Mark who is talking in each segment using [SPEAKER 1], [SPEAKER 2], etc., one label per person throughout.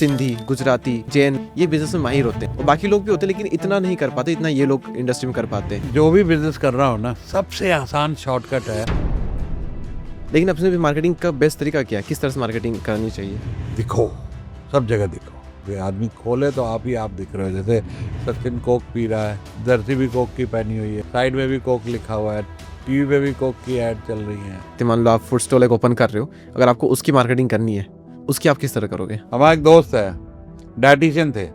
[SPEAKER 1] सिंधी, गुजराती, जैन ये बिजनेस में माहिर होते हैं और बाकी लोग भी होते हैं, लेकिन इतना नहीं कर पाते इतना ये लोग इंडस्ट्री में कर पाते हैं।
[SPEAKER 2] जो भी बिजनेस कर रहा हो ना, सबसे आसान शॉर्टकट है
[SPEAKER 1] लेकिन अपने भी मार्केटिंग का बेस्ट तरीका क्या है, किस तरह से मार्केटिंग करनी चाहिए?
[SPEAKER 2] दिखो, सब जगह दिखो। ये आदमी खोले तो आप ही आप दिख रहे हो। जैसे सचिन कोक पी रहा है, जर्सी भी कोक की पहनी हुई है, साइड में भी कोक लिखा हुआ है, टीवी पे भी कोक की ऐड चल रही है।
[SPEAKER 1] तो मान लो आप फूड स्टॉल एक ओपन कर रहे हो, अगर आपको उसकी मार्केटिंग करनी है, उसकी आप किस तरह करोगे?
[SPEAKER 2] हमारा एक दोस्त है, डाइटिशियन थे,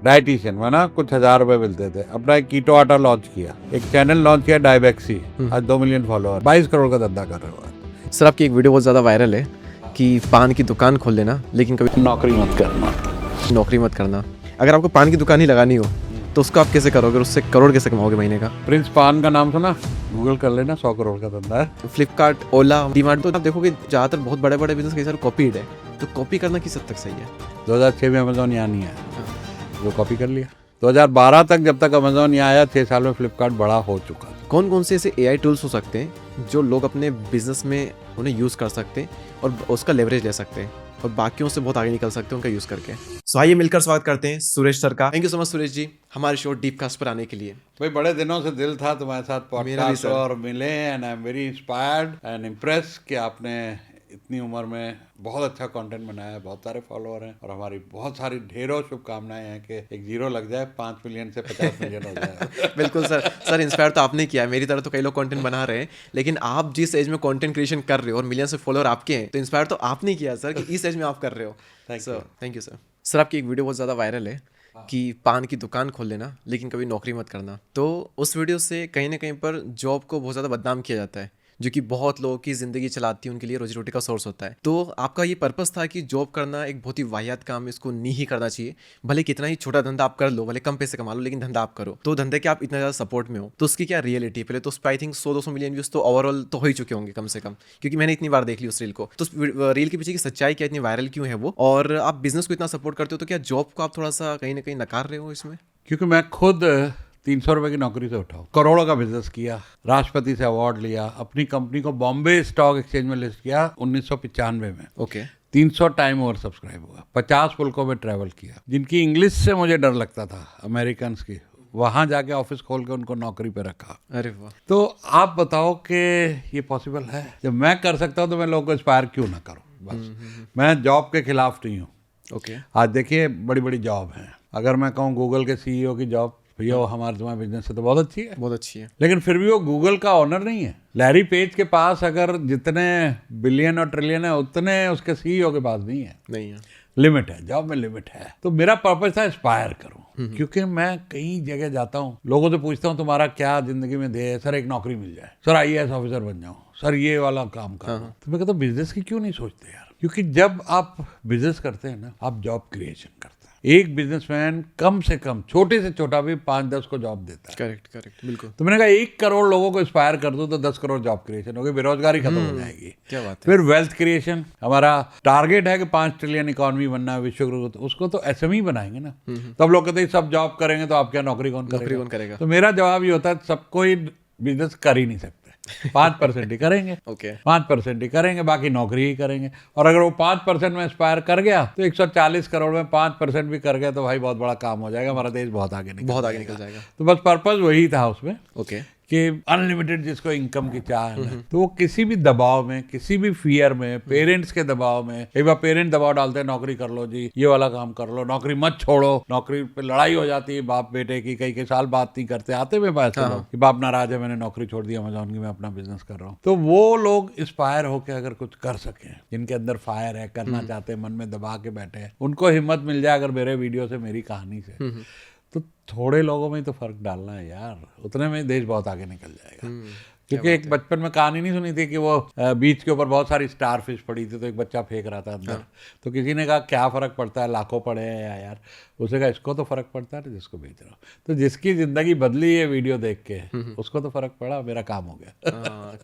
[SPEAKER 2] डाइटिशियन माना कुछ 1000 रुपए मिलते थे। अपना एक कीटो आटा लॉन्च किया, एक चैनल लॉन्च किया डायबेक्सी, आज 2 मिलियन फॉलोअर, 22 करोड़ का धंधा कर रहे हो।
[SPEAKER 1] सर आपकी एक वीडियो बहुत ज़्यादा वायरल है कि पान की दुकान खोल लेना लेकिन कभी
[SPEAKER 2] नौकरी मत करना।
[SPEAKER 1] नौकरी मत करना। अगर आपको पान की दुकान ही लगानी हो तो उसको आप कैसे करोगे, उससे करोड़ कैसे कमाओगे महीने का?
[SPEAKER 2] प्रिंस पान का नाम सुना? गूगल कर लेना, 100 करोड़ का धंधा है।
[SPEAKER 1] फ्लिपकार्ट, ओला, डीमार्ट, तो आप देखोगे ज़्यादातर बहुत बड़े बड़े बिजनेस कई सारे कॉपीड है, तो कॉपी करना किस हद तक सही है?
[SPEAKER 2] 2006 में अमेजोन यहाँ नहीं आया, वो कॉपी कर लिया। 2012 तक जब तक अमेजोन यहाँ आया, 6 साल में फ्लिपकार्ट बड़ा हो चुका।
[SPEAKER 1] कौन कौन से ऐसे AI टूल्स हो सकते हैं जो लोग अपने बिजनेस में उन्हें यूज़ कर सकते हैं और उसका लेवरेज ले सकते हैं और बाकियों से बहुत आगे निकल सकते हैं उनका यूज़ करके? सो आइए मिलकर स्वागत करते हैं सुरेश सर का। Thank you so much Suresh ji हमारे शो डीपकास्ट पर आने के लिए।
[SPEAKER 2] भाई बड़े दिनों से दिल था तुम्हारे साथ
[SPEAKER 1] मेरा भी
[SPEAKER 2] पॉडकास्ट
[SPEAKER 1] सर।
[SPEAKER 2] और मिले, and I am very inspired and impress कि आपने इतनी उम्र में बहुत अच्छा कंटेंट बनाया है, बहुत सारे फॉलोअर हैं और हमारी बहुत सारी ढेरों शुभकामनाएं हैं कि एक जीरो लग जाए, 5 मिलियन से 50 मिलियन हो जाए।
[SPEAKER 1] बिल्कुल सर। सर इंस्पायर तो आपने किया है, मेरी तरह तो कई लोग कंटेंट बना रहे हैं, लेकिन आप जिस एज में कंटेंट क्रिएशन कर रहे हो और मिलियन से फॉलोअर आपके हैं, तो इंस्पायर तो आपने किया सर कि इस एज में आप कर रहे हो। Thank you sir. सर आपकी एक वीडियो बहुत ज़्यादा वायरल है कि पान की दुकान खोल लेना लेकिन कभी नौकरी मत करना। तो उस वीडियो से कहीं ना कहीं पर जॉब को बहुत ज़्यादा बदनाम किया जाता है, जो कि बहुत लोगों की ज़िंदगी चलाती है, उनके लिए रोजी रोटी का सोर्स होता है। तो आपका ये पर्पस था कि जॉब करना एक बहुत ही वाहियात काम है, इसको नहीं ही करना चाहिए, भले कितना ही छोटा धंधा आप कर लो, भले कम पैसे कमा लो, लेकिन धंधा आप करो। तो धंधे के आप इतना ज़्यादा सपोर्ट में हो, तो उसकी क्या रियलिटी है? पहले तो उस पर आई थिंक 100-200 मिलियन व्यूज़ तो ओवरऑल तो हो ही चुके होंगे कम से कम, क्योंकि मैंने इतनी बार देख ली उस रील को। तो उस रील के पीछे की सच्चाई क्या, इतनी वायरल क्यों है वो, और आप बिजनेस को इतना सपोर्ट करते हो, तो क्या जॉब को आप थोड़ा सा कहीं ना कहीं नकार रहे हो इसमें?
[SPEAKER 2] क्योंकि मैं खुद 300 रुपए की नौकरी से उठाऊँ, करोड़ों का बिजनेस किया, राष्ट्रपति से अवार्ड लिया, अपनी कंपनी को बॉम्बे स्टॉक एक्सचेंज में लिस्ट किया 1995 में।
[SPEAKER 1] ओके।
[SPEAKER 2] 300 टाइम ओवर सब्सक्राइब हुआ, 50 मुल्कों में ट्रैवल किया। जिनकी इंग्लिश से मुझे डर लगता था, अमेरिकन की, वहां जाके ऑफिस खोल के उनको नौकरी पे रखा।
[SPEAKER 1] अरे वाह।
[SPEAKER 2] तो आप बताओ कि ये पॉसिबल है? जब मैं कर सकता हूँ तो मैं लोगों को इंस्पायर क्यों ना करूँ? बस मैं जॉब के खिलाफ नहीं हूँ।
[SPEAKER 1] ओके।
[SPEAKER 2] आज देखिए बड़ी बड़ी जॉब हैं, अगर मैं कहूँ गूगल के CEO की जॉब, भैया वो हमारे तुम्हारे बिजनेस से तो बहुत अच्छी है,
[SPEAKER 1] बहुत अच्छी है,
[SPEAKER 2] लेकिन फिर भी वो गूगल का ऑनर नहीं है। लैरी पेज के पास अगर जितने बिलियन और ट्रिलियन है, उतने उसके CEO के पास नहीं है।
[SPEAKER 1] नहीं है।
[SPEAKER 2] लिमिट है, जॉब में लिमिट है। तो मेरा पर्पस था इंस्पायर करूं, क्योंकि मैं कई जगह जाता हूं, लोगों से पूछता हूं तुम्हारा क्या जिंदगी में ध्येय है? सर एक नौकरी मिल जाए, सर IAS ऑफिसर बन जाऊं, सर ये वाला काम करूं। तो मैं कहता हूं बिजनेस की क्यों नहीं सोचते यार? क्योंकि जब आप बिजनेस करते हैं ना, आप जॉब क्रिएशन करते हैं। एक बिजनेसमैन कम से कम छोटे से छोटा भी 5-10 को जॉब देता है।
[SPEAKER 1] करेक्ट करेक्ट, बिल्कुल।
[SPEAKER 2] तो मैंने कहा 1 करोड़ लोगों को इंस्पायर कर दो तो 10 करोड़ जॉब क्रिएशन होगी, बेरोजगारी खत्म हो जाएगी।
[SPEAKER 1] क्या बात है।
[SPEAKER 2] फिर वेल्थ क्रिएशन, हमारा टारगेट है कि 5 ट्रिलियन इकोनॉमी बनना है विश्व को, तो उसको तो SME बनाएंगे ना। तब लोग कहते हैं सब जॉब करेंगे तो आप क्या नौकरी कौन करेगा? तो मेरा जवाब ये होता है सब कोई बिजनेस कर ही नहीं सकते, 5% ही करेंगे।
[SPEAKER 1] ओके।
[SPEAKER 2] 5% ही करेंगे, बाकी नौकरी ही करेंगे। और अगर वो 5% में इंस्पायर कर गया तो 140 करोड़ में 5% भी कर गया तो भाई बहुत बड़ा काम हो जाएगा, हमारा देश बहुत आगे निकल जाएगा। तो बस पर्पस वही था उसमें।
[SPEAKER 1] ओके।
[SPEAKER 2] कि अनलिमिटेड जिसको इनकम की चाह है ना, तो वो किसी भी दबाव में, किसी भी फियर में, पेरेंट्स के दबाव में, एक बार पेरेंट दबाव डालते हैं नौकरी कर लो जी, ये वाला काम कर लो, नौकरी मत छोड़ो, नौकरी पे लड़ाई हो जाती है बाप बेटे की, कई साल बात नहीं करते, आते हुए बात कि बाप नाराज है, मैंने नौकरी छोड़ दी अमेज़न की, मैं अपना बिजनेस कर रहा हूँ। तो वो लोग इंस्पायर होकर अगर कुछ कर सकें, जिनके अंदर फायर है, करना चाहते हैं, मन में दबा के बैठे हैं, उनको हिम्मत मिल जाए अगर मेरे वीडियो से, मेरी कहानी से, तो थोड़े लोगों में ही तो फर्क डालना है यार, उतने में देश बहुत आगे निकल जाएगा। क्योंकि एक बचपन में कहानी नहीं सुनी थी कि वो बीच के ऊपर बहुत सारी स्टार फिश पड़ी थी, तो एक बच्चा फेंक रहा था अंदर, तो किसी ने कहा क्या फ़र्क पड़ता है, लाखों पड़े हैं यार, उसे कहा इसको तो फ़र्क पड़ता है जिसको बेच रहा हूँ। तो जिसकी ज़िंदगी बदली ये वीडियो देख के, उसको तो फ़र्क पड़ा, मेरा काम हो गया।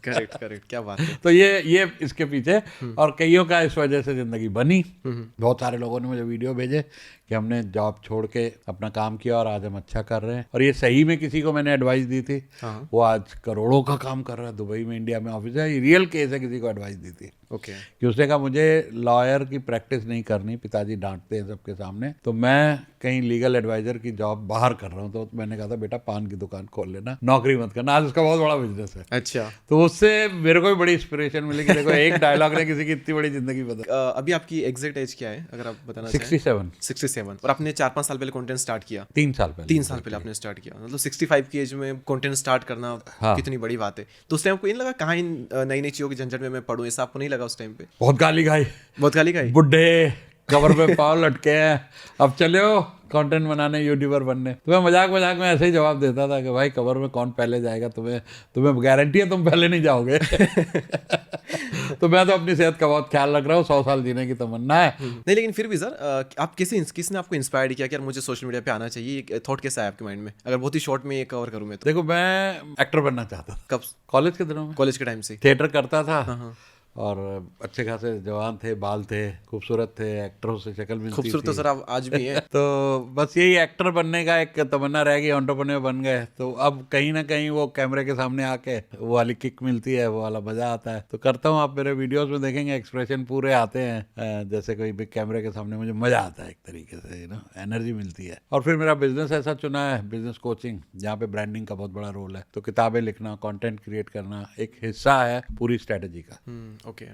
[SPEAKER 1] करेक्ट करेक्ट, क्या बात है।
[SPEAKER 2] तो ये इसके पीछे, और कईयों का इस वजह से ज़िंदगी बनी। बहुत सारे लोगों ने मुझे वीडियो भेजे कि हमने जॉब छोड़ के अपना काम किया और आज हम अच्छा कर रहे हैं, और ये सही में किसी को मैंने एडवाइस दी थी, वो आज करोड़ों का काम कर रहा है, दुबई में, इंडिया में ऑफिस है, ये रियल केस है, किसी को एडवाइस दी थी।
[SPEAKER 1] ओके
[SPEAKER 2] कि उसने कहा मुझे लॉयर की प्रैक्टिस नहीं करनी, पिताजी डांटते हैं सबके सामने, तो मैं कहीं लीगल एडवाइजर की जॉब बाहर कर रहा हूँ। तो मैंने कहा था बेटा पान की दुकान खोल लेना, नौकरी मत करना। आज उसका बहुत बड़ा बिजनेस है।
[SPEAKER 1] अच्छा।
[SPEAKER 2] तो उससे मेरे को भी बड़ी इंस्पिरेशन मिली कि देखो एक डायलॉग ने किसी की इतनी बड़ी जिंदगी बदल।
[SPEAKER 1] अभी आपकी एग्जैक्ट एज क्या है अगर आप बताना चाहें?
[SPEAKER 2] 67।
[SPEAKER 1] 67। और आपने 4-5 साल पहले कंटेंट स्टार्ट किया?
[SPEAKER 2] 3 साल पहले।
[SPEAKER 1] 3 साल पहले आपने स्टार्ट किया, मतलब 65 की एज में कंटेंट स्टार्ट करना
[SPEAKER 2] हाँ।
[SPEAKER 1] कितनी बड़ी बात है। तो उस टाइम आपको ये नहीं लगा कहाँ इन नई नई चीज़ों की झंझट में मैं पढ़ूँ, ऐसा आपको नहीं लगा उस टाइम पे?
[SPEAKER 2] बहुत गाली खाई,
[SPEAKER 1] बहुत गाली खाई?
[SPEAKER 2] बुढ़े कवर पे पाँव लटके हैं, अब चले हो कंटेंट बनाने, यूट्यूबर बनने। तो मैं मजाक मजाक में ऐसे ही जवाब देता था कि भाई कवर में कौन पहले जाएगा, तुम्हें गारंटी है तुम पहले नहीं जाओगे। तो मैं तो अपनी सेहत का बहुत ख्याल रख रहा हूँ, 100 साल जीने की तमन्ना है।
[SPEAKER 1] नहीं लेकिन फिर भी सर आप किसने आपको इंस्पायर किया कि यार मुझे सोशल मीडिया पे आना चाहिए? एक थॉट कैसा है आपके माइंड में, अगर बहुत ही शॉर्ट में ये कवर करूँ मैं तो?
[SPEAKER 2] देखो मैं एक्टर बनना चाहता था
[SPEAKER 1] कब?
[SPEAKER 2] कॉलेज के दिनों में,
[SPEAKER 1] कॉलेज के टाइम से?
[SPEAKER 2] थिएटर करता था।
[SPEAKER 1] हाँ।
[SPEAKER 2] और अच्छे खासे जवान थे, बाल थे, खूबसूरत थे, एक्टरों से शक्ल मिलती
[SPEAKER 1] खूबसूरत तो
[SPEAKER 2] थी।
[SPEAKER 1] सर आप आज भी हैं।
[SPEAKER 2] तो बस यही एक्टर बनने का एक तमन्ना रह गई, एंटरप्रेन्योर बन गए। तो अब कहीं ना कहीं वो कैमरे के सामने आके वो वाली किक मिलती है, वो वाला मजा आता है। तो करता हूँ, आप मेरे वीडियोस में देखेंगे एक्सप्रेशन पूरे आते हैं जैसे कोई बिग कैमरे के सामने, मुझे मजा आता है एक तरीके से, एनर्जी मिलती है। और फिर मेरा बिजनेस ऐसा चुना है, बिजनेस कोचिंग, जहाँ पे ब्रांडिंग का बहुत बड़ा रोल है। तो किताबें लिखना, कंटेंट क्रिएट करना एक हिस्सा है पूरी स्ट्रेटेजी का।
[SPEAKER 1] ओके।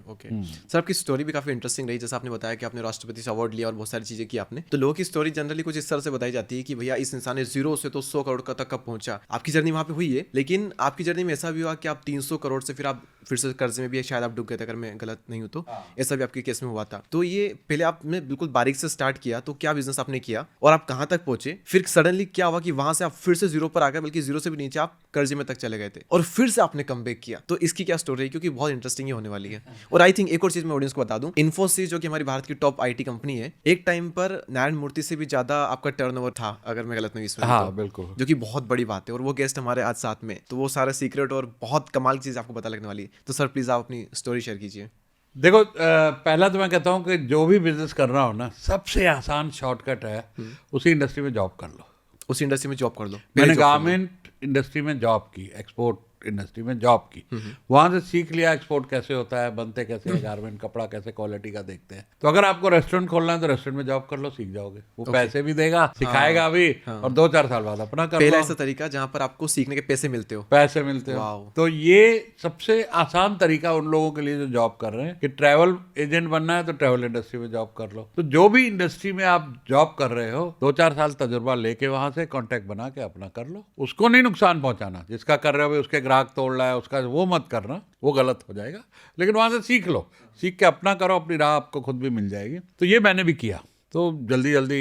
[SPEAKER 1] सर आपकी स्टोरी भी काफी इंटरेस्टिंग रही, जैसा आपने बताया कि आपने राष्ट्रपति से अवार्ड लिया और बहुत सारी चीजें की आपने। तो लोगों की स्टोरी जनरली कुछ इस तरह से बताई जाती है कि भैया इस इंसान ने 0 से तो 100 करोड़ तक कब पहुंचा। आपकी जर्नी वहां पे हुई है, लेकिन आपकी जर्नी में ऐसा भी हुआ कि आप 300 करोड़ से फिर से कर्जे में भी शायद आप डूब गए थे, अगर मैं गलत नहीं हूं तो। ऐसा भी आपके केस में हुआ था। तो ये पहले आपने बिल्कुल बारीक से स्टार्ट किया, तो क्या बिजनेस आपने किया और आप कहां तक पहुंचे? फिर सडनली क्या हुआ कि वहां से आप फिर से 0 पर आ गए, बल्कि 0 से भी नीचे आप कर्जे में तक चले गए थे और फिर से आपने कमबैक किया। तो इसकी क्या स्टोरी है, क्योंकि बहुत इंटरेस्टिंग होने वाली है। और आई थिंक एक और चीज मैं ऑडियंस को बता दूं, इन्फोसिस जो कि हमारी भारत की टॉप आईटी कंपनी है, एक टाइम पर नारायण मूर्ति से भी ज्यादा आपका टर्नओवर था, अगर मैं गलत नहीं इसमें।
[SPEAKER 2] हाँ
[SPEAKER 1] तो,
[SPEAKER 2] बिल्कुल,
[SPEAKER 1] जो कि बहुत बड़ी बात है। और वो गेस्ट हमारे आज साथ में, तो वो सारा सीक्रेट और बहुत कमाल की चीज आपको पता लगने वाली है। तो सर प्लीज आप अपनी स्टोरी शेयर कीजिए।
[SPEAKER 2] देखो पहला तो मैं कहता हूँ कि जो भी बिजनेस कर रहा हो ना, सबसे आसान शॉर्टकट है उसी इंडस्ट्री में जॉब कर लो।
[SPEAKER 1] उस इंडस्ट्री में जॉब कर लो।
[SPEAKER 2] मैंने गारमेंट इंडस्ट्री में जॉब की, एक्सपोर्ट इंडस्ट्री में जॉब की, वहां से सीख लिया एक्सपोर्ट कैसे होता है, बनते कैसे हैं गारमेंट, कपड़ा कैसे क्वालिटी का देखते हैं। तो अगर आपको रेस्टोरेंट खोलना है तो रेस्टोरेंट में जॉब कर लो, सीख जाओगे। वो पैसे भी देगा, सिखाएगा भी, और 2-4 साल बाद अपना कर लो।
[SPEAKER 1] पहला ऐसा तरीका जहां पर आपको सीखने के पैसे मिलते हो।
[SPEAKER 2] पैसे मिलते हो। तो ये सबसे आसान तरीका उन लोगों के लिए जो जॉब कर रहे हैं कि ट्रैवल एजेंट बनना है तो ट्रैवल इंडस्ट्री में जॉब कर लो। तो जो भी इंडस्ट्री में आप जॉब कर रहे हो, 2-4 साल तजुर्बा लेके वहां से कॉन्टैक्ट बना के अपना कर लो। उसको नहीं नुकसान पहुंचाना, जिसका कर रहे हो उसके ग्राहक तोड़ रहा है उसका, वो मत करना, वो गलत हो जाएगा। लेकिन वहां से सीख लो, सीख के अपना करो, अपनी राह आपको खुद भी मिल जाएगी। तो ये मैंने भी किया, तो जल्दी जल्दी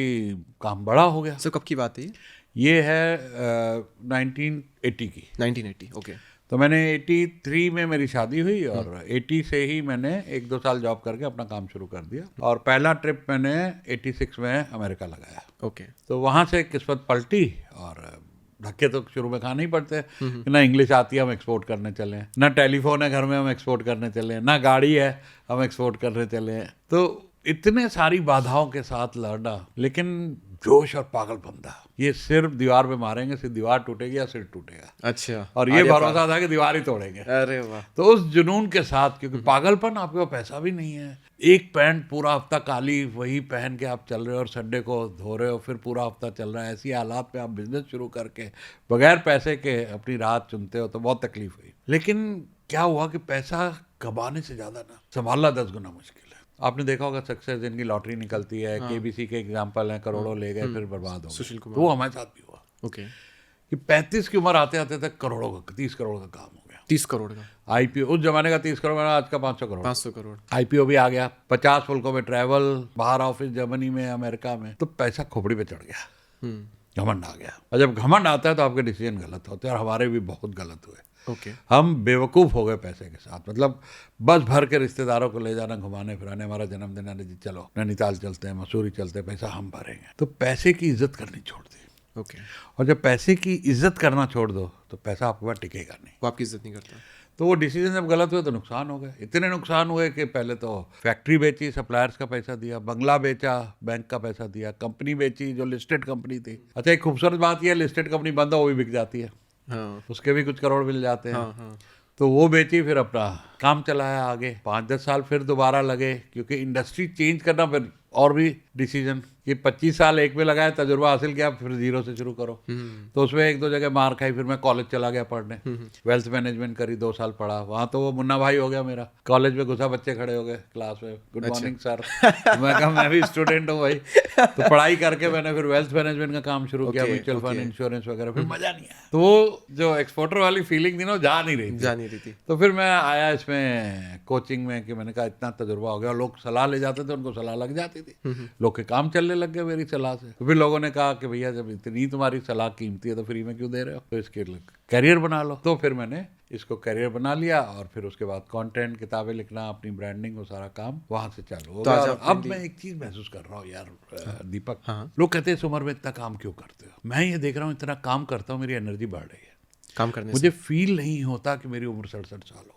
[SPEAKER 2] काम बड़ा हो गया।
[SPEAKER 1] सर कब की बात है
[SPEAKER 2] ये है 1980 की।
[SPEAKER 1] 1980, ओके।
[SPEAKER 2] तो मैंने 83 में मेरी शादी हुई और 80 से ही मैंने 1-2 साल जॉब करके अपना काम शुरू कर दिया। और पहला ट्रिप मैंने 86 में अमेरिका लगाया।
[SPEAKER 1] ओके।
[SPEAKER 2] तो वहाँ से किस्मत पलटी और धक्के तो शुरू में खाने ही पड़ते हैं। ना इंग्लिश आती है हम एक्सपोर्ट करने चले, ना टेलीफोन है घर में हम एक्सपोर्ट करने चले, ना गाड़ी है हम एक्सपोर्ट करने चले। तो इतने सारी बाधाओं के साथ लड़ना, लेकिन जोश और पागलपन था। ये सिर्फ दीवार पे मारेंगे, सिर्फ दीवार टूटेगी या सिर टूटेगा।
[SPEAKER 1] अच्छा।
[SPEAKER 2] और ये भरोसा था कि दीवार ही तोड़ेंगे।
[SPEAKER 1] अरे वाह।
[SPEAKER 2] तो उस जुनून के साथ, क्योंकि पागलपन, आपके पास पैसा भी नहीं है, एक पैंट पूरा हफ्ता काली वही पहन के आप चल रहे हो और संडे को धो रहे हो, फिर पूरा हफ्ता चल रहा है। ऐसी हालात में आप बिजनेस शुरू करके बगैर पैसे के अपनी रात चुनते हो, तो बहुत तकलीफ हुई। लेकिन क्या हुआ कि पैसा कमाने से ज्यादा ना संभालना 10 गुना मुश्किल है। आपने देखा होगा सक्सेस जिनकी लॉटरी निकलती है, केबीसी के एग्जांपल हैं, करोड़ों ले गए फिर बर्बाद हो
[SPEAKER 1] सुशील
[SPEAKER 2] गए।
[SPEAKER 1] कुमार।
[SPEAKER 2] तो वो हमारे साथ भी हुआ।
[SPEAKER 1] ओके।
[SPEAKER 2] कि 35 की उम्र आते आते तक करोड़ों का, 30 करोड़ का काम हो गया।
[SPEAKER 1] 30 करोड़ का
[SPEAKER 2] आईपीओ, उस जमाने का 30 करोड़, आज का 500 करोड़।
[SPEAKER 1] 500 करोड़
[SPEAKER 2] आईपीओ भी आ गया, 50 मुल्कों में ट्रैवल, बाहर ऑफिस जर्मनी में, अमेरिका में। तो पैसा खोपड़ी पे चढ़ गया, घमंड आ गया। और जब घमंड आता है तो आपके डिसीजन गलत होते हैं, और हमारे भी बहुत गलत हुए।
[SPEAKER 1] ओके।
[SPEAKER 2] हम बेवकूफ़ हो गए पैसे के साथ। मतलब बस भर के रिश्तेदारों को ले जाना, घुमाने फिराने, हमारा जन्मदिन है जी चलो नैनीताल चलते हैं, मसूरी चलते हैं, पैसा हम भरेंगे। तो पैसे की इज्जत करनी छोड़ दी।
[SPEAKER 1] ओके।
[SPEAKER 2] और जब पैसे की इज्जत करना छोड़ दो तो पैसा आपके पास टिकेगा नहीं,
[SPEAKER 1] वो आपकी इज्जत नहीं करता।
[SPEAKER 2] तो वो डिसीजन जब गलत हुए तो नुकसान हो गए। इतने नुकसान हुए कि पहले तो फैक्ट्री बेची, सप्लायर्स का पैसा दिया, बंगला बेचा, बैंक का पैसा दिया, कंपनी बेची जो लिस्टेड कंपनी थी। अच्छा, एक खूबसूरत बात यह है, लिस्टेड कंपनी बंद हो वो भी बिक जाती है।
[SPEAKER 1] हाँ।
[SPEAKER 2] उसके भी कुछ करोड़ मिल जाते हैं।
[SPEAKER 1] हाँ हाँ।
[SPEAKER 2] तो वो बेची, फिर अपना काम चलाया आगे। 5-10 साल फिर दोबारा लगे, क्योंकि इंडस्ट्री चेंज करना, फिर और भी डिसीजन कि 25 साल एक में लगाया, तजुर्बा हासिल किया, फिर जीरो से शुरू करो। तो उसमें 1-2 जगह मार खाई, फिर मैं कॉलेज चला गया पढ़ने, वेल्थ मैनेजमेंट करी, 2 साल पढ़ा वहाँ। तो वो मुन्ना भाई हो गया मेरा, कॉलेज में घुसा, बच्चे खड़े हो गए क्लास में, गुड मॉर्निंग सर। मैं कहा मैं भी स्टूडेंट हूँ भाई। तो पढ़ाई करके मैंने फिर वेल्थ मैनेजमेंट का काम शुरू किया, म्यूचुअल फंड, इंश्योरेंस वगैरह। फिर मजा नहीं आया, तो वो जो एक्सपोर्टर वाली फीलिंग थी ना, जा नहीं रही थी। तो फिर मैं आया इसमें कोचिंग में, कि मैंने कहा इतना तजुर्बा हो गया, लोग सलाह ले जाते थे, उनको सलाह लग जाती थी, लोग के काम चलने लग गए मेरी सलाह से। तो फिर लोगों ने कहा कि भैया जब इतनी तुम्हारी सलाह कीमती है तो फ्री में क्यों दे रहे हो, तो इसके करियर बना लो। तो फिर मैंने इसको करियर बना लिया, और फिर उसके बाद कंटेंट, किताबें लिखना, अपनी ब्रांडिंग, वो सारा काम वहां से चालू हो गया। अब मैं एक चीज महसूस कर रहा हूँ यार दीपक, लोग कहते हैं इस उम्र में इतना काम क्यों करते हो। मैं ये देख रहा हूँ इतना काम करता हूँ, मेरी एनर्जी बढ़ रही है
[SPEAKER 1] काम करने
[SPEAKER 2] मुझे फील नहीं होता कि मेरी उम्र 67 साल हो गई।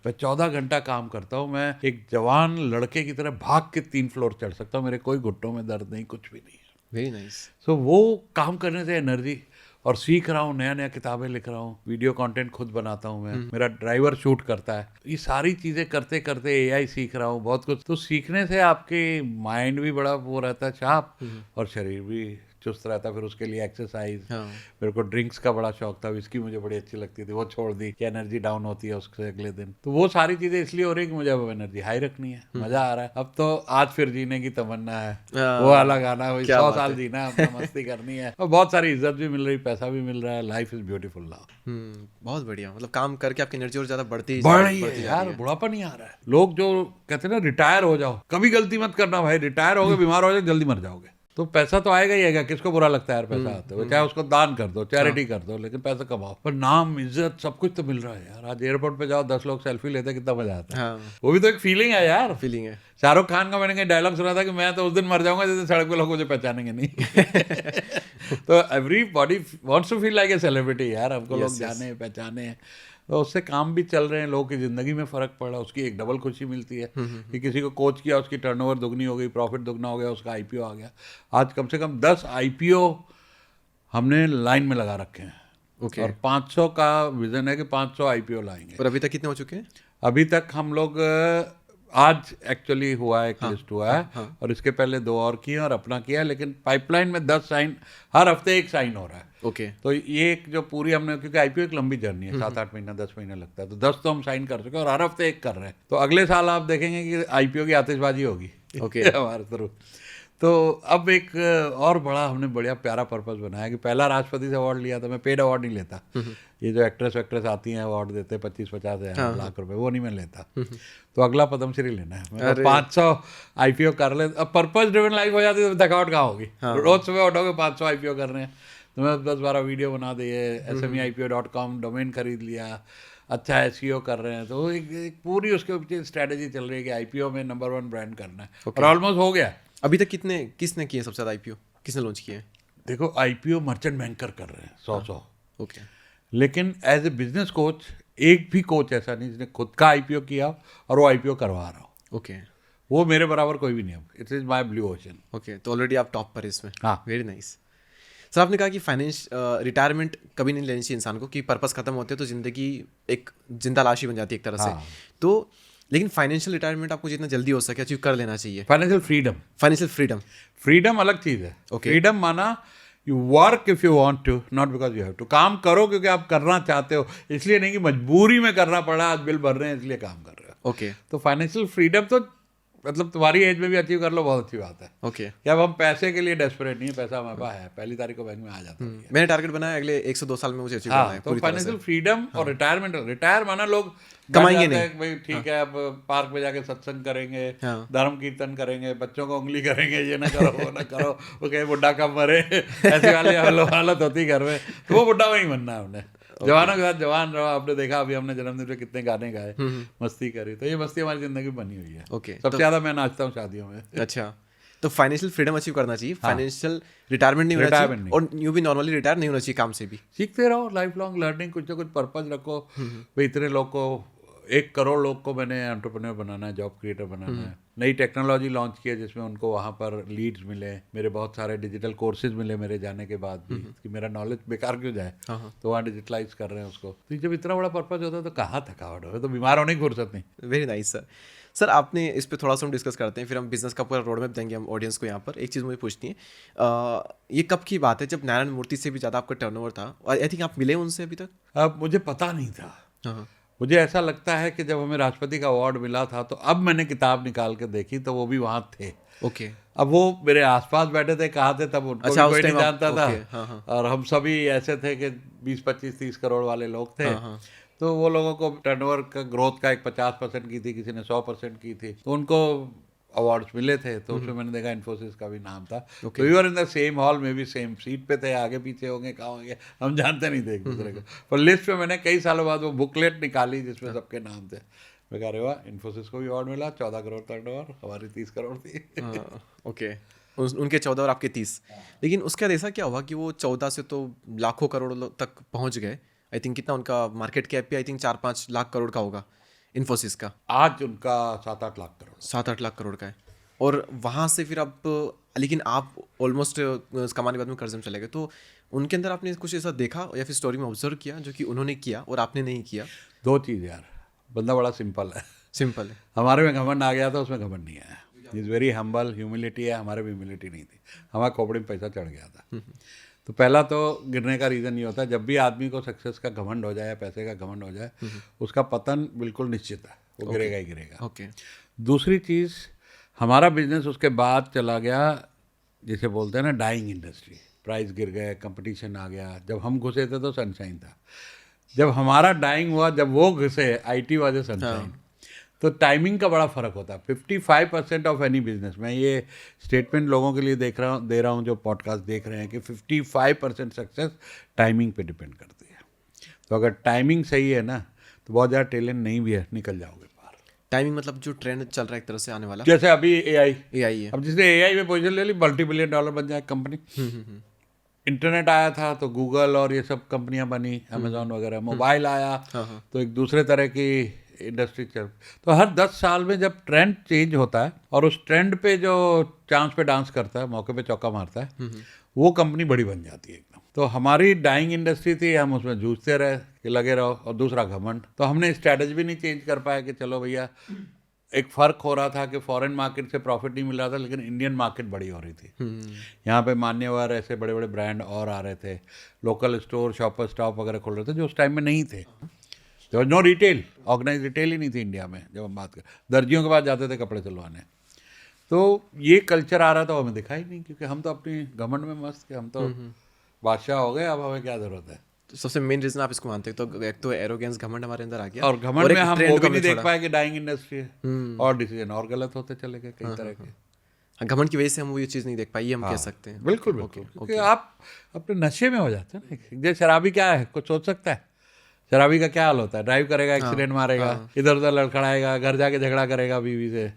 [SPEAKER 2] मैं 14 घंटा काम करता हूँ, मैं एक जवान लड़के की तरह भाग के 3 फ्लोर चढ़ सकता हूँ, मेरे कोई घुटनों में दर्द नहीं, कुछ भी नहीं है।
[SPEAKER 1] Very nice.
[SPEAKER 2] सो वो काम करने से एनर्जी, और सीख रहा हूँ, नया नया किताबें लिख रहा हूँ, वीडियो कंटेंट खुद बनाता हूँ मैं, मेरा ड्राइवर शूट करता है। ये सारी चीज़ें करते करते AI सीख रहा हूँ बहुत कुछ। तो सीखने से आपके माइंड भी बड़ा वो रहता है शार्प, और शरीर भी चुस्त रहता है। फिर उसके लिए एक्सरसाइज, मेरे को ड्रिंक्स का बड़ा शौक था, विस्की मुझे बड़ी अच्छी लगती थी, वो छोड़ दी कि एनर्जी डाउन होती है उसके अगले दिन। तो वो सारी चीजें इसलिए हो रही कि मुझे अब एनर्जी हाई रखनी है, मजा आ रहा है। अब तो आज फिर जीने की तमन्ना है, वो वाला गाना, वही 100 साल जीना है, मस्ती करनी है, और बहुत सारी इज्जत भी मिल रही, पैसा भी मिल रहा है, लाइफ इज ब्यूटीफुल नाउ।
[SPEAKER 1] बहुत बढ़िया, मतलब काम करके आपकी एनर्जी और ज्यादा बढ़ती
[SPEAKER 2] है यार, बुढ़ापा नहीं आ रहा है। लोग जो कहते हैं ना रिटायर हो जाओ, कभी गलती मत करना भाई, रिटायर हो गए, बीमार हो जाओ, जल्दी मर जाओगे। तो पैसा तो आएगा ही आएगा, किसको बुरा लगता है यार पैसा आते हुए, चाहे उसको दान कर दो, चैरिटी कर दो, लेकिन पैसा कमाओ। पर नाम, इज्जत, सब कुछ तो मिल रहा है यार। आज एयरपोर्ट पे जाओ, 10 लोग सेल्फी लेते, कितना मजा आता है। वो भी तो एक फीलिंग है यार,
[SPEAKER 1] फीलिंग है।
[SPEAKER 2] शाहरुख खान का मैंने कहीं डायलॉग सुना था कि मैं तो उस दिन मर जाऊंगा जैसे सड़क पे लोग मुझे पहचानेंगे नहीं। तो everybody wants to feel like a celebrity यार, हमको लोग जाने पहचाने। तो उससे काम भी चल रहे हैं, लोगों की ज़िंदगी में फ़र्क पड़ा, उसकी एक डबल खुशी मिलती है कि किसी को कोच किया, उसकी टर्नओवर दुगनी हो गई, प्रॉफिट दुगना हो गया, उसका IPO आ गया। आज कम से कम 10 IPO हमने लाइन में लगा रखे हैं, और 500 का विज़न है कि 500 IPO लाएंगे।
[SPEAKER 1] और अभी तक कितने हो चुके हैं?
[SPEAKER 2] अभी तक हम लोग, आज एक्चुअली हुआ है, एक लिस्ट हुआ है, और इसके पहले 2 और किए और अपना किया, लेकिन पाइपलाइन में 10 साइन, हर हफ्ते 1 साइन हो रहा है। तो ये एक जो पूरी हमने, क्योंकि IPO एक लंबी जर्नी है, 7-8 महीना, 10 महीना लगता है, तो 10 तो हम साइन कर चुके हैं, और हर हफ्ते 1 कर रहे हैं। तो अगले साल आप देखेंगे कि IPO की आतिशबाजी होगी हमारे तरफ। तो अब एक और बड़ा हमने बढ़िया प्यारा पर्पस बनाया कि पहला राष्ट्रपति से अवार्ड लिया था। मैं पेड अवार्ड नहीं लेता, ये जो एक्ट्रेस आती हैं अवार्ड देते 25-50 हज़ार लाख रुपए, वो नहीं मैं लेता। तो अगला पद्मश्री लेना है, मैं 500 IPO कर ले। अब पर्पस ड्रिवन लाइफ हो जाती है तो थकावट कहाँ होगी। रोज सुबह उठोगे 500 IPO कर रहे हैं, तो मैं 10-12 वीडियो बना दिए, SMEIPO.com डोमेन खरीद लिया, अच्छा SEO कर रहे हैं। तो एक पूरी उसके ऊपर स्ट्रैटेजी चल रही है कि IPO में नंबर 1 ब्रांड करना है, और ऑलमोस्ट हो गया।
[SPEAKER 1] अभी तक किसने किए सबसे ज़्यादा IPO, किसने लॉन्च किए?
[SPEAKER 2] देखो IPO मर्चेंट बैंकर कर रहे हैं 100। लेकिन एज ए बिजनेस कोच, एक भी कोच ऐसा नहीं जिसने खुद का IPO किया और वो IPO करवा रहा हो। वो मेरे बराबर कोई भी नहीं है। It is my blue ocean.
[SPEAKER 1] तो ऑलरेडी आप टॉप पर इसमें।
[SPEAKER 2] हाँ,
[SPEAKER 1] वेरी नाइस। सर आपने कहा कि रिटायरमेंट कभी नहीं लेनी चाहिए इंसान को, कि पर्पस खत्म होते हैं तो ज़िंदगी एक जिंदा लाश ही बन जाती है एक तरह से। तो लेकिन फाइनेंशियल रिटायरमेंट आपको जितना जल्दी हो सके अचीव कर लेना चाहिए।
[SPEAKER 2] फाइनेंशियल फ्रीडम अलग चीज़ है। फ्रीडम माना you work if you want to, not because you have to. काम करो क्योंकि आप करना चाहते हो, इसलिए नहीं कि मजबूरी में करना पड़ा, आज बिल भर रहे हैं इसलिए काम कर रहे हो। तो फाइनेंशियल फ्रीडम तो मतलब तुम्हारी एज में भी अचीव कर लो, बहुत अच्छी बात है। कि अब हम पैसे के लिए डेस्परेट नहीं है, पैसा हमारे पास है, पहली तारीख को बैंक में आ जाता है।
[SPEAKER 1] मैंने टारगेट बनाया अगले 1 से 2 साल में मुझे अचीव करना है।
[SPEAKER 2] तो फाइनेंशियल फ्रीडम और रिटायरमेंट। रिटायर माना लोग
[SPEAKER 1] कमाएंगे नहीं,
[SPEAKER 2] भाई ठीक है, अब पार्क में जाके सत्संग करेंगे, धर्म कीर्तन करेंगे, बच्चों को उंगली करेंगे, ये ना करो वो ना करो, वो कहे बुढ़ा कब मरे, ऐसी वाली हालत होती घर में। तो वो बुढ़ा वही बनना है हमने। जवानों के साथ जवान रहो। आपने देखा अभी हमने जन्मदिन पे कितने गाने गाए, मस्ती करी, तो ये मस्ती हमारी जिंदगी बनी हुई है। सबसे ज्यादा मैं नाचता हूँ शादियों में।
[SPEAKER 1] अच्छा, तो फाइनेंशियल फ्रीडम अचीव करना चाहिए, फाइनेंशियल रिटायरमेंट नहीं होना चाहिए, और यूं भी नॉर्मली रिटायर नहीं होना चाहिए काम से भी।
[SPEAKER 2] सीखते रहो, लाइफ लॉन्ग लर्निंग, कुछ ना कुछ पर्पज रखो। भाई इतने लोग को 1 करोड़ लोग को मैंने एंटरप्रेन्योर बनाना है, जॉब क्रिएटर बनाना है। नई टेक्नोलॉजी लॉन्च की है जिसमें उनको वहाँ पर लीड्स मिले, मेरे बहुत सारे डिजिटल कोर्सेज मिले मेरे जाने के बाद भी, कि मेरा नॉलेज बेकार क्यों जाए। तो वहाँ डिजिटलाइज कर रहे हैं उसको। तो जब इतना बड़ा पर्पज होता है तो कहाँ थकावट हो, तो बीमार होने की फुर्सत नहीं।
[SPEAKER 1] Very nice sir. सर आपने इस पे थोड़ा सा हम डिस्कस करते हैं, फिर हम बिजनेस का पूरा रोड मैप देंगे हम ऑडियंस को। यहाँ पर एक चीज़ मुझे पूछनी है, ये कब की बात है जब नारायण मूर्ति से भी ज़्यादा आपका टर्नओवर था, और आई थिंक आप मिले उनसे अभी तक?
[SPEAKER 2] अब मुझे पता नहीं था।
[SPEAKER 1] हाँ
[SPEAKER 2] मुझे ऐसा लगता है कि जब हमें राष्ट्रपति का अवार्ड मिला था तो अब मैंने किताब निकाल के देखी तो वो भी वहाँ थे।
[SPEAKER 1] ओके।
[SPEAKER 2] अब वो मेरे आसपास बैठे थे, कहाँ थे तब उनको
[SPEAKER 1] अच्छा,
[SPEAKER 2] भी
[SPEAKER 1] उस
[SPEAKER 2] कोई नहीं
[SPEAKER 1] time आप-
[SPEAKER 2] जानता था।
[SPEAKER 1] ओके, हाँ, हाँ।
[SPEAKER 2] और हम सभी ऐसे थे कि 20, 25, 30 करोड़ वाले लोग थे।
[SPEAKER 1] हाँ, हाँ।
[SPEAKER 2] तो वो लोगों को टर्नओवर का ग्रोथ का एक 50% की थी, किसी ने 100% की थी, तो उनको अवार्ड्स मिले थे। तो उसमें मैंने देखा इन्फोसिस का भी नाम था। तो you are in the same hall में भी सेम सीट पे थे, आगे पीछे होंगे कहाँ होंगे हम जानते नहीं थे एक दूसरे को। पर लिस्ट में मैंने कई सालों बाद वो बुकलेट निकाली जिसमें सबके नाम थे। मैं कह रहे वाह, इन्फोसिस को भी अवार्ड मिला, 14 करोड़ टर्नओवर, हमारी 30 करोड़ थी।
[SPEAKER 1] ओके। उनके 14 और आपके 30। लेकिन उसके बाद ऐसा क्या हुआ कि वो 14 से तो लाखों करोड़ तक पहुंच गए? आई थिंक कितना उनका मार्केट कैप भी आई थिंक 4-5 लाख करोड़ का होगा इन्फोसिस का।
[SPEAKER 2] आज उनका 7-8 लाख करोड़।
[SPEAKER 1] 7-8 लाख करोड़ का है। और वहाँ से फिर अब, लेकिन आप ऑलमोस्ट कमाने के बाद में कर्ज में चले गए, तो उनके अंदर आपने कुछ ऐसा देखा या फिर स्टोरी में ऑब्जर्व किया जो कि उन्होंने किया और आपने नहीं किया?
[SPEAKER 2] 2 चीज़ यार, बंदा बड़ा सिंपल है।
[SPEAKER 1] सिंपल है।
[SPEAKER 2] हमारे में घमंड आ गया था, उसमें घमंड नहीं आया। इज़ वेरी हम्बल, ह्यूमिलिटी है। हमारे में ह्यूमिलिटी नहीं थी, हमारे खोपड़ी में पैसा चढ़ गया था। तो पहला तो गिरने का रीज़न ये होता है, जब भी आदमी को सक्सेस का घमंड हो जाए या पैसे का घमंड हो जाए, उसका पतन बिल्कुल निश्चित है, वो गिरेगा ही गिरेगा।
[SPEAKER 1] ओके।
[SPEAKER 2] दूसरी चीज़, हमारा बिजनेस उसके बाद चला गया जिसे बोलते हैं ना डाइंग इंडस्ट्री। प्राइस गिर गए, कंपटीशन आ गया। जब हम घुसे थे तो सनशाइन था, जब हमारा डाइंग हुआ, जब वो घुसे आईटी वाले सनशाइन। तो टाइमिंग का बड़ा फ़र्क होता है। 55% ऑफ एनी बिजनेस, मैं ये स्टेटमेंट लोगों के लिए दे रहा हूँ जो पॉडकास्ट देख रहे हैं, कि 55% सक्सेस टाइमिंग पे डिपेंड करती है। तो अगर टाइमिंग सही है ना, तो बहुत ज़्यादा टैलेंट नहीं भी है, निकल जाओगे पार।
[SPEAKER 1] टाइमिंग मतलब जो ट्रेंड चल रहा है एक तरह से आने वाला,
[SPEAKER 2] जैसे अभी एआई
[SPEAKER 1] AI है।
[SPEAKER 2] अब जिसने एआई में पोजीशन ले ली, $multi-billion डॉलर बन जाए कंपनी। इंटरनेट आया था तो गूगल और ये सब कंपनियां बनी, अमेजोन वगैरह। मोबाइल आया तो एक दूसरे तरह की इंडस्ट्री चल। तो हर 10 साल में जब ट्रेंड चेंज होता है और उस ट्रेंड पे जो चांस पे डांस करता है, मौके पे चौका मारता है, वो कंपनी बड़ी बन जाती है एकदम। तो हमारी डाइंग इंडस्ट्री थी, हम उसमें जूझते रहे कि लगे रहो। और दूसरा घमंड, तो हमने स्ट्रैटेजी भी नहीं चेंज कर पाया कि चलो भैया, एक फ़र्क हो रहा था कि फॉरेन मार्केट से प्रॉफिट नहीं मिल रहा था, लेकिन इंडियन मार्केट बड़ी हो रही थी। यहाँ पे मान्यवर ऐसे बड़े बड़े ब्रांड और आ रहे थे, लोकल स्टोर, शॉपर स्टॉप वगैरह खोल रहे थे जो उस टाइम में नहीं थे। तो नो रिटेल, ऑर्गेनाइज रिटेल ही नहीं थी इंडिया में। जब हम बात करें, दर्जियों के पास जाते थे कपड़े सिलवाने। तो ये कल्चर आ रहा था, हमें दिखा ही नहीं, क्योंकि हम तो अपनी घमंड में मस्त के, हम तो बादशाह हो गए, अब हमें क्या ज़रूरत है।
[SPEAKER 1] तो सबसे मेन रीजन आप इसको मानते हो, तो एक तो एरोगेंस, घमंड हमारे अंदर आ गया,
[SPEAKER 2] और घमंड
[SPEAKER 1] एक
[SPEAKER 2] में हम
[SPEAKER 1] trend
[SPEAKER 2] वो
[SPEAKER 1] को
[SPEAKER 2] भी
[SPEAKER 1] हमने
[SPEAKER 2] नहीं देख
[SPEAKER 1] छोड़ा।
[SPEAKER 2] पाए कि डाइंग इंडस्ट्री है, और डिसीजन और गलत होते चले गए कई तरह के।
[SPEAKER 1] हाँ, घमंड की वजह से हम वो ये चीज़ नहीं देख पाई, ये हम कह सकते हैं।
[SPEAKER 2] बिल्कुल बिल्कुल, क्योंकि आप अपने नशे में हो जाते हैं ना। जैसे शराबी क्या है, कुछ सोच सकता है? शराबी का क्या हाल होता है, ड्राइव करेगा, एक्सीडेंट मारेगा, इधर उधर लड़खड़ाएगा, घर जाके झगड़ा करेगा बीवी से।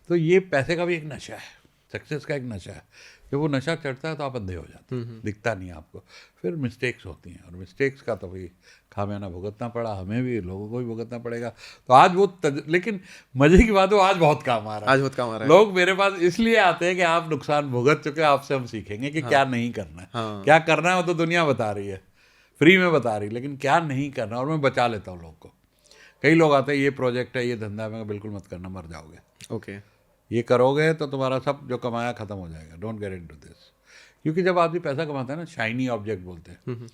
[SPEAKER 2] तो ये पैसे का भी एक नशा है, सक्सेस का एक नशा है। जब वो नशा चढ़ता है तो आप अंधे हो जाते हैं, दिखता नहीं आपको। फिर मिस्टेक्स होती हैं, और मिस्टेक्स का तो भाई खामियाना भुगतना पड़ा, हमें भी, लोगों को भी भुगतना पड़ेगा। तो आज वो लेकिन मजे की बात है, आज बहुत काम आ रहा है।
[SPEAKER 1] आज बहुत काम आ रहा है।
[SPEAKER 2] लोग मेरे पास इसलिए आते हैं कि आप नुकसान भुगत चुके, आपसे हम सीखेंगे कि क्या नहीं करना है। क्या करना है वो तो दुनिया बता रही है, फ्री में बता रही, लेकिन क्या नहीं करना, और मैं बचा लेता हूँ लोग को। कई लोग आते हैं, ये प्रोजेक्ट है, ये धंधा है, मैं बिल्कुल मत करना, मर जाओगे।
[SPEAKER 1] ओके।
[SPEAKER 2] ये करोगे तो तुम्हारा सब जो कमाया खत्म हो जाएगा, डोंट गेट इनटू दिस। क्योंकि जब आदमी पैसा कमाता है ना, शाइनी ऑब्जेक्ट बोलते हैं,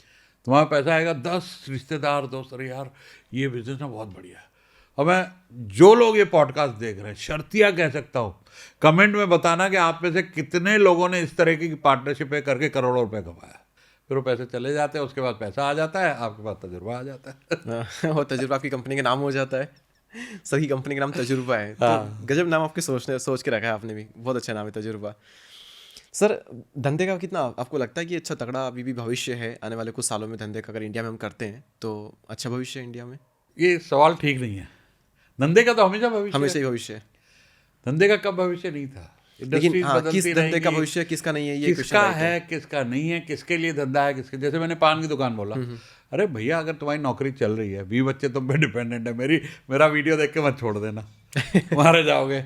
[SPEAKER 2] तुम्हारा पैसा आएगा, 10 रिश्तेदार दोस्त, अरे यार ये बिजनेस ना बहुत बढ़िया है। और मैं जो लोग ये पॉडकास्ट देख रहे हैं, शर्तिया कह सकता हूँ, कमेंट में बताना कि आप में से कितने लोगों ने इस तरह की पार्टनरशिपें करके करोड़ों रुपए कमाया। फिर वो पैसे चले जाते हैं, उसके बाद पैसा आ जाता है, आपके पास तजुर्बा आ जाता है।
[SPEAKER 1] और तजुर्बा आपकी कंपनी का नाम हो जाता है। सही कंपनी का नाम तजुर्बा है। तो गजब नाम आपके सोच के रखा है आपने भी, बहुत अच्छा नाम है तजुर्बा। सर, धंधे का कितना आपको लगता है कि अच्छा तगड़ा अभी भी भविष्य है आने वाले कुछ सालों में धंधे का? अगर इंडिया में हम करते हैं तो अच्छा भविष्य है इंडिया में?
[SPEAKER 2] ये सवाल ठीक नहीं है। धंधे का तो हमेशा भविष्य है।
[SPEAKER 1] हमेशा ही भविष्य है।
[SPEAKER 2] धंधे का कब भविष्य नहीं था?
[SPEAKER 1] लेकिन हाँ, किस धंधे का भविष्य, किसका नहीं है, ये
[SPEAKER 2] किसका है, किसका नहीं है, किसके लिए धंधा है, किसके। जैसे मैंने पान की दुकान बोला, अरे भैया अगर तुम्हारी नौकरी चल रही है, 20 बच्चे तुम पे डिपेंडेंट है, मेरा वीडियो देख के मत छोड़ देना, मारे जाओगे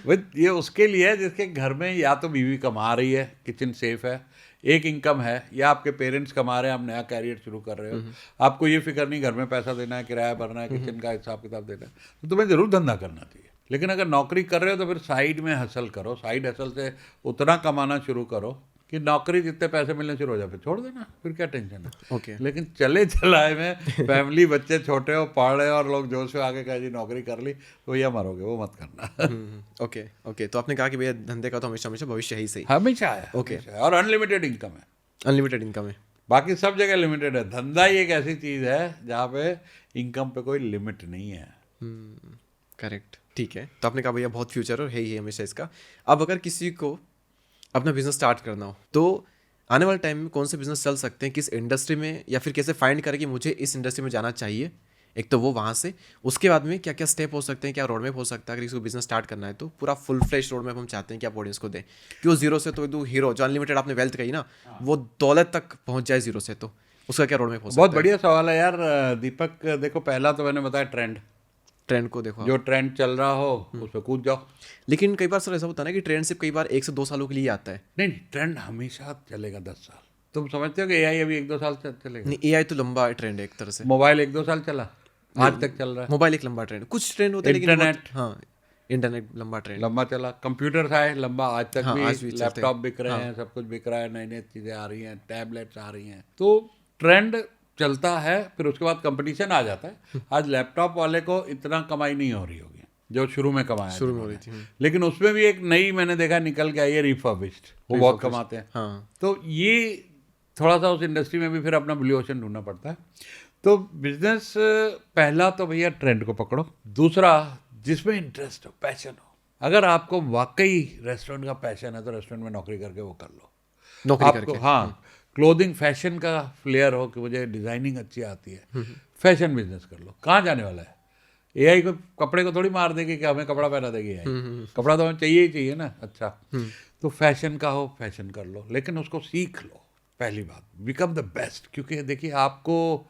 [SPEAKER 2] भाई। ये उसके लिए है जिसके घर में या तो बीवी कमा रही है, किचन सेफ है, एक इनकम है, या आपके पेरेंट्स कमा रहे हैं, आप नया कैरियर शुरू कर रहे हो, आपको ये फिक्र नहीं घर में पैसा देना है, किराया भरना है, किचन का हिसाब किताब देना है, तो तुम्हें ज़रूर धंधा करना चाहिए। लेकिन अगर नौकरी कर रहे हो तो फिर साइड में हसल करो, साइड हसल से उतना कमाना शुरू करो कि नौकरी जितने पैसे मिलने शुरू हो जाए, फिर छोड़ देना, फिर क्या टेंशन है।
[SPEAKER 1] ओके
[SPEAKER 2] लेकिन चले चलाए में फैमिली, बच्चे छोटे हो, पढ़ रहे हो और लोग जोश में आके कहे जी नौकरी कर ली, तो भैया मरोगे, वो मत करना।
[SPEAKER 1] ओके ओके, तो आपने कहा कि भैया धंधे का तो हमेशा हमेशा भविष्य ही सही,
[SPEAKER 2] हमेशा है,
[SPEAKER 1] Okay.
[SPEAKER 2] हमेशा है। और अनलिमिटेड इनकम है,
[SPEAKER 1] अनलिमिटेड इनकम है।
[SPEAKER 2] बाकी सब जगह लिमिटेड है। धंधा ही एक ऐसी चीज़ है जहाँ पे इनकम पे कोई लिमिट नहीं है।
[SPEAKER 1] करेक्ट, ठीक है। तो आपने कहा भैया बहुत फ्यूचर और है ही हमेशा इसका। अब अगर किसी को अपना बिजनेस स्टार्ट करना हो तो आने वाले टाइम में कौन से बिजनेस चल सकते हैं, किस इंडस्ट्री में, या फिर कैसे फाइंड करें कि मुझे इस इंडस्ट्री में जाना चाहिए, एक तो वो वहाँ से, उसके बाद में क्या क्या स्टेप हो सकते हैं, क्या रोड मैप हो सकता है अगर किसी को बिजनेस स्टार्ट करना है तो पूरा फुल फ्लेश रोड मैप हम चाहते हैं कि आप ऑडियंस को दें कि वो जीरो से तो हीरो, जो अनलिमिटेड आपने वेल्थ कही ना, वो दौलत तक पहुँच जाए जीरो से, तो उसका क्या रोड मैप हो सकता
[SPEAKER 2] बहुत बढ़िया सवाल है यार दीपक। देखो पहला तो मैंने बताया ट्रेंड,
[SPEAKER 1] है? ट्रेंड को देखो आप।
[SPEAKER 2] जो ट्रेंड चल रहा हो उस पर कूद जाओ।
[SPEAKER 1] लेकिन कई बार सर ऐसा होता है ना कि ट्रेंड सिर्फ कई बार 1 से 2 सालों के लिए आता है।
[SPEAKER 2] नहीं नहीं, ट्रेंड हमेशा चलेगा 10 साल। तुम समझते हो कि एआई अभी 1-2 साल चलेगा?
[SPEAKER 1] नहीं, एआई तो लंबा ट्रेंड है एक तरह से।
[SPEAKER 2] मोबाइल 1-2 साल चला, आज तक चल रहा है।
[SPEAKER 1] मोबाइल एक लंबा ट्रेंड, कुछ ट्रेंड होते हैं लेकिन
[SPEAKER 2] इंटरनेट,
[SPEAKER 1] हाँ, इंटरनेट लंबा ट्रेंड,
[SPEAKER 2] लंबा चला। कंप्यूटर आए लंबा, आज तक
[SPEAKER 1] हाँ,
[SPEAKER 2] भी
[SPEAKER 1] आज भी चलते हैं।
[SPEAKER 2] लैपटॉप बिक रहे हैं, सब कुछ बिक रहा है, नई नई चीज़ें आ रही हैं, टैबलेट्स आ रही हैं, तो ट्रेंड चलता है। फिर उसके बाद कंपटीशन आ जाता है। आज लैपटॉप वाले को इतना कमाई नहीं हो रही होगी जो शुरू में कमाया
[SPEAKER 1] शुरू में हो रही थी।
[SPEAKER 2] लेकिन उसमें भी एक नई मैंने देखा निकल के आई है, रिफर्बिश्ड, वो बहुत कमाते हैं।
[SPEAKER 1] हाँ,
[SPEAKER 2] तो ये थोड़ा सा उस इंडस्ट्री में भी फिर अपना ब्लू ओशन ढूंढना पड़ता है। तो बिजनेस पहला तो भैया ट्रेंड को पकड़ो। दूसरा, जिसमें इंटरेस्ट हो, पैशन हो। अगर आपको वाकई रेस्टोरेंट का पैशन है तो रेस्टोरेंट में नौकरी करके वो कर लो।
[SPEAKER 1] नौकरी
[SPEAKER 2] आपको
[SPEAKER 1] करके।
[SPEAKER 2] हाँ, क्लोथिंग फैशन का फ्लेयर हो कि मुझे डिजाइनिंग अच्छी आती है, फैशन बिजनेस कर लो। कहाँ जाने वाला है? एआई को कपड़े को थोड़ी मार देगी कि हमें कपड़ा पहना देगी एआई। कपड़ा तो हमें चाहिए ही चाहिए ना। अच्छा, तो फैशन का हो, फैशन कर लो, लेकिन उसको सीख लो। पहली बात, बिकम द बेस्ट। क्योंकि देखिए, आपको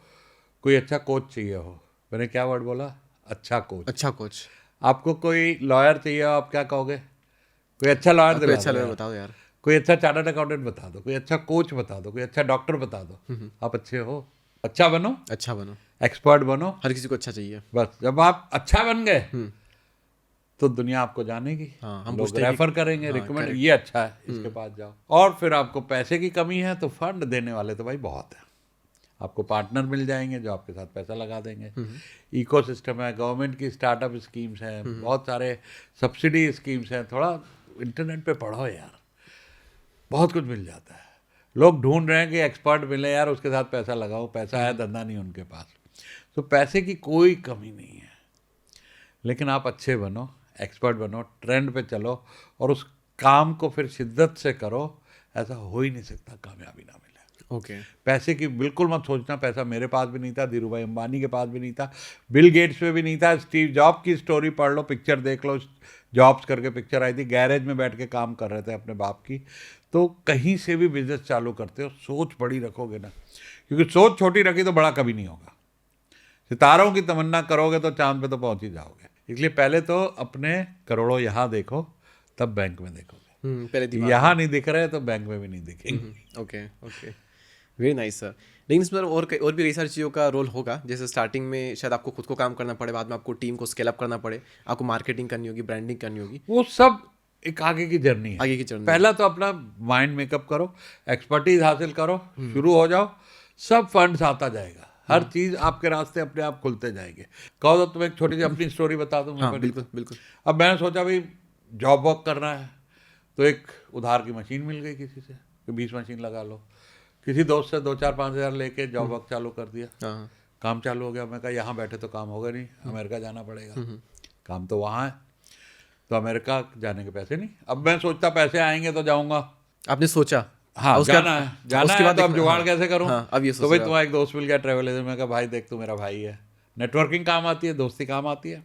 [SPEAKER 2] कोई अच्छा कोच चाहिए हो, मैंने क्या वर्ड बोला? अच्छा कोच।
[SPEAKER 1] अच्छा कोच।
[SPEAKER 2] आपको कोई लॉयर चाहिए हो, आप क्या कहोगे? कोई अच्छा लॉयर दिला
[SPEAKER 1] अच्छा
[SPEAKER 2] दो
[SPEAKER 1] लगा,
[SPEAKER 2] यार।
[SPEAKER 1] बताओ यार।
[SPEAKER 2] कोई अच्छा चार्टर्ड अकाउंटेंट बता दो, कोई अच्छा कोच बता दो, कोई अच्छा डॉक्टर बता दो। आप अच्छे हो, अच्छा बनो,
[SPEAKER 1] अच्छा बनो,
[SPEAKER 2] एक्सपर्ट बनो।
[SPEAKER 1] हर किसी को अच्छा चाहिए।
[SPEAKER 2] बस जब आप अच्छा बन गए तो दुनिया आपको जानेगी।
[SPEAKER 1] हाँ, हम
[SPEAKER 2] लोग
[SPEAKER 1] पूछते हैं
[SPEAKER 2] रेफर करेंगे, रिकमेंड, ये अच्छा है, इसके पास जाओ। और फिर आपको पैसे की कमी है तो फंड देने वाले तो भाई बहुत है। आपको पार्टनर मिल जाएंगे जो आपके साथ पैसा लगा देंगे। इकोसिस्टम है, गवर्नमेंट की स्टार्टअप स्कीम्स हैं, बहुत सारे सब्सिडी स्कीम्स हैं। थोड़ा इंटरनेट पे पढ़ो यार, बहुत कुछ मिल जाता है। लोग ढूंढ रहे हैं कि एक्सपर्ट मिले यार, उसके साथ पैसा लगाओ। पैसा है, धंधा नहीं उनके पास। तो पैसे की कोई कमी नहीं है, लेकिन आप अच्छे बनो, एक्सपर्ट बनो, ट्रेंड पे चलो और उस काम को फिर शिद्दत से करो। ऐसा हो ही नहीं सकता कामयाबी ना मिले।
[SPEAKER 1] ओके।
[SPEAKER 2] पैसे की बिल्कुल मत सोचना। पैसा मेरे पास भी नहीं था, धीरू भाई अंबानी के पास भी नहीं था, बिल गेट्स पे भी नहीं था। स्टीव जॉब की स्टोरी पढ़ लो, पिक्चर देख लो, जॉब्स करके पिक्चर आई थी, गैरेज में बैठ के काम कर रहे थे अपने बाप की। तो कहीं से भी बिजनेस चालू करते हो, सोच बड़ी रखोगे ना, क्योंकि सोच छोटी रखी तो बड़ा कभी नहीं होगा। सितारों की तमन्ना करोगे तो चांद पे तो पहुंच ही जाओगे। इसलिए पहले तो अपने करोड़ों यहाँ देखो, तब बैंक में देखोगे।
[SPEAKER 1] पहले दिमाग।
[SPEAKER 2] यहाँ नहीं दिख रहे तो बैंक में भी नहीं दिखेंगे।
[SPEAKER 1] Okay okay, very nice sir. लेकिन इसमें और भी कई सारी चीज़ों का रोल होगा, जैसे स्टार्टिंग में शायद आपको खुद को काम करना पड़े, बाद में आपको टीम को स्केल अप करना पड़े, आपको मार्केटिंग करनी होगी, ब्रांडिंग करनी होगी,
[SPEAKER 2] वो सब एक आगे की जर्नी है।
[SPEAKER 1] आगे की जर्नी।
[SPEAKER 2] पहला तो अपना माइंड मेकअप करो, एक्सपर्टीज हासिल करो, शुरू हो जाओ, सब फंड्स आता जाएगा। हर चीज़ आपके रास्ते अपने आप खुलते जाएंगे। कहो तो तुम्हें एक छोटी सी अपनी स्टोरी बता दूँ।
[SPEAKER 1] हाँ, बिल्कुल बिल्कुल।
[SPEAKER 2] अब मैंने सोचा भाई जॉब वॉक करना है, तो एक उधार की मशीन मिल गई किसी से कि 20 मशीन लगा लो। किसी दोस्त से 2-4-5 हज़ार लेके जॉब वॉक चालू कर दिया।
[SPEAKER 1] हाँ,
[SPEAKER 2] काम चालू हो गया। मैं कहा यहाँ बैठे तो काम होगा नहीं, अमेरिका जाना पड़ेगा। काम तो वहाँ है, तो अमेरिका जाने के पैसे नहीं। अब मैं सोचता पैसे आएंगे तो जाऊँगा।
[SPEAKER 1] आपने सोचा?
[SPEAKER 2] हाँ, जाना है तो अब जुगाड़ कैसे करूँ?
[SPEAKER 1] हाँ, अब ये
[SPEAKER 2] तो भाई तुम्हारा एक दोस्त मिल गया ट्रैवल एजेंट। मैं कहा भाई देख, तू मेरा भाई है, नेटवर्किंग काम आती है, दोस्ती काम आती है।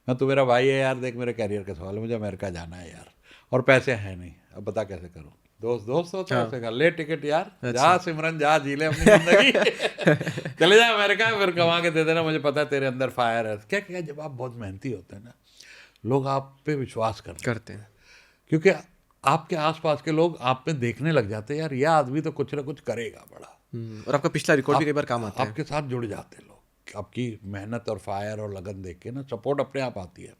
[SPEAKER 2] मैं, तू मेरा भाई है यार, देख मेरे कैरियर का सवाल है, मुझे अमेरिका जाना है यार, और पैसे हैं नहीं, अब बता कैसे करूँ। दोस्त होता है, उससे कहा ले टिकट यार, जा सिमरन जा, जी ले अपनी जिंदगी, चले जा अमेरिका, फिर कमा के दे देना, मुझे पता है तेरे अंदर फायर है। क्या क्या, जब आप बहुत मेहनती होते हैं ना, लोग आप पे विश्वास करते हैं, क्योंकि आपके आसपास के लोग आप पे देखने लग जाते हैं, यार यह आदमी तो कुछ ना कुछ करेगा बड़ा,
[SPEAKER 1] और आपका पिछला रिकॉर्ड भी कई बार काम आता है।
[SPEAKER 2] आपके साथ जुड़ जाते हैं लोग, आपकी मेहनत और फायर और लगन देख के ना सपोर्ट अपने आप आती है।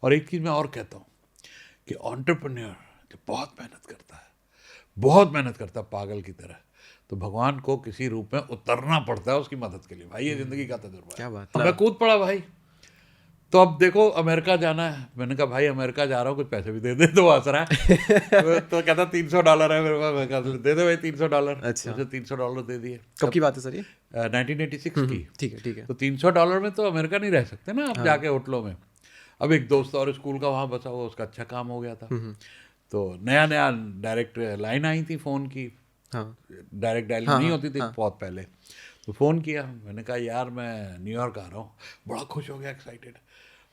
[SPEAKER 2] और एक चीज़ मैं और कहता हूँ कि एंटरप्रेन्योर जो बहुत मेहनत करता है, बहुत मेहनत करता है पागल की तरह, तो भगवान को किसी रूप में उतरना पड़ता है उसकी मदद के लिए। भाई ये जिंदगी का तजुर्बा
[SPEAKER 1] क्या
[SPEAKER 2] है।
[SPEAKER 1] बात
[SPEAKER 2] अब मैं कूद पड़ा भाई, तो अब देखो अमेरिका जाना है, मैंने कहा भाई अमेरिका जा रहा हूँ, कुछ पैसे भी दे दे, तो हंस रहा है तो कहता $300 है मेरे पास, मैं कहा दे दे भाई $300।
[SPEAKER 1] अच्छा।
[SPEAKER 2] उसे $300 दे दिए।
[SPEAKER 1] कब की बात है सर ये?
[SPEAKER 2] 1986 की।
[SPEAKER 1] ठीक है।
[SPEAKER 2] तो $300 में तो अमेरिका नहीं रह सकते ना आप जाके होटलों में। अब एक दोस्त और स्कूल का वहाँ बसा हुआ, उसका अच्छा काम हो गया था, तो नया नया डायरेक्ट लाइन आई थी फ़ोन की,
[SPEAKER 1] हाँ
[SPEAKER 2] डायरेक्ट डायल नहीं होती थी बहुत पहले, तो फ़ोन किया, मैंने कहा यार मैं न्यूयॉर्क आ रहा हूँ। बड़ा खुश हो गया, एक्साइटेड,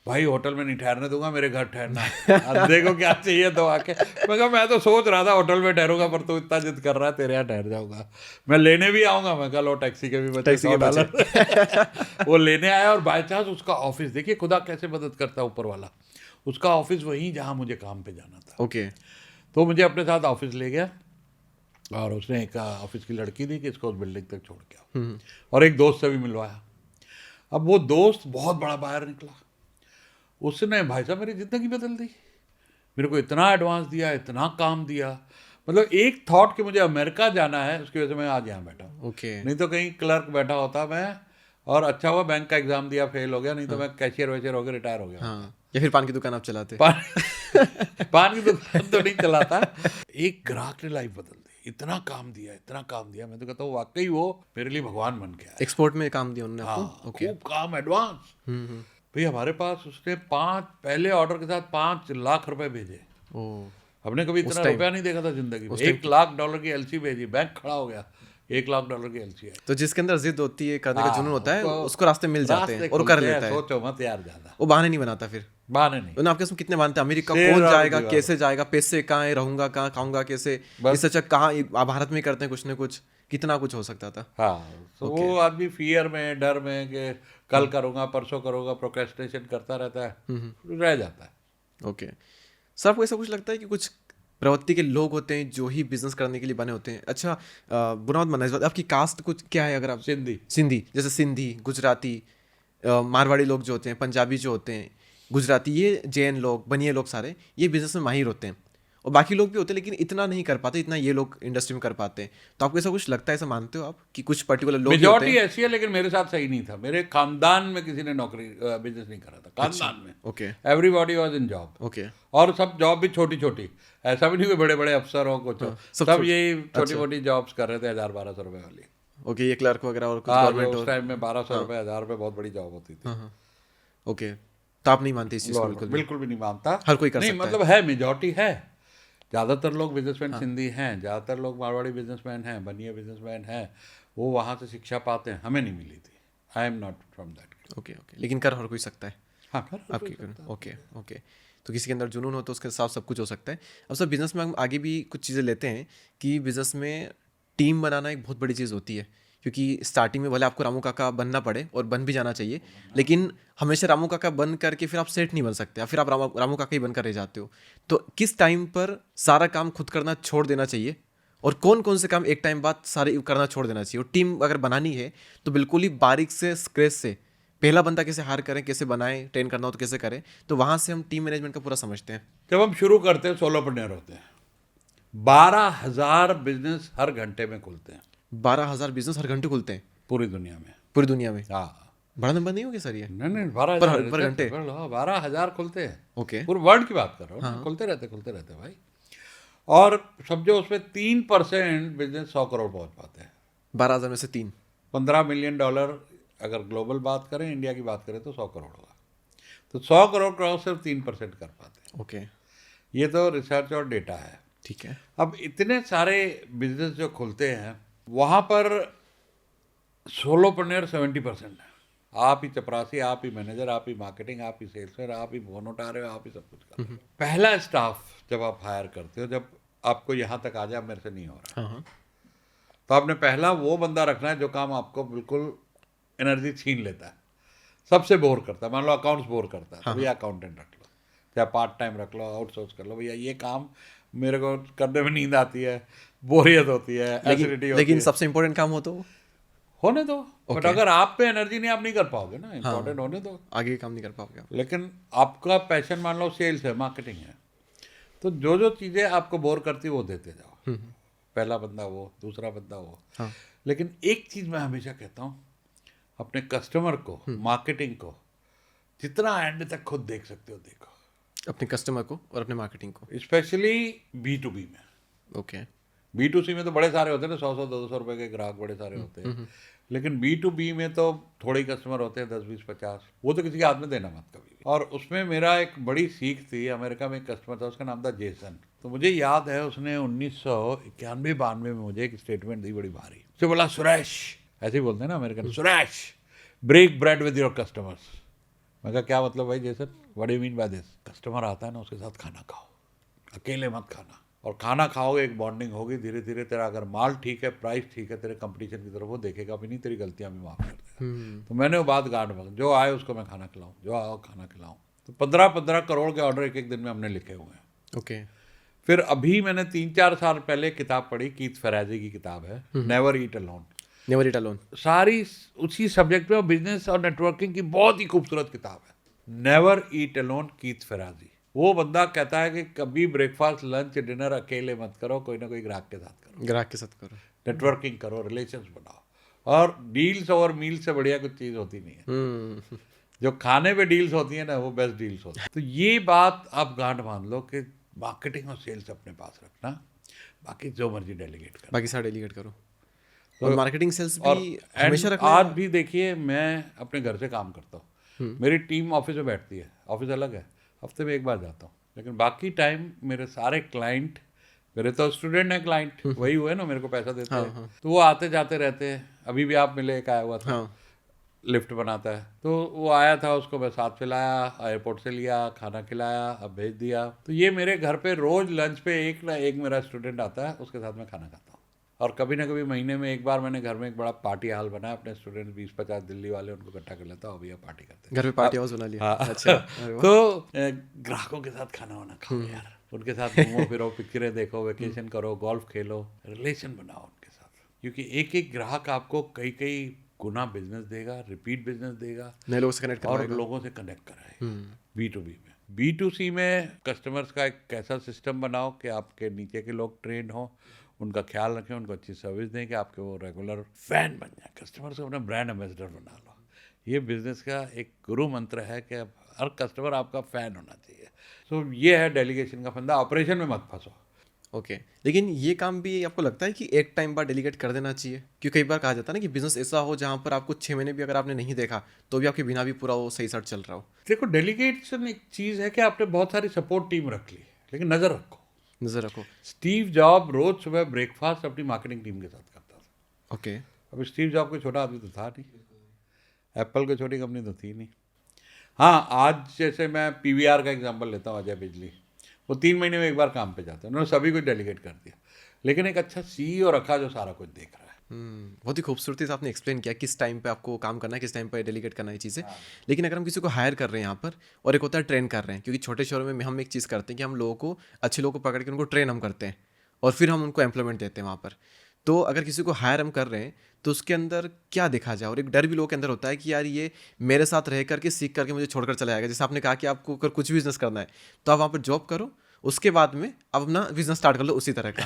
[SPEAKER 2] भाई होटल में नहीं ठहरने दूंगा, मेरे घर ठहरना, अब देखो क्या चाहिए तो आके। मैं कहा मैं तो सोच रहा था होटल में ठहरूंगा, पर तू इतना जिद कर रहा है, तेरे यहाँ ठहर जाऊंगा, मैं लेने भी आऊँगा। मैं कहा लो टैक्सी के भी बचे $100 वो लेने आया, और बाई चांस उसका ऑफिस, देखिए खुदा कैसे मदद करता है ऊपर वाला, उसका ऑफिस वहीं जहाँ मुझे काम पे जाना था।
[SPEAKER 1] ओके।
[SPEAKER 2] तो मुझे अपने साथ ऑफिस ले गया, और उसने एक ऑफिस की लड़की दी कि इसको उस बिल्डिंग तक छोड़ के आओ, और एक दोस्त से भी मिलवाया। अब वो दोस्त बहुत बड़ा बाहर निकला, उसने भाई साहब मेरी ज़िंदगी बदल दी, मेरे को इतना एडवांस दिया, इतना काम दिया, मतलब एक थॉट कि मुझे अमेरिका जाना है, उसकी वजह से मैं आज यहाँ बैठा हूँ।
[SPEAKER 1] ओके।
[SPEAKER 2] नहीं तो कहीं क्लर्क बैठा होता मैं, और अच्छा हुआ बैंक का एग्जाम दिया, फेल हो गया, नहीं तो मैं कैशियर वैशियर होकर रिटायर हो गया।
[SPEAKER 1] हाँ, या फिर पान की दुकान आप चलाते।
[SPEAKER 2] पान की दुकान तो नहीं चलाता। एक ग्राहक ने लाइफ बदल दी, इतना काम दिया, इतना काम दिया, मैं तो कहता हूँ वाकई वो मेरे लिए भगवान बन के आया।
[SPEAKER 1] एक्सपोर्ट में काम दिया उन्होंने आपको?
[SPEAKER 2] हाँ,
[SPEAKER 1] ओके।
[SPEAKER 2] खूब काम, एडवांस। भाई हमारे पास उसने पहले ऑर्डर के साथ $5 लाख भेजे।
[SPEAKER 1] ओ,
[SPEAKER 2] हमने कभी इतना रुपया नहीं देखा था जिंदगी में। $1 लाख की एलसी भेजी, बैंक खड़ा हो गया, $1 लाख की एलसी है।
[SPEAKER 1] तो जिसके अंदर जिद होती है, करने का जुनून होता है,
[SPEAKER 2] उसको
[SPEAKER 1] उसको रास्ते मिल जाते हैं और कर लेता है।
[SPEAKER 2] सोचो मत यार, ज्यादा
[SPEAKER 1] वो बहाने नहीं बनाता फिर।
[SPEAKER 2] बहाने नहीं।
[SPEAKER 1] उन्हें आपके उसमें कितने मानते हैं, अमेरिका
[SPEAKER 2] शेर
[SPEAKER 1] कौन
[SPEAKER 2] और
[SPEAKER 1] जाएगा,
[SPEAKER 2] दीवार।
[SPEAKER 1] कैसे जाएगा, पैसे कहाँ है, रहूंगा कहाँ, खाऊंगा कैसे, इससे अच्छा कहाँ भारत में करते हैं कुछ ना कुछ, कितना कुछ हो सकता था।
[SPEAKER 2] हाँ, तो वो आदमी फियर में, डर में कि कल करूंगा, परसों करूंगा, प्रोक्रेस्टिनेशन करता रहता है, रह जाता है।
[SPEAKER 1] ओके सर, आपको ऐसा कुछ लगता है कि कुछ प्रवृत्ति के लोग होते हैं जो ही बिजनेस करने के लिए बने होते हैं? अच्छा, बुरा मत मानना इस बात, आपकी कास्ट कुछ क्या है? अगर आप सिंधी, जैसे सिंधी, गुजराती, मारवाड़ी लोग जो होते हैं, पंजाबी जो होते हैं, गुजराती, ये जैन लोग, बनिए लोग, सारे ये बिजनेस में माहिर होते हैं, और बाकी लोग भी होते हैं लेकिन इतना नहीं कर पाते, इतना ये लोग इंडस्ट्री में कर पाते हैं। तो आपको ऐसा कुछ लगता है, ऐसा मानते हो आप कि कुछ पर्टिकुलर लोग
[SPEAKER 2] मेजॉरिटी ऐसी है, लेकिन मेरे साथ सही नहीं था। मेरे खानदान में किसी ने नौकरी बिजनेस नहीं करा था, खानदान में।
[SPEAKER 1] Okay.
[SPEAKER 2] Everybody was in job.
[SPEAKER 1] Okay.
[SPEAKER 2] और सब जॉब भी छोटी छोटी, ऐसा भी नहीं कि बड़े बड़े अफसर हो कुछ हो, सब यही छोटी मोटी जॉब्स कर रहे थे, 1000-1200 वाली।
[SPEAKER 1] ओके, ये क्लर्क वगैरह और कुछ
[SPEAKER 2] हाँ,
[SPEAKER 1] गवर्नमेंट
[SPEAKER 2] उस टाइम में 1200 1000 बहुत बड़ी जॉब होती थी।
[SPEAKER 1] ओके, तो आप नहीं मानते इस चीज़ को?
[SPEAKER 2] बिल्कुल भी नहीं मानता।
[SPEAKER 1] हर कोई कर
[SPEAKER 2] नहीं,
[SPEAKER 1] सकता
[SPEAKER 2] मतलब है, मेजॉरिटी है। ज़्यादातर लोग बिजनेसमैन सिंधी हैं, ज़्यादातर लोग मारवाड़ी बिजनेसमैन हैं, बनिया बिजनेसमैन हैं, वो वहाँ से शिक्षा पाते हैं, हमें नहीं मिली थी। I am not from that.
[SPEAKER 1] Okay, लेकिन कर हर कोई सकता है।
[SPEAKER 2] हाँ, कर
[SPEAKER 1] आपकी ओके, तो किसी के अंदर जुनून हो तो उसके साथ सब कुछ हो सकता है। अब सर, बिजनेस में हम आगे भी कुछ चीज़ें लेते हैं कि बिजनेस में टीम बनाना एक बहुत बड़ी चीज़ होती है, क्योंकि स्टार्टिंग में भले आपको रामू काका बनना पड़े, और बन भी जाना चाहिए, लेकिन हमेशा रामू काका बन करके फिर आप सेट नहीं बन सकते, फिर आप रामू काका ही बनकर रह जाते हो। तो किस टाइम पर सारा काम खुद करना छोड़ देना चाहिए, और कौन कौन से काम एक टाइम बाद सारे करना छोड़ देना चाहिए? और टीम अगर बनानी है तो बिल्कुल ही बारीक से, स्क्रैच से, पहला बंदा कैसे हायर करें, कैसे बनाएं, ट्रेन करना हो तो कैसे करें, तो वहाँ से हम टीम मैनेजमेंट का पूरा समझते हैं।
[SPEAKER 2] जब हम शुरू करते हैं, सोलोप्रेन्योर होते हैं, 12,000 बिजनेस हर घंटे में खुलते हैं।
[SPEAKER 1] 12,000 बिजनेस हर घंटे खुलते हैं
[SPEAKER 2] पूरी दुनिया में?
[SPEAKER 1] पूरी दुनिया में?
[SPEAKER 2] हाँ।
[SPEAKER 1] बड़ा नंबर नहीं होगा सर ये?
[SPEAKER 2] नहीं, 12,000
[SPEAKER 1] पर घंटे?
[SPEAKER 2] 12,000 खुलते हैं।
[SPEAKER 1] ओके।
[SPEAKER 2] पूरे वर्ल्ड की बात कर रहा हूँ। खुलते रहते भाई। और समझो उसमें 3% बिजनेस 100 करोड़ पहुंच पाते हैं।
[SPEAKER 1] 12,000 में से 3?
[SPEAKER 2] $15 मिलियन अगर ग्लोबल बात करें, इंडिया की बात करें तो 100 करोड़ होगा। तो 100 करोड़ का सिर्फ 3% कर पाते हैं।
[SPEAKER 1] ओके,
[SPEAKER 2] ये तो रिसर्च और डेटा है।
[SPEAKER 1] ठीक है।
[SPEAKER 2] अब इतने सारे बिजनेस जो खुलते हैं, वहाँ पर सोलोप्रेन्योर 70% है। आप ही चपरासी, आप ही मैनेजर, आप ही मार्केटिंग, आप ही सेल्समैन, आप ही फोन उठा रहे हो, आप ही सब कुछ कर रहे हो। पहला स्टाफ जब आप हायर करते हो, जब आपको यहाँ तक आ जाए, मेरे से नहीं हो रहा।
[SPEAKER 1] हाँ हाँ
[SPEAKER 2] तो आपने पहला वो बंदा रखना है जो काम आपको बिल्कुल एनर्जी छीन लेता है, सबसे बोर करता है। मान लो अकाउंट्स बोर करता है, तो भैया अकाउंटेंट रख लो, चाहे पार्ट टाइम रख लो, आउटसोर्स कर लो। भैया ये काम मेरे को करने में नींद आती है, बोरियत होती है, एसिडिटी होती
[SPEAKER 1] लेकिन
[SPEAKER 2] है।
[SPEAKER 1] सबसे इम्पोर्टेंट काम हो तो
[SPEAKER 2] होने दो, बट अगर आप पे एनर्जी नहीं, आप नहीं कर पाओगे ना। इंपॉर्टेंट
[SPEAKER 1] हाँ,
[SPEAKER 2] होने दो,
[SPEAKER 1] आगे काम नहीं कर पाओगे आप।
[SPEAKER 2] लेकिन आपका पैशन मान लो सेल्स है, मार्केटिंग है, तो जो जो चीज़ें आपको बोर करती है वो देते जाओ। पहला बंदा वो, दूसरा बंदा वो।
[SPEAKER 1] हाँ
[SPEAKER 2] लेकिन एक चीज़ मैं हमेशा कहता हूँ, अपने कस्टमर को, मार्केटिंग को जितना एंड तक खुद देख सकते हो देखो,
[SPEAKER 1] अपने कस्टमर को और अपने मार्केटिंग को।
[SPEAKER 2] स्पेशली B2B में।
[SPEAKER 1] ओके
[SPEAKER 2] B2C में तो बड़े सारे होते हैं ना, 100 200 रुपए के ग्राहक बड़े सारे होते हैं, लेकिन B2B में तो थोड़े ही कस्टमर होते हैं, 10 20 50। वो तो किसी के हाथ में देना मत कभी भी। और उसमें मेरा एक बड़ी सीख थी, अमेरिका में एक कस्टमर था, उसका नाम था जेसन। तो मुझे याद है उसने 1991-92 में मुझे एक स्टेटमेंट दी बड़ी भारी। उसने बोला, सुरेश, ऐसे ही बोलते हैं ना अमेरिकन, सुरेश break bread with your customers. मैं कहा क्या मतलब भाई Jason, what do mean by this? Customer आता है ना, उसके साथ खाना खाओ, अकेले मत खाना। और खाना खाओगे, एक बॉन्डिंग होगी, धीरे धीरे तेरा अगर माल ठीक है, प्राइस ठीक है, तेरे कंपटीशन की तरफ वो देखेगा भी नहीं, तेरी गलतियां भी माफ कर देगा। तो मैंने वो बात गांठ में, जो आए उसको मैं खाना खिलाऊं, जो आओ खाना खिलाऊं। तो 15-15 करोड़ के ऑर्डर एक एक दिन में हमने लिखे हुए हैं।
[SPEAKER 1] ओके
[SPEAKER 2] फिर अभी मैंने 3-4 साल पहले किताब पढ़ी, कीथ फेराजी की किताब है, नेवर ईट अलोन।
[SPEAKER 1] नेवर ईट अलोन।
[SPEAKER 2] सारी उसी सब्जेक्ट में, और बिजनेस और नेटवर्किंग की बहुत ही खूबसूरत किताब है, नेवर ईट अलोन, कीथ फेराजी। वो बंदा कहता है कि कभी ब्रेकफास्ट लंच डिनर अकेले मत करो, कोई ना कोई ग्राहक के साथ करो,
[SPEAKER 1] ग्राहक के साथ करो,
[SPEAKER 2] नेटवर्किंग करो, रिलेशंस बनाओ। और डील्स और मील्स से बढ़िया कुछ चीज़ होती नहीं है। जो खाने पे डील्स होती है ना, वो बेस्ट डील्स होती है। तो ये बात आप गांठ बांध लो कि मार्केटिंग और सेल्स अपने पास रखना, बाकी जो मर्जी डेलीगेट कर।
[SPEAKER 1] बाकी सारा डेलीगेट करो। और मार्केटिंग सेल्स
[SPEAKER 2] और
[SPEAKER 1] भी हमेशा रखना।
[SPEAKER 2] आज भी देखिए, मैं अपने घर से काम करता हूँ, मेरी टीम ऑफिस में बैठती है, ऑफिस अलग है, हफ्ते में एक बार जाता हूँ, लेकिन बाकी टाइम मेरे सारे क्लाइंट, मेरे तो स्टूडेंट हैं क्लाइंट, वही हुए ना मेरे को पैसा देते हैं, तो वो आते जाते रहते हैं। अभी भी आप मिले, एक आया हुआ था, लिफ्ट बनाता है, तो वो आया था, उसको मैं साथ से लाया, एयरपोर्ट से लिया, खाना खिलाया, अब भेज दिया। तो ये मेरे घर पे रोज लंच पे एक ना एक मेरा स्टूडेंट आता है, उसके साथ मैं खाना खाता हूँ। और कभी ना कभी महीने में एक बार मैंने घर में एक बड़ा पार्टी हॉल बनाया, अपने स्टूडेंट 20-50 दिल्ली वाले, उनको इकट्ठा कर लेता हूँ, भैया पार्टी करते हैं।
[SPEAKER 1] घर पे पार्टी हाउस बना लिया।
[SPEAKER 2] हाँ।
[SPEAKER 1] अच्छा
[SPEAKER 2] तो ग्राहकों के साथ खाना वाना खाओ यार, उनके साथ घूमो फिरो, पिक्चरें देखो, वेकेशन करो, गोल्फ खेलो, रिलेशन बनाओ उनके साथ, क्योंकि एक एक ग्राहक आपको कई कई गुना बिजनेस देगा, रिपीट बिजनेस देगा,
[SPEAKER 1] नए लोगों से कनेक्ट
[SPEAKER 2] और
[SPEAKER 1] करवाएगा।
[SPEAKER 2] लोगों से कनेक्ट कराएगा। B2B में, B2C में कस्टमर्स का एक कैसा सिस्टम बनाओ कि आपके नीचे के लोग ट्रेंड हो, उनका ख्याल रखें, उनको अच्छी सर्विस दें कि आपके वो रेगुलर फैन बन जाए, कस्टमर से अपना ब्रांड एम्बेसडर बना लो। ये बिजनेस का एक गुरु मंत्र है कि अब हर कस्टमर आपका फैन होना चाहिए। तो ये है डेलीगेशन का फंदा, ऑपरेशन में मत फंसो।
[SPEAKER 1] ओके लेकिन ये काम भी आपको लगता है कि एक टाइम बाद डेलीगेट कर देना चाहिए? क्योंकि कई बार कहा जाता है ना कि बिजनेस ऐसा हो जहाँ पर आपको 6 महीने भी अगर आपने नहीं देखा तो भी आपके बिना भी पूरा वो सही साथ चल रहा हो।
[SPEAKER 2] देखो, डेलीगेशन एक चीज़ है कि आपने बहुत सारी सपोर्ट टीम रख ली, लेकिन नज़र रखो,
[SPEAKER 1] नजर रखो।
[SPEAKER 2] स्टीव जॉब रोज सुबह ब्रेकफास्ट अपनी मार्केटिंग टीम के साथ करता था।
[SPEAKER 1] ओके
[SPEAKER 2] अब स्टीव जॉब कोई छोटा आदमी तो था नहीं, एप्पल कोई छोटी कंपनी तो थी नहीं। हाँ, आज जैसे मैं PVR का एग्जांपल लेता हूँ, अजय बिजली, वो 3 महीने में एक बार काम पे जाते हैं, उन्होंने सभी कुछ डेलीगेट कर दिया, लेकिन एक अच्छा CEO रखा जो सारा कुछ देख रहा है।
[SPEAKER 1] बहुत ही खूबसूरती से आपने एक्सप्लेन किया किस टाइम पे आपको काम करना है, किस टाइम पे डेलीगेट करना है चीज़ें। लेकिन अगर हम किसी को हायर कर रहे हैं यहाँ पर, और एक होता है ट्रेन कर रहे हैं, क्योंकि छोटे शहरों में हम एक चीज़ करते हैं कि हम लोगों को, अच्छे लोगों को पकड़ के उनको ट्रेन हम करते हैं और फिर हम उनको एम्प्लॉयमेंट देते हैं वहाँ पर। तो अगर किसी को हायर हम कर रहे हैं तो उसके अंदर क्या देखा जाए? और एक डर भी लोगों के अंदर होता है कि यार ये मेरे साथ रह करके सीख करके मुझे छोड़कर चला जाएगा। जैसे आपने कहा कि आपको अगर कुछ बिजनेस करना है तो आप वहाँ पर जॉब करो, उसके बाद में आप अपना बिजनेस स्टार्ट कर लो उसी तरह का।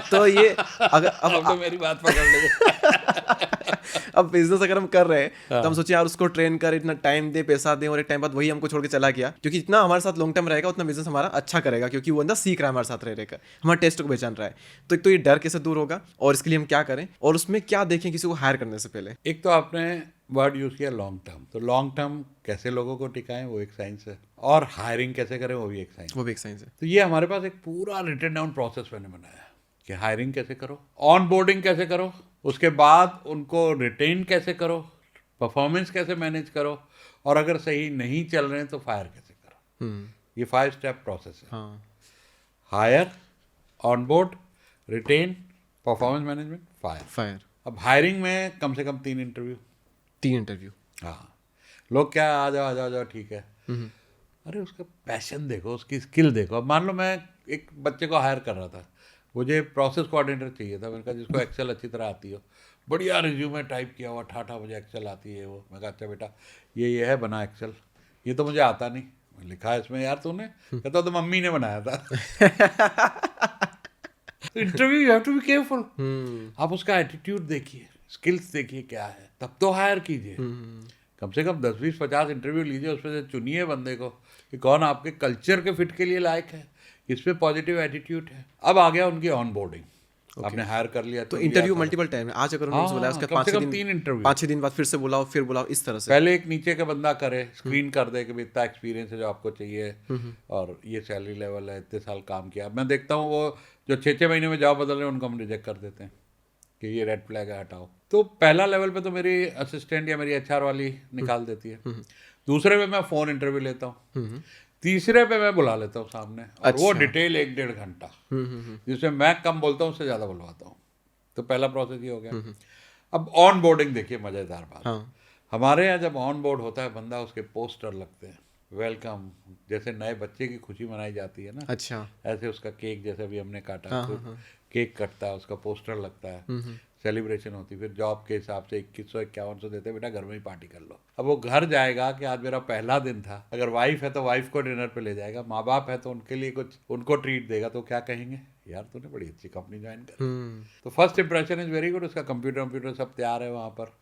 [SPEAKER 1] तो ये अगर
[SPEAKER 2] अब तो मेरी बात पकड़ ले।
[SPEAKER 1] अब बिजनेस अगर हम कर रहे हैं तो हम सोचे यार उसको ट्रेन कर, इतना टाइम दे, पैसा दे, और एक टाइम बाद वही हमको छोड़ के चला गया। क्योंकि जितना हमारे साथ लॉन्ग टर्म रहेगा उतना बिजनेस हमारा अच्छा करेगा, क्योंकि वो अंदर सीख रहा है हमारे साथ रह रहकर, हमारे टेस्ट को पहचान रहा है। तो एक तो ये डर कैसे दूर होगा और इसके लिए हम क्या करें, और उसमें क्या देखें किसी को हायर करने से पहले?
[SPEAKER 2] एक तो आपने वर्ड यूज़ किया लॉन्ग टर्म, तो लॉन्ग टर्म कैसे लोगों को टिकाएं वो एक साइंस है, और हायरिंग कैसे करें वो भी एक साइंस।
[SPEAKER 1] वो भी एक साइंस है।
[SPEAKER 2] तो ये हमारे पास एक पूरा रिटन डाउन प्रोसेस मैंने बनाया है कि हायरिंग कैसे करो, ऑन बोर्डिंग कैसे करो, उसके बाद उनको रिटेन कैसे करो, परफॉर्मेंस कैसे मैनेज करो, और अगर सही नहीं चल रहे हैं तो फायर कैसे करो। ये 5 स्टेप प्रोसेस है।
[SPEAKER 1] हाँ
[SPEAKER 2] hire, onboard, retain, performance management, fire.
[SPEAKER 1] Fire.
[SPEAKER 2] अब हायरिंग में कम से कम 3 इंटरव्यू।
[SPEAKER 1] 3 इंटरव्यू।
[SPEAKER 2] हाँ, लोग क्या आ जाओ आ जाओ आ जाओ ठीक है, अरे उसका पैशन देखो, उसकी स्किल देखो। अब मान लो मैं एक बच्चे को हायर कर रहा था, मुझे प्रोसेस कोऑर्डिनेटर चाहिए था, मैंने कहा जिसको एक्सेल अच्छी तरह आती हो, बढ़िया रिज्यूमे टाइप किया हुआ, ठाठा मुझे एक्सेल आती है वो। मैं कहा अच्छा बेटा ये है बना एक्सेल, ये तो मुझे आता नहीं। मैं लिखा है इसमें यार तूने, कहता तो मम्मी ने बनाया था। तो interview you have to be careful. आप उसका एटीट्यूड देखिए, स्किल्स देखिए क्या है, तब तो हायर कीजिए। कम से कम 10, 20, 50 इंटरव्यू लीजिए, उसमें से चुनिए बंदे को कि कौन आपके कल्चर के फिट के लिए लायक है, इसमें पॉजिटिव एटीट्यूड है। अब आ गया उनकी ऑन बोर्डिंग, आपने हायर कर लिया
[SPEAKER 1] तो इंटरव्यू मल्टीपल टाइम है, आज अगर उन्होंने बुलाया उसके
[SPEAKER 2] 3 इंटरव्यू,
[SPEAKER 1] 5-6 दिन बाद फिर से बुलाओ, फिर बुलाओ, इस तरह से।
[SPEAKER 2] पहले एक नीचे का बंदा करे, स्क्रीन कर दे कि भाई इतना एक्सपीरियंस है जो आपको चाहिए और ये सैलरी लेवल है, इतने साल काम किया। मैं देखता हूँ वो जो 6-6 महीने में जॉब बदल रहे हैं उनको हम रिजेक्ट कर देते हैं कि ये रेड फ्लैग है, हटाओ। तो पहला लेवल पे तो मेरी असिस्टेंट या मेरी एचआर वाली निकाल देती है, दूसरे पे मैं फ़ोन इंटरव्यू लेता हूँ, तीसरे पे मैं बुला लेता हूँ सामने, और वो डिटेल 1-1.5 घंटा, जिसमें मैं कम बोलता हूँ उससे ज़्यादा बुलवाता हूँ। तो पहला प्रोसेस ये हो गया। अब ऑन बोर्डिंग देखिए, मज़ेदार बात।
[SPEAKER 1] हाँ।
[SPEAKER 2] हमारे यहाँ जब ऑन बोर्ड होता है बंदा, उसके पोस्टर लगते हैं, वेलकम, जैसे नए बच्चे की खुशी मनाई जाती है ना,
[SPEAKER 1] अच्छा।
[SPEAKER 2] ऐसे उसका केक जैसे अभी हमने काटा, केक कटता है, उसका पोस्टर लगता है, सेलिब्रेशन होती है। फिर जॉब के हिसाब से 2100-5100 देते, बेटा घर में ही पार्टी कर लो। अब वो घर जाएगा कि आज मेरा पहला दिन था, अगर वाइफ है तो वाइफ को डिनर पे ले जाएगा, माँ बाप है तो उनके लिए कुछ उनको ट्रीट देगा, तो क्या कहेंगे, यार तूने बड़ी अच्छी कंपनी ज्वाइन कर। तो first impression is very good, उसका कंप्यूटर सब तैयार है वहाँ पर,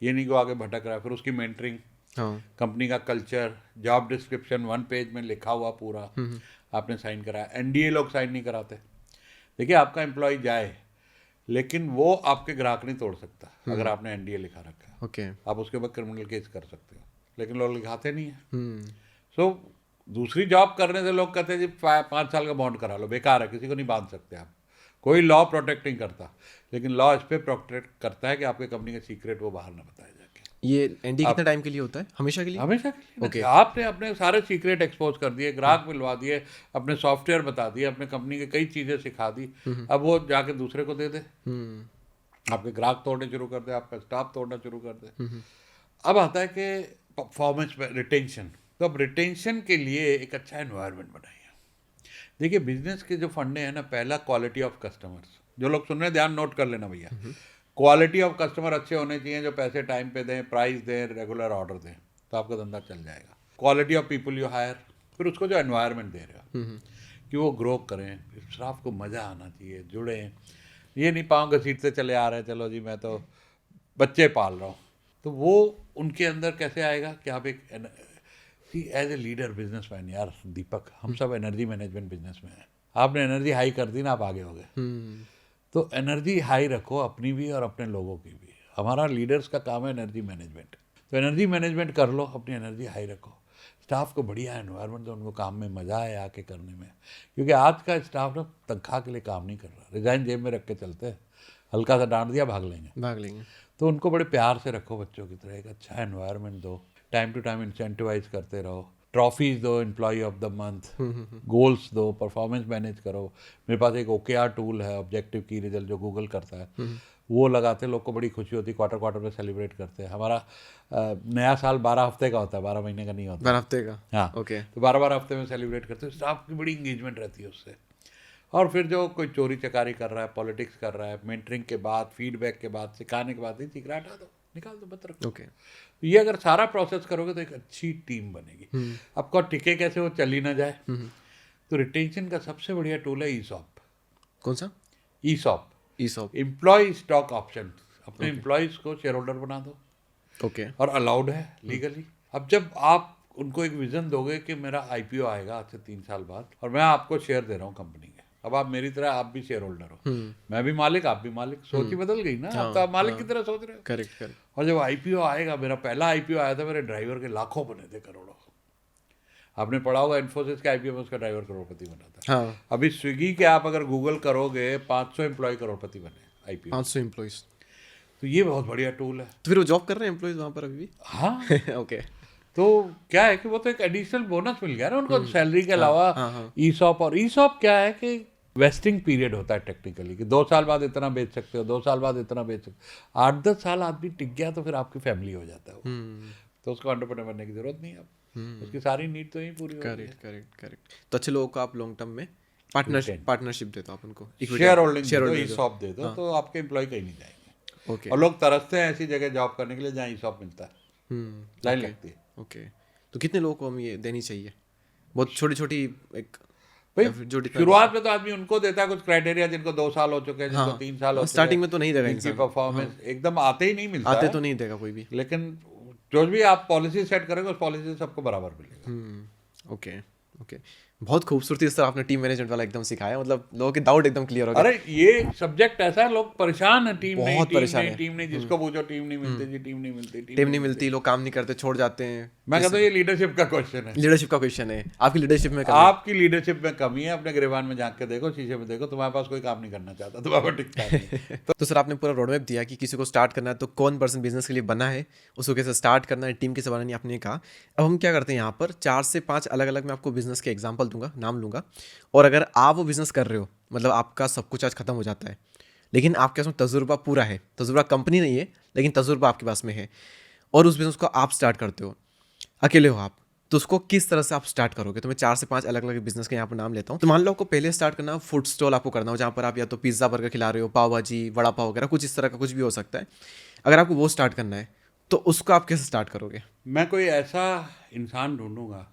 [SPEAKER 2] ये नहीं को आगे भटक रहा है। फिर उसकी मेंटरिंग, कंपनी का कल्चर, जॉब डिस्क्रिप्शन 1 पेज में लिखा हुआ पूरा, आपने साइन कराया। एनडीए लोग साइन नहीं कराते। देखिए आपका एम्प्लॉय जाए, लेकिन वो आपके ग्राहक नहीं तोड़ सकता अगर आपने एनडीए लिखा रखा है।
[SPEAKER 1] ओके।
[SPEAKER 2] आप उसके ऊपर क्रिमिनल केस कर सकते हो, लेकिन लोग लिखाते नहीं है। सो दूसरी जॉब करने से लोग कहते हैं जी 5 साल का बॉन्ड करा लो, बेकार है, किसी को नहीं बांध सकते आप, कोई लॉ प्रोटेक्ट नहीं करता। लेकिन लॉ इस पर प्रोटेक्ट करता है कि आपके कंपनी का सीक्रेट वो बाहर ना बताया जाके।
[SPEAKER 1] ये एनडी कितने टाइम के लिए होता है, हमेशा के लिए?
[SPEAKER 2] हमेशा के लिए। आपने अपने सारे सीक्रेट एक्सपोज कर दिए, ग्राहक मिलवा दिए, अपने सॉफ्टवेयर बता दिए, अपने कंपनी की कई चीज़ें सिखा दी, अब वो जाके दूसरे को दे दे, आपके ग्राहक तोड़ने शुरू कर दे, आपका स्टाफ तोड़ना शुरू कर दे। अब आता है कि परफॉर्मेंस में रिटेंशन। तो अब रिटेंशन के लिए एक अच्छा एनवायरनमेंट बनाइए। देखिए बिजनेस के जो फंडे हैं ना, पहला क्वालिटी ऑफ कस्टमर्स। जो लोग सुन रहे हैं ध्यान नोट कर लेना भैया, क्वालिटी ऑफ कस्टमर अच्छे होने चाहिए, जो पैसे टाइम पे दें, प्राइस दें, रेगुलर ऑर्डर दें, तो आपका धंधा चल जाएगा। Quality of people you hire, फिर उसको जो एनवायरनमेंट दे रहे हो कि वो ग्रो करें, स्टाफ को मज़ा आना चाहिए, जुड़ें। ये नहीं पाँव घसीटते चले आ रहे हैं, चलो जी मैं तो बच्चे पाल रहा हूँ, तो वो उनके अंदर कैसे आएगा कि आप एक एज ए लीडर बिजनेसमैन। यार दीपक, हम सब एनर्जी मैनेजमेंट बिजनेस में हैं, आपने एनर्जी हाई कर दी ना, आप आगे हो गए। तो एनर्जी हाई रखो, अपनी भी और अपने लोगों की भी। हमारा लीडर्स का काम है एनर्जी मैनेजमेंट, तो एनर्जी मैनेजमेंट कर लो, अपनी एनर्जी हाई रखो, स्टाफ को बढ़िया एनवायरनमेंट दो, उनको काम में मज़ा आए आके करने में। क्योंकि आज का स्टाफ ना तनख्वाह के लिए काम नहीं कर रहा, रिजाइन जेब में रख के चलते हैं, हल्का सा डांट दिया भाग लेंगे। तो उनको बड़े प्यार से रखो, बच्चों की तरह एक अच्छा एनवायरनमेंट दो, टाइम टू टाइम इंसेंटिवाइज करते रहो, ट्रॉफीज दो, employee of the month, goals दो, परफॉर्मेंस मैनेज करो। मेरे पास एक OKR टूल है, ऑब्जेक्टिव की रिजल्ट, जो गूगल करता है, वो लगाते लोग को बड़ी खुशी होती है, क्वार्टर में सेलिब्रेट करते हैं। हमारा नया साल 12 हफ्ते का होता है, 12 महीने का नहीं होता,
[SPEAKER 1] 12 हफ्ते का।
[SPEAKER 2] हाँ
[SPEAKER 1] ओके।
[SPEAKER 2] तो 12 हफ्ते में सेलिब्रेट करते हैं, स्टाफ की बड़ी इंगेजमेंट रहती है उससे। और फिर जो कोई चोरी चकारी कर रहा है, पॉलिटिक्स कर रहा है, मेंटरिंग के बाद, फीडबैक के बाद, सिखाने के बाद, चिकरा हटा दो, निकाल दो, मत रखो।
[SPEAKER 1] ओके।
[SPEAKER 2] तो ये अगर सारा प्रोसेस करोगे तो एक अच्छी टीम बनेगी। आपको टिके कैसे, वो चली ना जाए। तो रिटेंशन का सबसे बढ़िया टूल है ईसॉप।
[SPEAKER 1] कौन सा?
[SPEAKER 2] ESOP, employee stock option. अपने एम्प्लॉयज को शेयर होल्डर बना दो।
[SPEAKER 1] ओके।
[SPEAKER 2] और अलाउड है लीगली। अब जब आप उनको एक विजन दोगे कि मेरा IPO आएगा आज से 3 साल बाद, और मैं आपको शेयर दे रहा हूँ कंपनी के, अब आप मेरी तरह, आप भी शेयर होल्डर हो, मैं भी मालिक, आप भी मालिक, सोच ही बदल गई ना। आप तो आप मालिक की तरह सोच रहे हो।
[SPEAKER 1] करेक्ट।
[SPEAKER 2] और जब IPO आएगा, मेरा पहला IPO आया था, मेरे ड्राइवर के लाखों बने थे, करोड़ों। आपने पढ़ा होगा इन्फोसिस के IPO में उसका ड्राइवर करोड़पति बना था।
[SPEAKER 1] हाँ।
[SPEAKER 2] अभी स्विगी के आप अगर गूगल करोगे, 500 एम्प्लॉय करोड़पति बने IPO।
[SPEAKER 1] 500 एम्प्लॉइज।
[SPEAKER 2] तो ये बहुत बढ़िया टूल है।
[SPEAKER 1] तो फिर वो जॉब कर रहे हैं एम्प्लॉइज वहाँ पर अभी भी?
[SPEAKER 2] हाँ।
[SPEAKER 1] ओके।
[SPEAKER 2] तो क्या है कि वो तो एक एडिशनल बोनस मिल गया ना उनको, सैलरी के अलावा। ईसॉप, और ईसॉप क्या है कि वेस्टिंग पीरियड होता है टेक्निकली कि 2 साल बाद इतना बेच सकते हो, 2 साल बाद इतना बेच सकते हो। 8-10 साल आदमी टिक गया तो फिर आपकी फैमिली हो जाता है वो। तो उसको एंटरप्रेन्योर बनने की जरूरत नहीं है अब, उसकी सारी नीड तो यही पूरी हो रही है।
[SPEAKER 1] करेक्ट। तो अच्छे लोगों को आप लॉन्ग टर्म में पार्टनरशिप देते हो आप उनको,
[SPEAKER 2] शेयर होल्डिंग दे दो, ईसॉप दे दो, तो आपके एम्प्लॉय कहीं नहीं जाएंगे।
[SPEAKER 1] ओके
[SPEAKER 2] और लोग तरसते हैं ऐसी जगह जॉब करने के लिए जहाँ ईसॉप मिलता है, लाइन लगती है।
[SPEAKER 1] ओके। तो कितने लोगों को हम ये देनी चाहिए? बहुत छोटी छोटी एक
[SPEAKER 2] भाई
[SPEAKER 1] जो
[SPEAKER 2] शुरुआत में तो आदमी उनको देता है कुछ क्राइटेरिया, जिनको 2 साल हो चुके हैं, जिनको 3 साल हो चुके हैं,
[SPEAKER 1] स्टार्टिंग में तो नहीं देगा
[SPEAKER 2] जिनकी
[SPEAKER 1] इंसान,
[SPEAKER 2] परफॉर्मेंस एकदम आते ही नहीं मिलता
[SPEAKER 1] आते
[SPEAKER 2] है,
[SPEAKER 1] तो नहीं देगा कोई भी।
[SPEAKER 2] लेकिन जो भी आप पॉलिसी सेट करेंगे उस पॉलिसी से सबको बराबर मिलेगा।
[SPEAKER 1] Okay okay. बहुत खूबसूरती से आपने टीम मैनेजमेंट वाला एकदम सिखाया, मतलब लोगों के डाउट एकदम क्लियर हो गए।
[SPEAKER 2] अरे ये सब्जेक्ट ऐसा है, लोग परेशान है, टीम नहीं,
[SPEAKER 1] बहुत
[SPEAKER 2] टीम
[SPEAKER 1] परेशान
[SPEAKER 2] नहीं,
[SPEAKER 1] है।
[SPEAKER 2] टीम नहीं, जिसको पूछो टीम नहीं मिलती जी, टीम नहीं मिलती,
[SPEAKER 1] टीम नहीं मिलती, लोग काम नहीं करते, छोड़ जाते हैं।
[SPEAKER 2] मैं कहता हूँ ये लीडरशिप का क्वेश्चन है।
[SPEAKER 1] लीडरशिप का क्वेश्चन है, आपकी लीडरशिप में कमी।
[SPEAKER 2] आपकी लीडरशिप में कमी है, अपने गिरबान में झांक के देखो, शीशे में देखो, तुम्हारे पास कोई काम नहीं करना चाहता, तुम्हारे पास टिकता नहीं।
[SPEAKER 1] तो सर आपने पूरा रोड मैप दिया कि किसी को स्टार्ट करना है तो कौन पर्सन बिजनेस के लिए बना है, उसको कैसे स्टार्ट करना है, टीम कैसे बनानी है, आपने कहा। अब हम क्या करते हैं यहाँ पर 4 से 5 अलग अलग मैं आपको बिजनेस के एग्जाम्पल दूंगा, नाम लूंगा, और अगर आप वो बिजनेस कर रहे हो, मतलब आपका सब कुछ आज खत्म हो जाता है, लेकिन आपके पास में तजुर्बा पूरा है, तजुर्बा कंपनी नहीं है लेकिन तजुर्बा आपके पास में है, और उस बिजनेस को आप स्टार्ट करते हो, अकेले हो आप, तो उसको किस तरह से आप स्टार्ट करोगे? तो मैं 4 से 5 अलग अलग बिजनेस के यहाँ पर नाम लेता हूँ। तो मान लो आपको पहले स्टार्ट करना, फूड स्टॉल आपको करना हो, जहाँ पर आप या तो पिज्ज़ा बर्गर खिला रहे हो, पाव भाजी, वड़ा पाव वगैरह, कुछ इस तरह का कुछ भी हो सकता है। अगर आपको वो स्टार्ट करना है तो उसको आप कैसे स्टार्ट करोगे?
[SPEAKER 2] मैं कोई ऐसा इंसान ढूंढूंगा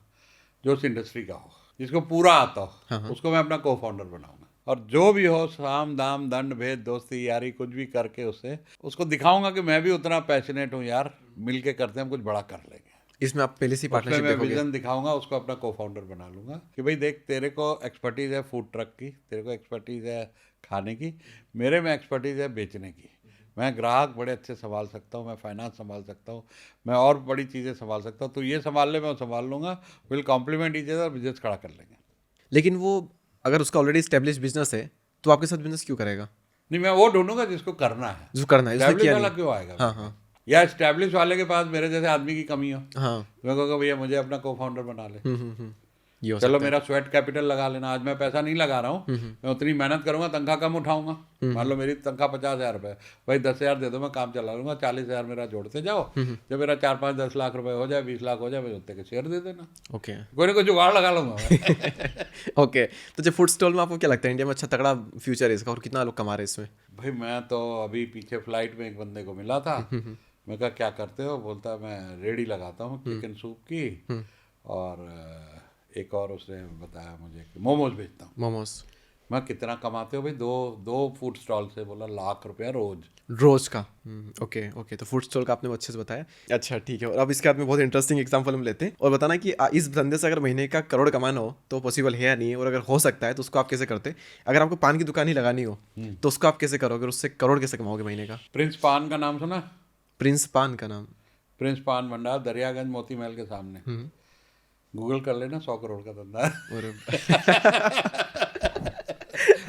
[SPEAKER 2] जो उस इंडस्ट्री का हो, जिसको पूरा आता हो, उसको मैं अपना को फाउंडर बनाऊंगा, और जो भी हो, साम दाम दंड भेद दोस्ती यारी कुछ भी करके उसको दिखाऊंगा कि मैं भी उतना पैशनेट हूँ यार, मिल के करते हैं, हम कुछ बड़ा कर लेंगे।
[SPEAKER 1] इसमें आप पहले से
[SPEAKER 2] उसमें
[SPEAKER 1] पार्टनरशिप
[SPEAKER 2] मैं
[SPEAKER 1] देखोगे?
[SPEAKER 2] विजन दिखाऊंगा, उसको अपना को फाउंडर बना लूंगा कि भाई देख, तेरे को एक्सपर्टीज़ है फूड ट्रक की, तेरे को एक्सपर्टीज़ है खाने की, मेरे में एक्सपर्टीज़ है बेचने की। मैं ग्राहक बड़े अच्छे संभाल सकता हूँ, मैं फाइनेंस संभाल सकता हूँ, मैं और बड़ी चीज़ें संभाल सकता हूँ, तो ये संभाल ले, मैं संभाल लूँगा, will complement each other, business खड़ा कर लेंगे।
[SPEAKER 1] लेकिन वो अगर उसका ऑलरेडी स्टेब्लिश बिजनेस है तो आपके साथ बिजनेस क्यों करेगा?
[SPEAKER 2] नहीं, मैं वो ढूंढूंगा जिसको करना है।
[SPEAKER 1] जो करना है उसने
[SPEAKER 2] एस्टैब्लिश
[SPEAKER 1] किया
[SPEAKER 2] वाला
[SPEAKER 1] नहीं।
[SPEAKER 2] क्यों आएगा?
[SPEAKER 1] हाँ।
[SPEAKER 2] या एस्टैब्लिश वाले के पास मेरे जैसे आदमी की कमी हो,
[SPEAKER 1] हाँ।
[SPEAKER 2] मैं कहूँगा भैया मुझे अपना को फाउंडर बना ले,
[SPEAKER 1] ये हो
[SPEAKER 2] चलो
[SPEAKER 1] सकता है।
[SPEAKER 2] मेरा स्वेट कैपिटल लगा लेना, आज मैं पैसा नहीं लगा रहा हूँ, मैं उतनी मेहनत करूंगा, तनख्वाह कम उठाऊंगा। मान लो मेरी तनख्वाह 50,000 रुपये, भाई 10,000 दे दो, मैं काम चला लूंगा, 40,000 मेरा जोड़ते जाओ, जब मेरा 4-5-10 लाख रुपए हो जाए, 20 लाख हो जाए, मैं उतने के शेयर दे देना,
[SPEAKER 1] ओके
[SPEAKER 2] कोई ना कोई जुगाड़ लगा लूंगा मैं।
[SPEAKER 1] ओके। तो जब फूड स्टॉल में आपको क्या लगता है इंडिया में अच्छा तगड़ा फ्यूचर है इसका, और कितना लोग कमा रहे हैं इसमें?
[SPEAKER 2] भाई मैं तो अभी पीछे फ्लाइट में एक बंदे को मिला था, मैं कहा क्या करते हो, बोलता मैं रेडी लगाता हूँ चिकन सूप की, और एक और उसने बताया मुझे कि मोमोज बेचता हूँ।
[SPEAKER 1] मोमोज?
[SPEAKER 2] मैं कितना कमाते हो भाई? दो फूड स्टॉल से, बोला ₹1,00,000
[SPEAKER 1] रोज का। Okay okay. तो फूड स्टॉल का आपने अच्छे से बताया। अच्छा ठीक है। और अब इसके बाद में बहुत इंटरेस्टिंग एग्जांपल हम लेते हैं और बताना कि इस धंधे से अगर महीने का करोड़ कमाना हो तो पॉसिबल है या नहीं है, और अगर हो सकता है तो उसको आप कैसे करते? अगर आपको पान की दुकान ही लगानी हो तो उसको आप कैसे करोगे, उससे करोड़ कैसे कमाओगे महीने का?
[SPEAKER 2] प्रिंस पान का नाम सुना?
[SPEAKER 1] प्रिंस पान का नाम?
[SPEAKER 2] प्रिंस पान भंडार, दरियागंज मोती महल के सामने, गूगल कर लेना, 100 करोड़ का धंधा है।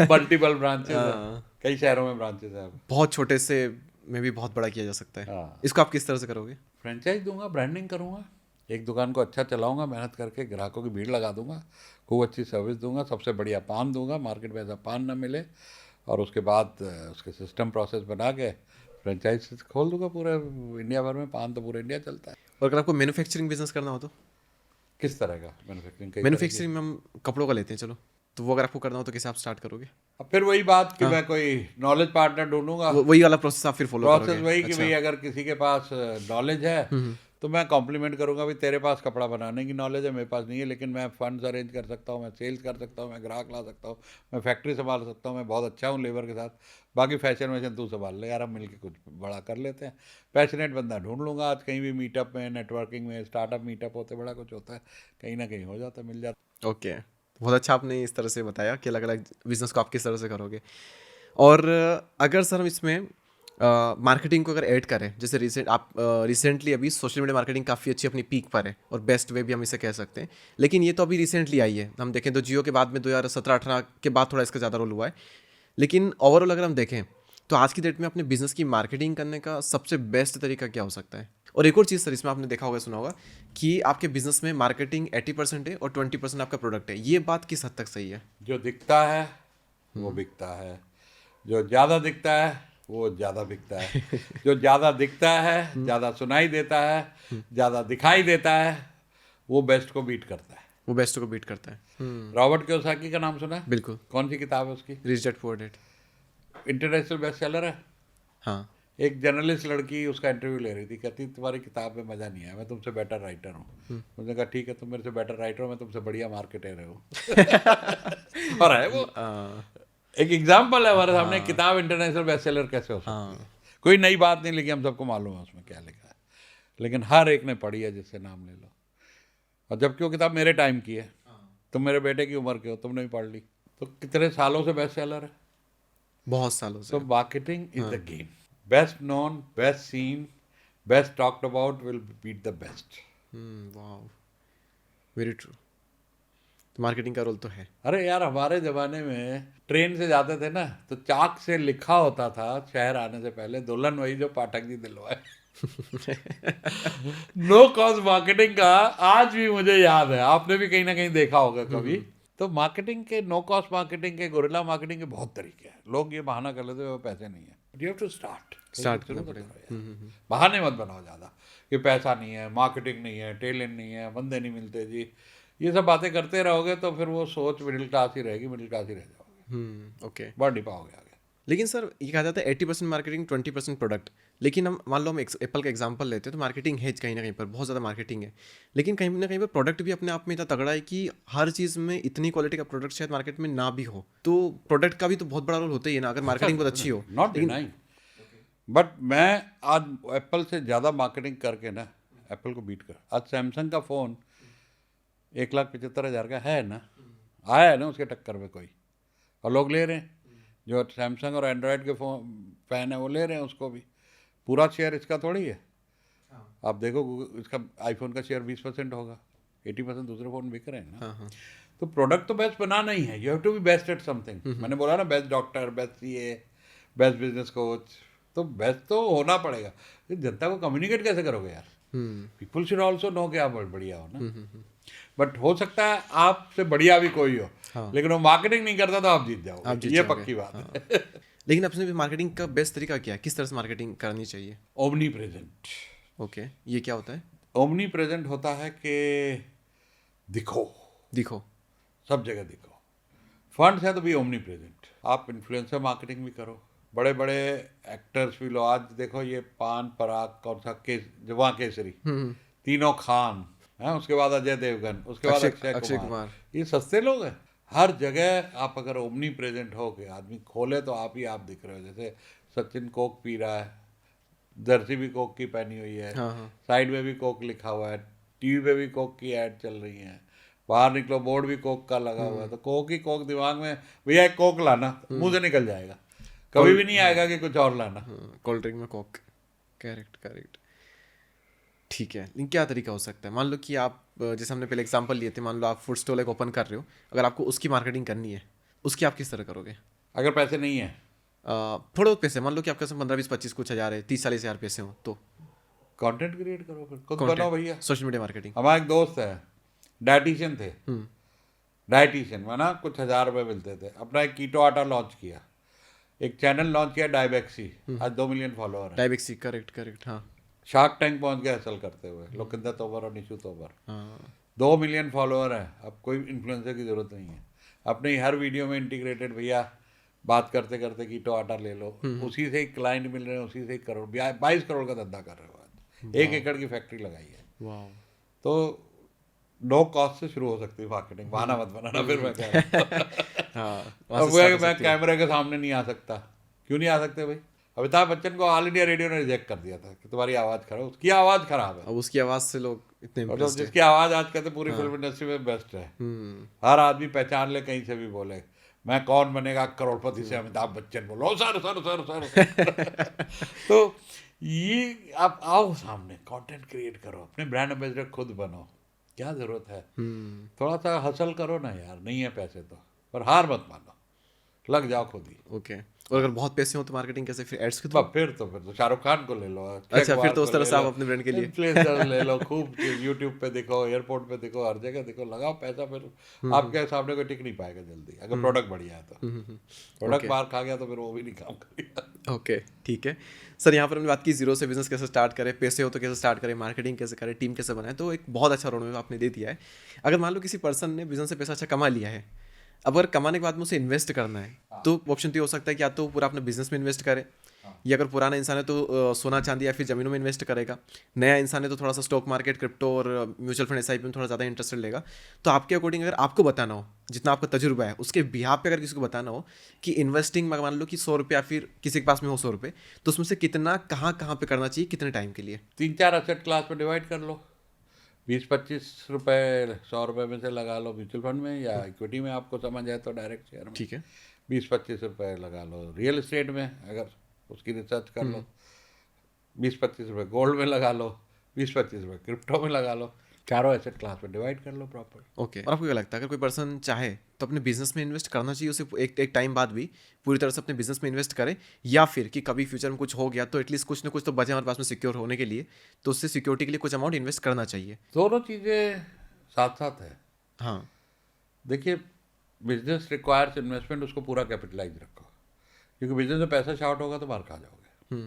[SPEAKER 2] मल्टीपल ब्रांचेस है, कई शहरों में ब्रांचेस है।
[SPEAKER 1] बहुत छोटे से में भी बहुत बड़ा किया जा सकता है।
[SPEAKER 2] हाँ।
[SPEAKER 1] इसको आप किस तरह से करोगे?
[SPEAKER 2] फ्रेंचाइज दूंगा, ब्रांडिंग करूंगा, एक दुकान को अच्छा चलाऊंगा, मेहनत करके ग्राहकों की भीड़ लगा दूंगा, खूब अच्छी सर्विस दूंगा, सबसे बढ़िया पान दूंगा, मार्केट में ऐसा पान ना मिले, और उसके बाद उसके सिस्टम प्रोसेस बना के फ्रेंचाइज खोल दूंगा पूरे इंडिया भर में। पान तो पूरे इंडिया चलता है।
[SPEAKER 1] और अगर आपको मैन्युफैक्चरिंग बिजनेस करना हो तो?
[SPEAKER 2] किस तरह का मैन्युफैक्चरिंग?
[SPEAKER 1] मैन्युफैक्चरिंग में हम कपड़ों का लेते हैं, चलो, तो वो अगर आपको करना हो तो कैसे आप स्टार्ट करोगे?
[SPEAKER 2] अब फिर वही बात कि मैं कोई नॉलेज पार्टनर ढूंढूंगा,
[SPEAKER 1] वही वाला प्रोसेस आप फिर फॉलो करोगे?
[SPEAKER 2] प्रोसेस वही कि भाई अगर किसी के पास नॉलेज है तो मैं कॉम्प्लीमेंट करूंगा, भाई तेरे पास कपड़ा बनाने की नॉलेज है, मेरे पास नहीं है, लेकिन मैं फंड्स अरेंज कर सकता हूँ, मैं सेल्स कर सकता हूँ, मैं ग्राहक ला सकता हूँ, मैं फैक्ट्री संभाल सकता हूँ, मैं बहुत अच्छा हूँ लेबर के साथ, बाकी फैशन वैशन तू संभाल ले यार, हम मिलके कुछ बड़ा कर लेते हैं। पैशनेट बंदा ढूंढ लूंगा, आज कहीं भी मीटअप में, नेटवर्किंग में, स्टार्टअप मीटअप होते बड़ा कुछ होता है, कहीं ना कहीं हो जाता है, मिल जाता।
[SPEAKER 1] ओके, बहुत अच्छा आपने इस तरह से बताया कि अलग अलग बिजनेस को आप किस तरह से करोगे। और अगर सर हम इसमें मार्केटिंग को अगर ऐड करें, जैसे रिसेंटली अभी सोशल मीडिया मार्केटिंग काफ़ी अच्छी अपनी पीक पर है और बेस्ट वे भी हम इसे कह सकते हैं, लेकिन ये तो अभी रिसेंटली आई है। हम देखें तो जियो के बाद में 2017-18 के बाद थोड़ा इसका ज़्यादा रोल हुआ है, लेकिन ओवरऑल अगर हम देखें तो आज की डेट में अपने बिजनेस की मार्केटिंग करने का सबसे बेस्ट तरीका क्या हो सकता है? और एक और चीज़ सर, इसमें आपने देखा होगा, सुना होगा कि आपके बिजनेस में मार्केटिंग 80% है और 20% आपका प्रोडक्ट है। ये बात किस हद तक सही है?
[SPEAKER 2] जो दिखता है वो बिकता है, जो ज़्यादा दिखता है वो ज़्यादा बिकता है, जो ज़्यादा दिखता है, ज़्यादा सुनाई देता है, ज़्यादा दिखाई देता है, वो बेस्ट को बीट करता है।
[SPEAKER 1] वो बेस्ट को बीट करता है।
[SPEAKER 2] रॉबर्ट कियोसाकी का नाम सुना है?
[SPEAKER 1] बिल्कुल।
[SPEAKER 2] कौन सी किताब है उसकी?
[SPEAKER 1] Rich dad poor dad.
[SPEAKER 2] International best seller है।
[SPEAKER 1] हाँ।
[SPEAKER 2] एक जर्नलिस्ट लड़की उसका इंटरव्यू ले रही थी, कहती तुम्हारी किताब में मज़ा नहीं आया, मैं तुमसे बेटर राइटर हूँ। उसने कहा ठीक है, तुम मेरे से बेटर राइटर हो, मैं तुमसे बढ़िया मार्केटर हूँ। और है वो एक एग्जाम्पल है हमारे सामने, किताब इंटरनेशनल बेस्ट सेलर कैसे हो सकती है। कोई नई बात नहीं लिखी, हम सबको मालूम है उसमें क्या लिखा है, लेकिन हर एक ने पढ़ी है, जिससे नाम ले लो। और जबकि वो किताब मेरे टाइम की है, तुम मेरे बेटे की उम्र के हो, तुमने भी पढ़ ली, तो कितने सालों से बेस्ट सेलर है।
[SPEAKER 1] बहुत सालों से।
[SPEAKER 2] So marketing is the game. Best known, best seen, best talked about will beat the best.
[SPEAKER 1] Wow, very true. तो मार्केटिंग का रोल तो है।
[SPEAKER 2] अरे यार, हमारे जमाने में ट्रेन से जाते थे ना, तो चाक से लिखा होता था शहर आने से पहले, दुल्हन वही जो Pathak ji दिलवाए। No cost marketing का आज भी मुझे याद है, आपने भी कहीं ना कहीं देखा होगा कभी। तो मार्केटिंग के, नो कॉस्ट मार्केटिंग के, गोरिल्ला मार्केटिंग के बहुत तरीके हैं। लोग ये बहाना कर लेते हैं वो पैसे नहीं है, यू हैव टू स्टार्ट
[SPEAKER 1] करना पड़ेगा।
[SPEAKER 2] बहाने मत बनाओ ज़्यादा कि पैसा नहीं है, मार्केटिंग नहीं है, टैलेंट नहीं है, बंदे नहीं मिलते जी, ये सब बातें करते रहोगे तो फिर वो सोच मिडिल क्लास ही रहेगी, मिडिल क्लास ही रह जाओगे,
[SPEAKER 1] ओके।
[SPEAKER 2] बढ़ नहीं पाओगे आगे।
[SPEAKER 1] लेकिन सर ये कहा जाता है 80% मार्केटिंग 20% प्रोडक्ट। लेकिन हम मान लो हम एप्पल का एग्जांपल लेते हैं, तो मार्केटिंग है कहीं ना कहीं पर, बहुत ज़्यादा मार्केटिंग है, लेकिन कहीं ना कहीं पर प्रोडक्ट भी अपने आप में इतना तगड़ा है कि हर चीज़ में इतनी क्वालिटी का प्रोडक्ट शायद मार्केट में ना भी हो, तो प्रोडक्ट का भी तो बहुत बड़ा रोल होता ही है ना, अगर मार्केटिंग बहुत अच्छी हो।
[SPEAKER 2] नॉट डिनाइंग, बट मैं आज एप्पल से ज़्यादा मार्केटिंग करके ना एप्पल को बीट कर, आज सैमसंग का फ़ोन 1,75,000 का है ना, आया है ना उसके टक्कर में कोई, और लोग ले रहे हैं। जो सैमसंग और एंड्रॉयड के फ़ोन फ़ैन है वो ले रहे हैं उसको भी। पूरा शेयर इसका थोड़ी है। आप देखो इसका आईफोन का शेयर 20% होगा, 80% दूसरे फ़ोन बिक रहे हैं ना। तो प्रोडक्ट तो बेस्ट बनाना ही है, you have to be best at something. मैंने बोला ना, best doctor, best CA, best business coach, तो बेस्ट तो होना पड़ेगा। जनता को कम्युनिकेट कैसे करोगे यार? पीपल शुड ऑल्सो नो कि आप बढ़िया हो ना। बट हो सकता है आपसे बढ़िया भी कोई हो, लेकिन वो मार्केटिंग नहीं करता तो आप जीत जाओगे, ये पक्की बात है।
[SPEAKER 1] लेकिन आपने भी मार्केटिंग का बेस्ट तरीका क्या है, किस तरह से मार्केटिंग करनी चाहिए?
[SPEAKER 2] Omni present.
[SPEAKER 1] ओके, ये क्या होता है?
[SPEAKER 2] ओमनी प्रेजेंट होता है कि दिखो,
[SPEAKER 1] दिखो,
[SPEAKER 2] सब जगह दिखो। फंड्स है तो भी ओमनी प्रेजेंट। आप इन्फ्लुएंसर मार्केटिंग भी करो, बड़े बड़े एक्टर्स भी लो। आज देखो ये पान पराग, कौन सा जवां केसरी, तीनों खान हैं, उसके बाद अजय देवगन, उसके बाद अक्षय कुमार, ये सस्ते लोग हैं। हर जगह आप अगर ओमनी प्रेजेंट हो के आदमी खोले तो आप ही आप दिख रहे हो। जैसे सचिन कोक पी रहा है, जर्सी भी कोक की पहनी हुई है, साइड में भी कोक लिखा हुआ है, टीवी पे भी कोक की ऐड चल रही है, बाहर निकलो बोर्ड भी कोक का लगा हुआ है। तो कोक ही कोक दिमाग में, भैया एक कोक लाना, मुंह से निकल जाएगा, कभी भी नहीं आएगा कि कुछ और लाना।
[SPEAKER 1] कोल्ड ड्रिंक में कोक, करेक्ट करेक्ट, ठीक है। लेकिन क्या तरीका हो सकता है? मान लो कि आप, जैसे हमने पहले एग्जांपल लिए थे, मान लो आप फूड स्टॉल एक ओपन कर रहे हो, अगर आपको उसकी मार्केटिंग करनी है, उसकी आप किस तरह करोगे?
[SPEAKER 2] अगर पैसे नहीं है,
[SPEAKER 1] थोड़े बहुत पैसे, मान लो कि आपके पास 15, 20, 25 कुछ हज़ार है, 30-40 हज़ार पैसे हो, तो
[SPEAKER 2] कंटेंट क्रिएट करो, फिर खुद बनाओ भैया।
[SPEAKER 1] Social media marketing.
[SPEAKER 2] हमारा एक दोस्त है, डाइटिशियन थे, डाइटिशियन माना कुछ 1,000 रुपये मिलते थे, अपना एक कीटो आटा लॉन्च किया, एक चैनल लॉन्च किया डायबेक्सी, आज 2 मिलियन फॉलोअर है।
[SPEAKER 1] डायबेक्सी, करेक्ट करेक्ट, हाँ।
[SPEAKER 2] शार्क टैंक पहुंच गया हसल करते हुए, लोकिंदर तोमर और निशु तोमर, 2 मिलियन फॉलोअर है। अब कोई इन्फ्लुएंसर की जरूरत नहीं है, अपने हर वीडियो में इंटीग्रेटेड, भैया बात करते करते कीटो आटा ले लो, उसी से ही क्लाइंट मिल रहे हैं, उसी से ही करोड़ 22 करोड़ का धंधा कर रहे हो आज, 1 एकड़ की फैक्ट्री लगाई है। तो नो कॉस्ट से शुरू हो सकती है मार्केटिंग, बहाना मत बनाना। फिर मैं कह रहा हूँ मैं कैमरे के सामने नहीं आ सकता, क्यों नहीं आ सकते भाई? अमिताभ बच्चन को ऑल इंडिया रेडियो ने रिजेक्ट कर दिया था कि तुम्हारी आवाज़ खराब, उसकी आवाज़ खराब है।
[SPEAKER 1] अब उसकी आवाज़ से लोग इतने
[SPEAKER 2] और जिसकी आवाज़ आज कहते पूरी फिल्म इंडस्ट्री में बेस्ट है, हर आदमी पहचान ले, कहीं से भी बोले मैं कौन बनेगा करोड़पति से अमिताभ बच्चन, बोलो सर सर सर सर। तो ये आप आओ सामने, कंटेंट क्रिएट करो, अपने ब्रांड एम्बेसडर खुद बनो, क्या ज़रूरत है? थोड़ा सा हसल करो ना यार, नहीं है पैसे तो, पर हार मत मानो, लग जाओ खुद ही।
[SPEAKER 1] ओके। और अगर बहुत पैसे हो तो मार्केटिंग कैसे, फिर एड्स के थ्रू?
[SPEAKER 2] फिर तो शाहरुख खान को ले लो,
[SPEAKER 1] अच्छा, फिर तो उस तरह से आप अपने ब्रांड के लिए
[SPEAKER 2] इन्फ्लुएंसर ले लो, खूब यूट्यूब पे दिखो, एयरपोर्ट पे दिखो, हर जगह दिखो, लगाओ पैसा, फिर आपके सामने कोई टिक नहीं पाएगा जल्दी, अगर प्रोडक्ट बढ़िया है तो। प्रोडक्ट मार खा गया तो फिर वो भी नहीं काम करेगा।
[SPEAKER 1] ओके, ठीक है सर। यहाँ पर हमने बात की जीरो से बिजनेस कैसे स्टार्ट करें, पैसे हो तो कैसे स्टार्ट करें, मार्केटिंग कैसे करें, टीम कैसे बनाए, तो एक बहुत अच्छा रोड मैप आपने दे दिया है। अगर मान लो किसी पर्सन ने बिजनेस से पैसा अच्छा कमा लिया है, अब अगर कमाने के बाद में उसे इन्वेस्ट करना है तो ऑप्शन तो ये हो सकता है कि या तो पूरा अपने बिजनेस में इन्वेस्ट करे, या अगर पुराना इंसान है तो सोना चांदी या फिर जमीनों में इन्वेस्ट करेगा, नया इंसान है तो थोड़ा सा स्टॉक मार्केट, क्रिप्टो और म्यूचुअल फंड, एसआईपी में थोड़ा ज़्यादा इंटरेस्टेड लेगा। तो आपके अकॉर्डिंग अगर आपको बताना हो, जितना आपका तजुर्बा है उसके बिहाफ पे अगर किसी को बताना हो कि इन्वेस्टिंग में मान लो कि 100 रुपये या फिर किसी के पास में हो 100 रुपये, तो उसमें से कितना कहाँ कहाँ पे करना चाहिए, कितने टाइम के लिए?
[SPEAKER 2] 3-4 असेट क्लास में डिवाइड कर लो, 20-25 रुपये 100 रुपये में से लगा लो म्यूचुअल फंड में या इक्विटी में, आपको समझ आए तो डायरेक्ट शेयर में।
[SPEAKER 1] ठीक है।
[SPEAKER 2] 20-25 रुपये लगा लो रियल एस्टेट में, अगर उसकी रिसर्च कर लो। 20-25 रुपये गोल्ड में लगा लो, 20-25 रुपये क्रिप्टो में लगा लो, चारों एसेट क्लास में डिवाइड कर लो प्रॉपर।
[SPEAKER 1] ओके। और आपको क्या लगता है अगर कोई पर्सन चाहे तो अपने बिजनेस में इन्वेस्ट करना चाहिए उसे, एक टाइम बाद भी पूरी तरह से अपने बिजनेस में इन्वेस्ट करे, या फिर कि कभी फ्यूचर में कुछ हो गया तो एटलीस्ट कुछ ना कुछ तो बचे हमारे पास में सिक्योर होने के लिए, तो उससे सिक्योरिटी के लिए कुछ अमाउंट इन्वेस्ट करना चाहिए?
[SPEAKER 2] दोनों चीज़ें साथ साथ है।
[SPEAKER 1] हाँ।
[SPEAKER 2] देखिए, बिजनेस रिक्वायर्स इन्वेस्टमेंट, उसको पूरा कैपिटलाइज रखो, क्योंकि बिजनेस में पैसा शॉर्ट होगा तो मार खा जाओगे।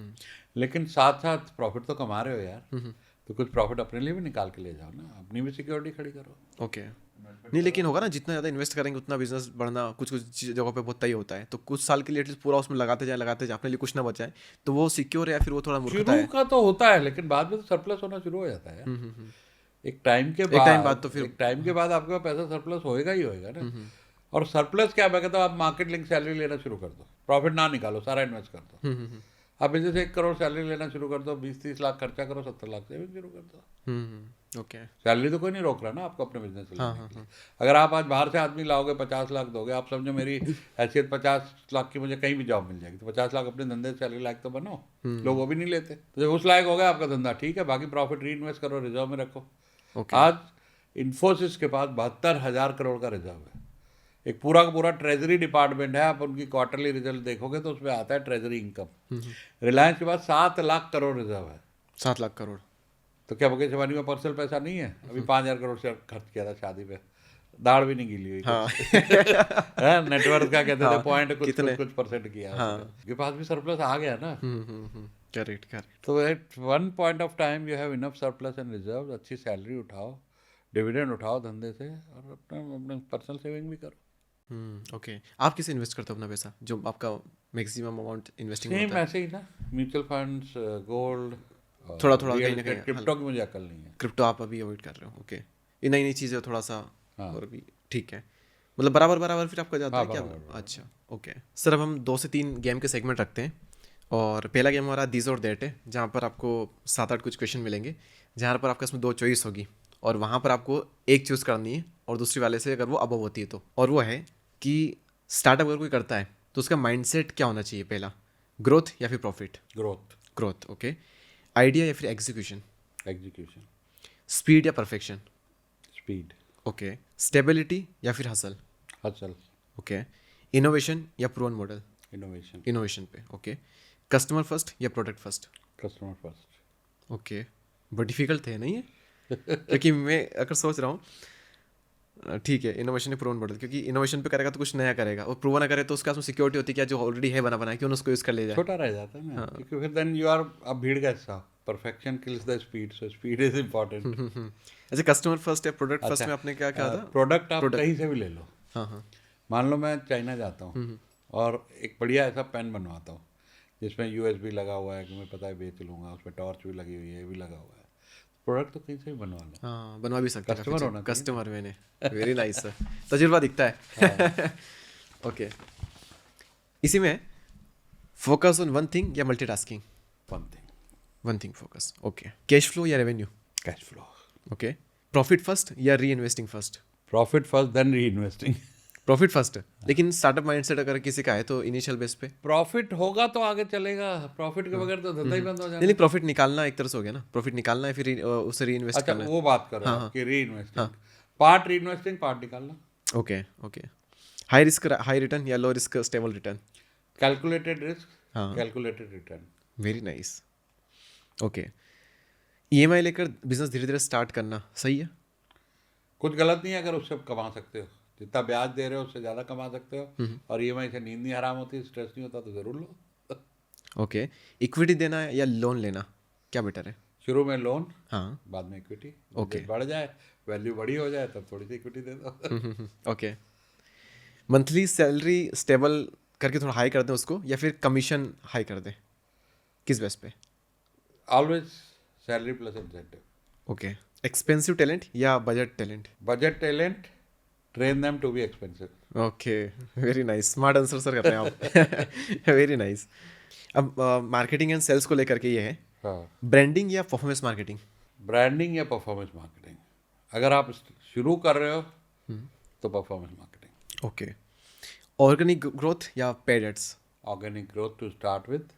[SPEAKER 2] लेकिन साथ साथ प्रॉफिट तो कमा रहे हो यार, तो कुछ प्रॉफिट अपने लिए भी निकाल के ले जाओ ना, अपनी भी सिक्योरिटी खड़ी करो।
[SPEAKER 1] ओके। नहीं लेकिन होगा ना, जितना ज़्यादा इन्वेस्ट करेंगे उतना बिजनेस बढ़ना कुछ कुछ जगहों पे बहुत तय होता है, तो कुछ साल के लिए एटलीस्ट पूरा उसमें लगाते जाए अपने लिए कुछ ना बचाए, तो वो सिक्योर है या फिर वो थोड़ा मूर्खता
[SPEAKER 2] शुरू
[SPEAKER 1] है?
[SPEAKER 2] का तो होता है, लेकिन बाद में तो सरप्लस होना शुरू हो जाता है यार। एक टाइम के बाद
[SPEAKER 1] तो फिर
[SPEAKER 2] एक टाइम के बाद आपके पास पैसा सरप्लस होएगा ही होएगा ना। और सरप्लस क्या, मैं कहता हूँ आप मार्केट लिंक सैलरी लेना शुरू कर दो, प्रॉफिट ना निकालो, सारा इन्वेस्ट कर दो। आप बिजनेस 1 करोड़ सैलरी लेना शुरू कर दो, 20-30 लाख खर्चा करो, 70 लाख सेविंग शुरू कर दो।
[SPEAKER 1] ओके।
[SPEAKER 2] सैलरी तो कोई नहीं रोक रहा ना आपको अपने बिजनेस से लेने के लिए। अगर आप आज बाहर से आदमी लाओगे, 50 लाख दोगे, आप समझो मेरी हैसियत 50 लाख की, मुझे कहीं भी जॉब मिल जाएगी, तो 50 लाख अपने धंधे से सैलरी लायक तो बनो। लोग वो भी नहीं लेते, तो जब उस लायक हो गया आपका धंधा, ठीक है, बाकी प्रॉफिट री इन्वेस्ट करो, रिजर्व में रखो। आज इन्फोसिस के पास 72,000 करोड़ का रिजर्व है, एक पूरा का पूरा ट्रेजरी डिपार्टमेंट है। आप उनकी क्वार्टरली रिजल्ट देखोगे तो उसमें आता है ट्रेजरी इनकम। रिलायंस के पास 7 लाख करोड़ रिजर्व है।
[SPEAKER 1] 7 लाख करोड़?
[SPEAKER 2] तो क्या मुकेश अंबानी में पर्सनल पैसा नहीं है? अभी 5,000 करोड़ से खर्च किया था शादी पे, दाढ़ भी नहीं गिली हुई। हाँ। नेटवर्क का कहते थे पॉइंट कुछ परसेंट किया। हाँ। के पास भी सरप्लस आ गया ना।
[SPEAKER 1] करेक्ट।
[SPEAKER 2] तो at one point of time you have enough surplus and reserve, अच्छी सैलरी उठाओ, डिविडेंड उठाओ धंधे से, और अपने पर्सनल सेविंग भी करो।
[SPEAKER 1] ओके। आप किसे इन्वेस्ट करते हो अपना पैसा, जो आपका मैक्सिमम अमाउंट इन्वेस्टिंग होता है?
[SPEAKER 2] सेम ऐसे ही ना, म्यूचुअल फंड्स, गोल्ड,
[SPEAKER 1] थोड़ा कहीं ना कहीं।
[SPEAKER 2] क्रिप्टो की मुझे अकल नहीं है।
[SPEAKER 1] क्रिप्टो आप अभी अवॉइड कर रहे हो? ओके। ये नई चीज़ें थोड़ा सा और भी ठीक है, मतलब बराबर फिर आपका जाता है क्या? अच्छा, ओके सर। अब हम 2 से 3 गेम के सेगमेंट रखते हैं, और पहला गेम हमारा दिस और दैट है, जहाँ पर आपको 7-8 कुछ क्वेश्चन मिलेंगे, जहाँ पर आपका इसमें 2 चॉइस होगी, और वहाँ पर आपको एक चूज़ करनी है, और दूसरी वाले से अगर वो अबव होती है तो। और वो है कि स्टार्टअप अगर कोई करता है तो उसका माइंडसेट क्या होना चाहिए? पहला, ग्रोथ या फिर प्रॉफिट? ग्रोथ। ओके। आइडिया या फिर एग्जीक्यूशन? स्पीड या परफेक्शन?
[SPEAKER 2] स्पीड।
[SPEAKER 1] ओके। स्टेबिलिटी या फिर हसल? ओके। इनोवेशन या प्रूवन मॉडल? इनोवेशन पे। ओके। कस्टमर फर्स्ट या product first?
[SPEAKER 2] Customer first.
[SPEAKER 1] Okay. बहुत डिफिकल्ट है नहीं है? क्योंकि मैं अगर सोच रहा हूँ, ठीक है, इनोवेशन या प्रूवन मॉडल, क्योंकि इनोवेशन पे करेगा तो कुछ नया करेगा, और प्रूवन ना करे तो उसका उसमें सिक्योरिटी होती है कि जो ऑलरेडी है बना क्यों उसको यूज कर ले जाए,
[SPEAKER 2] छोटा रह जाता है ना। क्योंकि फिर देन यू आर अब भीड़ का हिस्सा, perfection kills the speed, so speed is important.
[SPEAKER 1] अच्छा, कस्टमर फर्स्ट या प्रोडक्ट फर्स्ट में आपने क्या कहा था?
[SPEAKER 2] प्रोडक्ट आप कहीं से भी ले लो।
[SPEAKER 1] हाँ।
[SPEAKER 2] मान लो मैं चाइना जाता हूँ और एक बढ़िया ऐसा पेन बनवाता हूँ जिसमें USB लगा हुआ है, कि मैं पता है बेच लूँगा, उसमें टॉर्च भी लगी हुई है, ये भी लगा हुआ है, प्रोडक्ट तो कहीं से भी बनवा लो।
[SPEAKER 1] हाँ, बनवा भी सकते हैं।
[SPEAKER 2] कस्टमर होना,
[SPEAKER 1] कस्टमर मैंने वेरी नाइस सर, तजुर्बा दिखता है। ओके। इसी में फोकस ऑन वन थिंग या multitasking? One thing focus. Okay. Cash flow या revenue?
[SPEAKER 2] Cash flow.
[SPEAKER 1] Okay. Profit first या reinvesting first?
[SPEAKER 2] Profit first then reinvesting.
[SPEAKER 1] Profit first, लेकिन startup mindset अगर किसी का है तो इनिशियल बेस पे
[SPEAKER 2] प्रॉफिट होगा तो आगे चलेगा, प्रॉफिट के बगैर तो धंधा ही बंद हो जाएगा।
[SPEAKER 1] नहीं, प्रॉफिट निकालना एक तरह से हो गया ना, प्रॉफिट निकालना है फिर उसे री इन्वेस्ट करना है।
[SPEAKER 2] वो बात कर रहा हूँ कि reinvesting, part reinvesting, part निकालना।
[SPEAKER 1] Okay. High risk high return या low risk stable return?
[SPEAKER 2] Calculated risk,
[SPEAKER 1] हाँ।
[SPEAKER 2] Calculated return.
[SPEAKER 1] Very nice. Okay, EMI लेकर बिजनेस धीरे धीरे स्टार्ट करना सही है?
[SPEAKER 2] कुछ गलत नहीं है अगर उससे कमा सकते हो, जितना ब्याज दे रहे हो उससे ज़्यादा कमा सकते हो, और ईएमआई से नींद नहीं हराम होती, स्ट्रेस नहीं होता, तो ज़रूर लो।
[SPEAKER 1] ओके, इक्विटी देना है या लोन लेना, क्या बेटर है?
[SPEAKER 2] शुरू में लोन,
[SPEAKER 1] हाँ।
[SPEAKER 2] बाद में इक्विटी।
[SPEAKER 1] Okay.
[SPEAKER 2] बढ़ जाए, वैल्यू बड़ी हो जाए, तब थोड़ी सी इक्विटी दे दो।
[SPEAKER 1] ओके, मंथली सैलरी स्टेबल करके थोड़ा हाई कर दें उसको, या फिर कमीशन हाई कर दें, किस बेस पे?
[SPEAKER 2] Always salary plus incentive.
[SPEAKER 1] Okay, expensive talent या budget talent?
[SPEAKER 2] Budget talent, train them to be expensive.
[SPEAKER 1] Okay, very nice, smart answer sir कर रहे हैं आप वेरी नाइस। अब मार्केटिंग एंड सेल्स को लेकर के ये है,
[SPEAKER 2] हाँ,
[SPEAKER 1] ब्रांडिंग या परफॉर्मेंस मार्केटिंग?
[SPEAKER 2] ब्रांडिंग या परफॉर्मेंस मार्केटिंग। अगर आप शुरू कर रहे हो तो performance marketing.
[SPEAKER 1] Okay, organic growth या paid ads?
[SPEAKER 2] Organic growth to start with,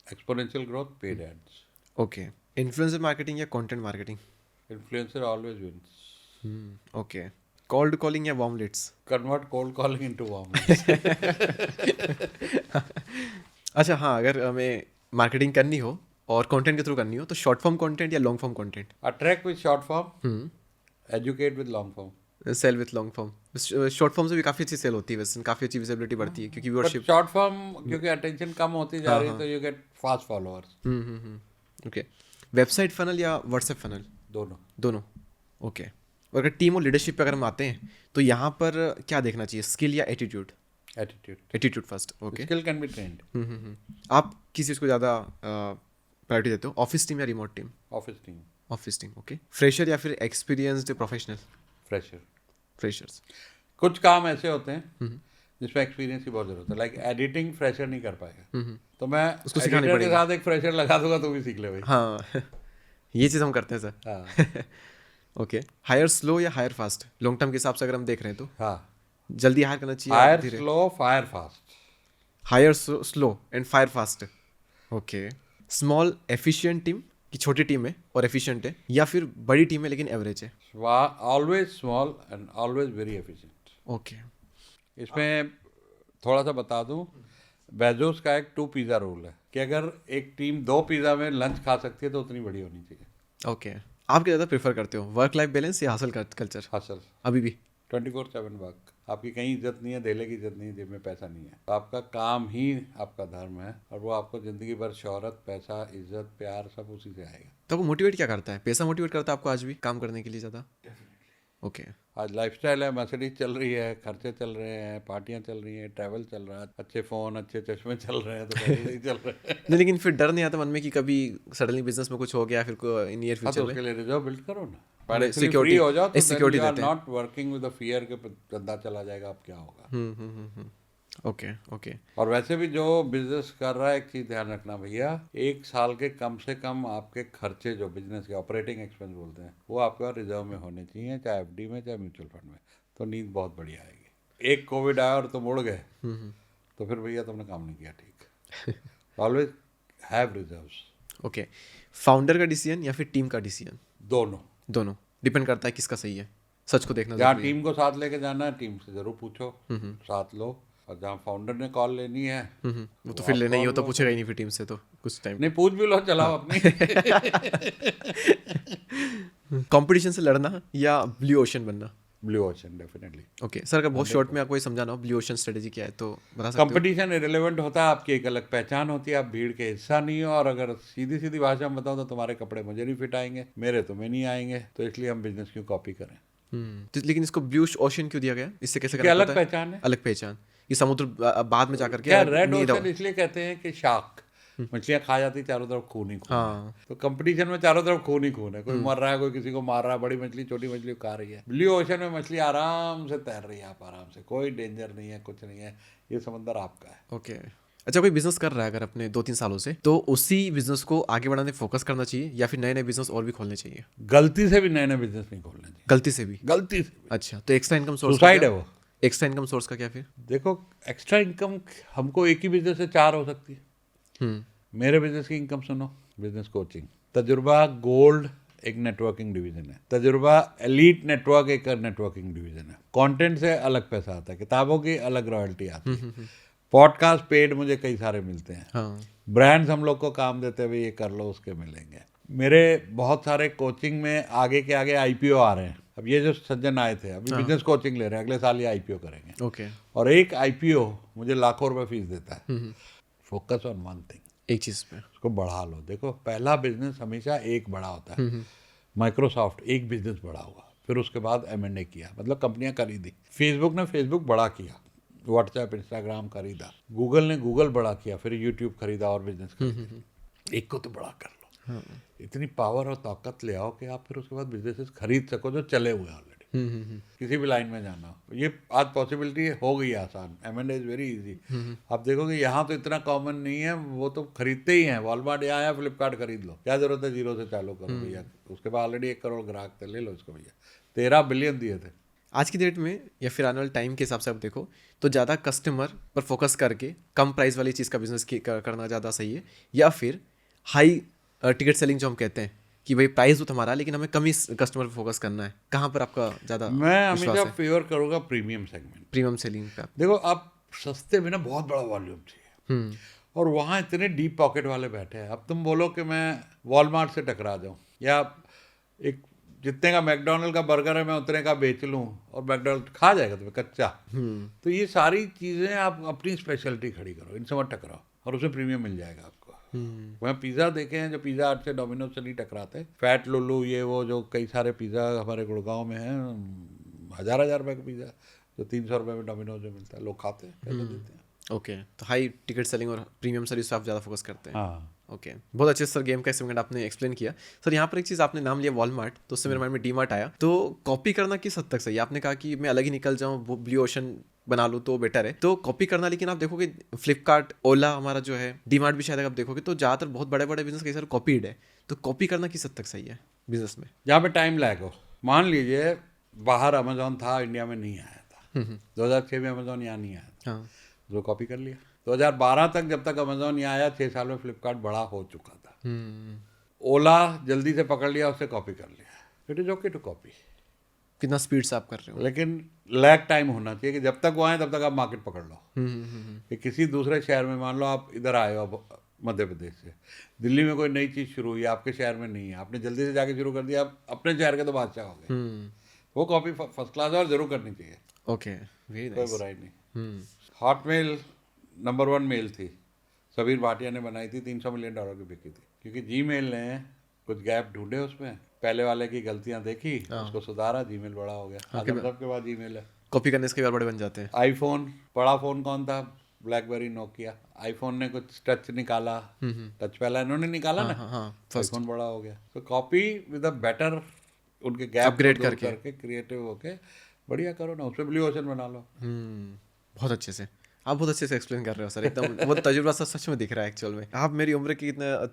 [SPEAKER 2] exponential growth paid ads.
[SPEAKER 1] Okay, influencer marketing या content marketing?
[SPEAKER 2] Influencer always wins.
[SPEAKER 1] Okay, cold calling या warm leads?
[SPEAKER 2] Convert cold calling into warm.
[SPEAKER 1] अच्छा हाँ, अगर हमें marketing करनी हो और कंटेंट के थ्रू करनी हो तो शॉर्ट फॉर्म कंटेंट या long form content?
[SPEAKER 2] Attract with short form, educate with long form.
[SPEAKER 1] Sell with long form. Short form से भी काफ़ी अच्छी सेल होती है वैसे, काफ़ी अच्छी विजिबिलिटी बढ़ती है क्योंकि व्यूअरशिप।
[SPEAKER 2] शॉर्ट फॉर्म क्योंकि अटेंशन कम होती जा रही है, तो you get fast followers.
[SPEAKER 1] Okay, website funnel या व्हाट्सएप फनल?
[SPEAKER 2] दोनों।
[SPEAKER 1] दोनों। ओके, और अगर टीम और लीडरशिप पे अगर हम आते हैं तो यहाँ पर क्या देखना चाहिए, स्किल या attitude?
[SPEAKER 2] Attitude.
[SPEAKER 1] Attitude first. Okay,
[SPEAKER 2] skill can be trend.
[SPEAKER 1] आप किस चीज़ को ज़्यादा प्रायोरिटी देते हो, ऑफिस टीम या remote team?
[SPEAKER 2] Office team.
[SPEAKER 1] Office team. Okay, fresher या फिर एक्सपीरियंस्ड प्रोफेशनल?
[SPEAKER 2] फ्रेशर।
[SPEAKER 1] फ्रेशर्स।
[SPEAKER 2] कुछ काम ऐसे होते हैं जिसमें एक्सपीरियंस की बहुत जरूरत है, लाइक एडिटिंग फ्रेशर नहीं कर पाएगा, तो मैं
[SPEAKER 1] उसको सिखानी
[SPEAKER 2] एडिटर के
[SPEAKER 1] पड़ेगी।
[SPEAKER 2] साथ एक फ्रेशर लगा दूंगा तो भी सीख ले भाई।
[SPEAKER 1] हाँ ये चीज़ हम करते हैं सर।
[SPEAKER 2] हाँ।
[SPEAKER 1] ओके, हायर स्लो या हायर फास्ट, लॉन्ग टर्म के हिसाब से अगर हम देख रहे हैं तो
[SPEAKER 2] हाँ,
[SPEAKER 1] जल्दी हायर करना चाहिए,
[SPEAKER 2] फायर
[SPEAKER 1] धीरे?
[SPEAKER 2] Slow, fire fast.
[SPEAKER 1] Hire slow and fire fast. Okay, small efficient team की छोटी टीम है और एफिशिएंट है, या फिर बड़ी टीम है लेकिन एवरेज है?
[SPEAKER 2] Always small and always very efficient.
[SPEAKER 1] Okay.
[SPEAKER 2] इसमें थोड़ा सा बता दूं, बेजोस का एक 2 पिज़्ज़ा रूल है कि अगर एक टीम 2 पिज़्ज़ा में लंच खा सकती है तो उतनी बड़ी होनी चाहिए।
[SPEAKER 1] ओके, आप क्या ज़्यादा प्रेफर करते हो, वर्क लाइफ बैलेंस या हासिल कल्चर?
[SPEAKER 2] हासिल।
[SPEAKER 1] अभी भी
[SPEAKER 2] 24/7 वर्क। आपकी कहीं इज्जत नहीं है, देले की इज्जत नहीं है, जेब में पैसा नहीं है, तो आपका काम ही आपका धर्म है, और वो आपको जिंदगी भर शोहरत, पैसा, इज्जत, प्यार सब उसी से आएगा।
[SPEAKER 1] तो आपको मोटिवेट क्या करता है, पैसा मोटिवेट करता है आपको आज भी काम करने के लिए ज़्यादा? ओके।
[SPEAKER 2] आज लाइफस्टाइल है, मर्सिडीज चल रही है, खर्चे चल रहे हैं, पार्टियां चल रही हैं, ट्रैवल चल रहा है, अच्छे फ़ोन, अच्छे चश्मे चल रहे हैं, तो पैसे नहीं चल रहे हैं।
[SPEAKER 1] नहीं, लेकिन फिर डर नहीं आता मन में कि कभी सडनली बिजनेस में कुछ हो गया, फिर इन नियर
[SPEAKER 2] हाँ, तो
[SPEAKER 1] फ्यूचर
[SPEAKER 2] उसके
[SPEAKER 1] में?
[SPEAKER 2] लिए रिजर्व बिल्ड करो ना, फाइनेंशियली
[SPEAKER 1] security-
[SPEAKER 2] फ्री हो जाओ, तो
[SPEAKER 1] security
[SPEAKER 2] देन यू आर
[SPEAKER 1] देते हैं।
[SPEAKER 2] Not working with the fear के धंधा चला जाएगा, अब क्या होगा।
[SPEAKER 1] Okay okay.
[SPEAKER 2] और वैसे भी जो बिजनेस कर रहा है, एक चीज ध्यान रखना भैया, 1 साल के कम से कम आपके खर्चे जो बिजनेस के ऑपरेटिंग एक्सपेंस बोलते हैं, वो आपका रिजर्व में होने चाहिए, चाहे एफडी में, चाहे म्यूचुअल फंड में, तो नींद बहुत बढ़िया आएगी। एक कोविड आया और तुम उड़ गए, तो फिर भैया तुमने काम नहीं किया ठीक। Always have reserves.
[SPEAKER 1] Okay, founder का डिसीजन या फिर टीम का डिसीजन?
[SPEAKER 2] दोनों।
[SPEAKER 1] दोनों डिपेंड करता है किसका सही है, सच को देखना
[SPEAKER 2] जहाँ
[SPEAKER 1] जरूरी है।
[SPEAKER 2] टीम को साथ लेके जाना है, टीम से जरूर पूछो, साथ लो, और जहाँ फाउंडर ने कॉल लेनी है,
[SPEAKER 1] वो तो फिर लेना ही हो, तो पूछेगा ही नहीं फिर टीम से तो कुछ टाइम।
[SPEAKER 2] नहीं पूछ भी लो, चलाओ अपनी।
[SPEAKER 1] कंपटीशन से लड़ना या ब्लू ओशन बनना?
[SPEAKER 2] Blue ocean definitely.
[SPEAKER 1] Okay sir, अगर बहुत शॉर्ट में आपको ये समझाना हो ब्लू ओशन स्ट्रेटेजी क्या है तो बता सकते हो?
[SPEAKER 2] कंपटीशन इरेलेवेंट होता है, आपकी एक अलग पहचान होती है, आप भीड़ के हिस्सा नहीं हो, और अगर सीधी सीधी भाषा में बताऊं तो तुम्हारे कपड़े मुझे नहीं फिट आएंगे, मेरे तुम्हें नहीं आएंगे, तो इसलिए हम बिजनेस क्यों कॉपी करें।
[SPEAKER 1] तो लेकिन इसको ब्लू ओशन क्यों दिया गया, इससे कैसे
[SPEAKER 2] क्या
[SPEAKER 1] कनेक्ट
[SPEAKER 2] अलग
[SPEAKER 1] होता है?
[SPEAKER 2] पहचान है।
[SPEAKER 1] अलग पहचान, ये समुद्र बाद में जाकर के
[SPEAKER 2] क्या रेड
[SPEAKER 1] नहीं
[SPEAKER 2] ओशन इसलिए कहते हैं कि शार्क, मछलियां खा जाती, चारों तरफ खून ही खून है।
[SPEAKER 1] हाँ।
[SPEAKER 2] तो कंपटीशन में चारों तरफ खून ही खून है, कोई मर रहा है, कोई किसी को मार रहा है, बड़ी मछली छोटी मछली को खा रही है। ब्लू ओशन में मछली आराम से तैर रही है, आप आराम से, कोई डेंजर नहीं है, कुछ नहीं है, ये समंदर आपका है।
[SPEAKER 1] ओके। अच्छा, कोई बिजनेस कर रहा है अगर अपने 2-3 सालों से, तो उसी बिजनेस को आगे बढ़ाने फोकस करना चाहिए या फिर नए नए बिजनेस और भी खोलने चाहिए?
[SPEAKER 2] गलती से भी नए नए बिजनेस नहीं खोलना चाहिए,
[SPEAKER 1] गलती से भी?
[SPEAKER 2] गलती से।
[SPEAKER 1] अच्छा, तो एक्स्ट्रा इनकम सोर्स
[SPEAKER 2] सुसाइड है वो।
[SPEAKER 1] एक्स्ट्रा इनकम सोर्स का क्या फिर?
[SPEAKER 2] देखो, एक्स्ट्रा इनकम हमको एक ही बिजनेस से 4 हो सकती है। मेरे बिजनेस की इनकम सुनो, बिजनेस कोचिंग, तजुर्बा गोल्ड एक नेटवर्किंग डिवीजन है, तजुर्बा एलीट नेटवर्क एक नेटवर्किंग डिवीजन है, कंटेंट से अलग पैसा आता है, किताबों की अलग रॉयल्टी आती है, पॉडकास्ट पेड मुझे कई सारे मिलते हैं,
[SPEAKER 1] हाँ
[SPEAKER 2] ब्रांड्स हम लोग को काम देते हैं, भाई ये कर लो, उसके मिलेंगे। मेरे बहुत सारे कोचिंग में आगे के आगे आईपीओ आ रहे हैं। अब ये जो सज्जन आए थे अभी बिजनेस कोचिंग ले रहे हैं, अगले साल ये आईपीओ करेंगे।
[SPEAKER 1] ओके।
[SPEAKER 2] और एक आईपीओ मुझे लाखों रुपए फीस देता है। फोकस ऑन वन थिंग,
[SPEAKER 1] एक चीज़ पे।
[SPEAKER 2] उसको बढ़ा लो। देखो पहला बिजनेस हमेशा एक बड़ा होता है। माइक्रोसॉफ्ट एक बिजनेस बड़ा हुआ, फिर उसके बाद M&A किया, मतलब कंपनियां खरीदी। फेसबुक ने फेसबुक बड़ा किया, व्हाट्सएप इंस्टाग्राम खरीदा, गूगल ने गूगल बड़ा किया, फिर यूट्यूब खरीदा और बिजनेस खरीदा। एक को तो बड़ा कर लो। इतनी पावर और ताकत ले आओ कि आप फिर उसके बाद बिजनेसेस खरीद सको जो चले हुए ऑलरेडी। किसी भी लाइन में जाना हो, ये आज पॉसिबिलिटी हो गई है आसान। M&A is very easy. आप देखोगे यहाँ तो इतना कॉमन नहीं है, वो तो खरीदते ही हैं। वॉलमार्ट यहाँ आया, फ्लिपकार्ट खरीद लो, क्या जरूरत है जीरो से चालू करो भैया। उसके बाद ऑलरेडी 1 करोड़ ग्राहक थे, ले लो इसको भैया। 13 बिलियन दिए थे।
[SPEAKER 1] आज की डेट में या फिर आने वाले टाइम के हिसाब से आप देखो तो ज़्यादा कस्टमर पर फोकस करके कम प्राइस वाली चीज़ का बिजनेस करना ज़्यादा सही है, या फिर हाई टिकट सेलिंग जो हम कहते हैं कि भाई प्राइस तो हमारा लेकिन हमें कम ही कस्टमर पर फोकस करना है, कहाँ पर आपका ज़्यादा
[SPEAKER 2] मैं हमेशा फेवर करूँगा प्रीमियम सेगमेंट,
[SPEAKER 1] प्रीमियम सेलिंग का?
[SPEAKER 2] देखो आप सस्ते में ना बहुत बड़ा वॉल्यूम चाहिए, और वहाँ इतने डीप पॉकेट वाले बैठे हैं। अब तुम बोलो कि मैं वॉलमार्ट से टकरा जाऊँ, या एक जितने का मैकडोनल्ड का बर्गर है मैं उतने का बेच लूँ, और मैकडोनल्ड खा जाएगा तुम्हें कच्चा। तो ये सारी चीज़ें आप अपनी स्पेशलिटी खड़ी करो, इनसे मत टकराओ, और उसमें प्रीमियम मिल जाएगा आपको। वह पिज़्ज़ा देखे हैं जो पिज़्ज़ा हट से डोमिनोज से नहीं टकराते, फैट लुल्लू ये वो जो कई सारे पिज़्ज़ा हमारे गुड़गांव में हैं, 1000 रुपये का पिज़्ज़ा जो 300 रुपये में डोमिनोज में मिलता है, लोग खाते हैं, पैसे देते हैं।
[SPEAKER 1] ओके, तो हाई टिकट सेलिंग और प्रीमियम सर्विस पे आप ज़्यादा फोकस करते हैं।
[SPEAKER 2] हाँ
[SPEAKER 1] ओके, बहुत अच्छे सर गेम का सेगमेंट आपने एक्सप्लेन किया। सर यहाँ पर एक चीज़ आपने नाम लिया वॉलमार्ट, तो उससे मेरे माइंड में डीमार्ट आया। तो कॉपी करना किस हद तक सही है? आपने कहा कि मैं अलग ही निकल जाऊँ, वो ब्लू ओशन बना लूँ तो बेटर है, तो कॉपी करना। लेकिन आप देखोगे फ्लिपकार्ट, ओला हमारा जो है, डीमार्ट भी शायद आप देखोगे तो ज़्यादातर बहुत बड़े बड़े बिजनेस कई सारे कॉपीड है। तो कॉपी करना किस हद तक सही है बिजनेस में?
[SPEAKER 2] जहाँ पे टाइम लैग हो। मान लीजिए बाहर अमेजोन था, इंडिया में नहीं आया था, 2006 में अमेजोन यहाँ नहीं आया था,
[SPEAKER 1] हाँ,
[SPEAKER 2] जो कॉपी कर लिया। 2012 तक जब तक अमेजोन यहाँ आया, 6 साल में फ्लिपकार्ट बड़ा हो चुका था। ओला जल्दी से पकड़ लिया, उससे कॉपी कर लिया। It is okay to copy,
[SPEAKER 1] कितना स्पीड से आप कर रहे हो।
[SPEAKER 2] लेकिन लैग टाइम होना चाहिए कि जब तक वो आए तब तक आप मार्केट पकड़ लो। कि किसी दूसरे शहर में, मान लो आप इधर आए हो मध्य प्रदेश से, दिल्ली में कोई नई चीज़ शुरू हुई, आपके शहर में नहीं है, आपने जल्दी से जाके शुरू कर दिया, आप अपने शहर के तो बादशाह हो गए। वो कॉपी फर्स्ट क्लास है और जरूर करनी चाहिए।
[SPEAKER 1] ओके, वेरी
[SPEAKER 2] कोई
[SPEAKER 1] नाइस।
[SPEAKER 2] बुराई नहीं। हॉटमेल नंबर 1 मेल थी, सबीर भाटिया ने बनाई थी, $300 मिलियन की बिकी थी, क्योंकि जीमेल ने कुछ गैप ढूंढे उसमें, पहले वाले की गलतियां देखी, उसको सुधारा, जीमेल बड़ा हो गया। आज हम सबके पास जीमेल है।
[SPEAKER 1] कॉपी करने से कई बार बड़े बन जाते हैं।
[SPEAKER 2] आईफोन, बड़ा फोन कौन था? Blackberry, Nokia. आईफोन ने कुछ टच निकाला, टच पहला इन्होंने निकाला ना, आईफोन बड़ा हो गया। तो कॉपी विद अ बेटर, उनके गैप
[SPEAKER 1] अपग्रेड
[SPEAKER 2] करके क्रिएटिव होके बढ़िया करो ना, उसमें ब्लू ओशन बना लो।
[SPEAKER 1] बहुत अच्छे से आप बहुत अच्छे से एक्सप्लेन कर रहे हो सर, एकदम वो तजुर्बा सच में दिख रहा है एक्चुअल में। आप मेरी उम्र की इतना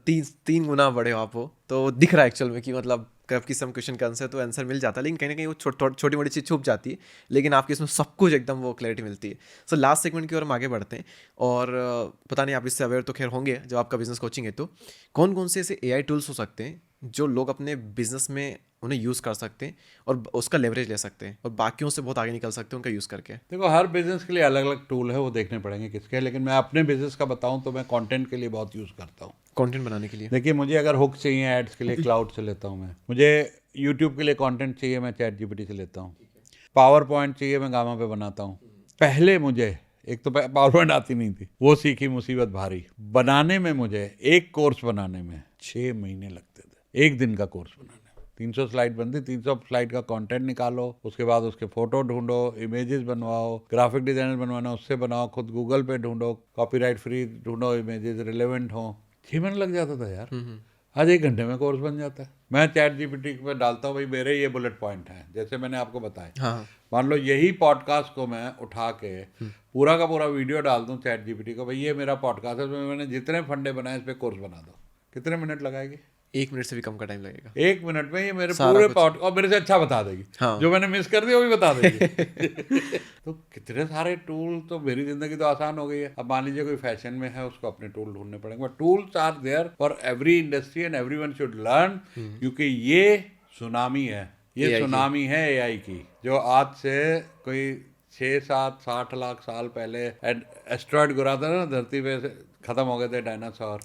[SPEAKER 1] 3 गुना बड़े हो आप हो, तो दिख रहा है एक्चुअल में कि मतलब आपकी सम क्वेश्चन का आंसर तो आंसर मिल जाता है, लेकिन कहीं ना कहीं वो छोटी मोटी चीज़ छुप जाती है, लेकिन आपकी इसमें सब कुछ एकदम वो क्लैरिटी मिलती है। सो लास्ट सेगमेंट की ओर हम आगे बढ़ते हैं, और पता नहीं आप इससे अवेयर तो खैर होंगे जब आपका बिजनेस कोचिंग है, तो कौन कौन से ऐसे AI टूल्स हो सकते हैं जो लोग अपने बिजनेस में उन्हें यूज़ कर सकते हैं और उसका लेवरेज ले सकते हैं और बाकियों से बहुत आगे निकल सकते हैं उनका यूज़ करके?
[SPEAKER 2] देखो हर बिजनेस के लिए अलग अलग टूल है, वो देखने पड़ेंगे किसके, लेकिन मैं अपने बिजनेस का बताऊं तो मैं कंटेंट के लिए बहुत यूज़ करता हूँ।
[SPEAKER 1] कंटेंट बनाने के लिए?
[SPEAKER 2] देखिए मुझे अगर हुक चाहिए एड्स के लिए, क्लाउड से लेता हूँ मैं। मुझे यूट्यूब के लिए कंटेंट चाहिए, मैं ChatGPT से लेता हूँ। पावर पॉइंट चाहिए, मैं गामा पे बनाता हूँ। पहले मुझे एक तो पावर पॉइंट आती नहीं थी, वो सीखी मुसीबत भारी। बनाने में मुझे एक कोर्स बनाने में 6 महीने लगते थे, एक दिन का कोर्स बनाने। 300 स्लाइड बनती, 300 स्लाइड का कंटेंट निकालो, उसके बाद उसके फोटो ढूंढो, इमेजेस बनवाओ, ग्राफिक डिजाइनर बनवाना उससे बनाओ, खुद गूगल पे ढूंढो, कॉपीराइट फ्री ढूंढो, इमेजेस रिलेवेंट हो। 6 महीने लग जाता था यार, आज 1 घंटे में कोर्स बन जाता है। मैं ChatGPT पे डालता हूँ, भाई मेरे ये बुलेट पॉइंट हैं, जैसे मैंने आपको बताया।
[SPEAKER 1] हाँ,
[SPEAKER 2] मान लो यही पॉडकास्ट को मैं उठा के पूरा का पूरा वीडियो डाल दूँ ChatGPT को, भाई ये मेरा पॉडकास्ट है, उसमें मैंने जितने फंडे बनाए इस पर कोर्स बना दो, कितने मिनट लगाएगी?
[SPEAKER 1] 1 मिनट से भी कम का टाइम लगेगा।
[SPEAKER 2] 1 मिनट में ये मेरे पूरे पॉड, और मेरे से अच्छा बता देगी।
[SPEAKER 1] हाँ।
[SPEAKER 2] जो मैंने मिस कर दिया वो भी बता देगी। तो कितने सारे टूल, तो मेरी जिंदगी तो आसान हो गई है। अब मान लीजिए कोई फैशन में है, उसको अपने टूल ढूंढने पड़ेंगे, but tools are there for every industry and everyone should learn, क्योंकि ये सुनामी है, ये सुनामी है AI की, जो आज से कोई 6-7-60 लाख साल पहले एस्ट्रॉयड गिरा था ना धरती पे, खत्म हो गए थे डायनासोर।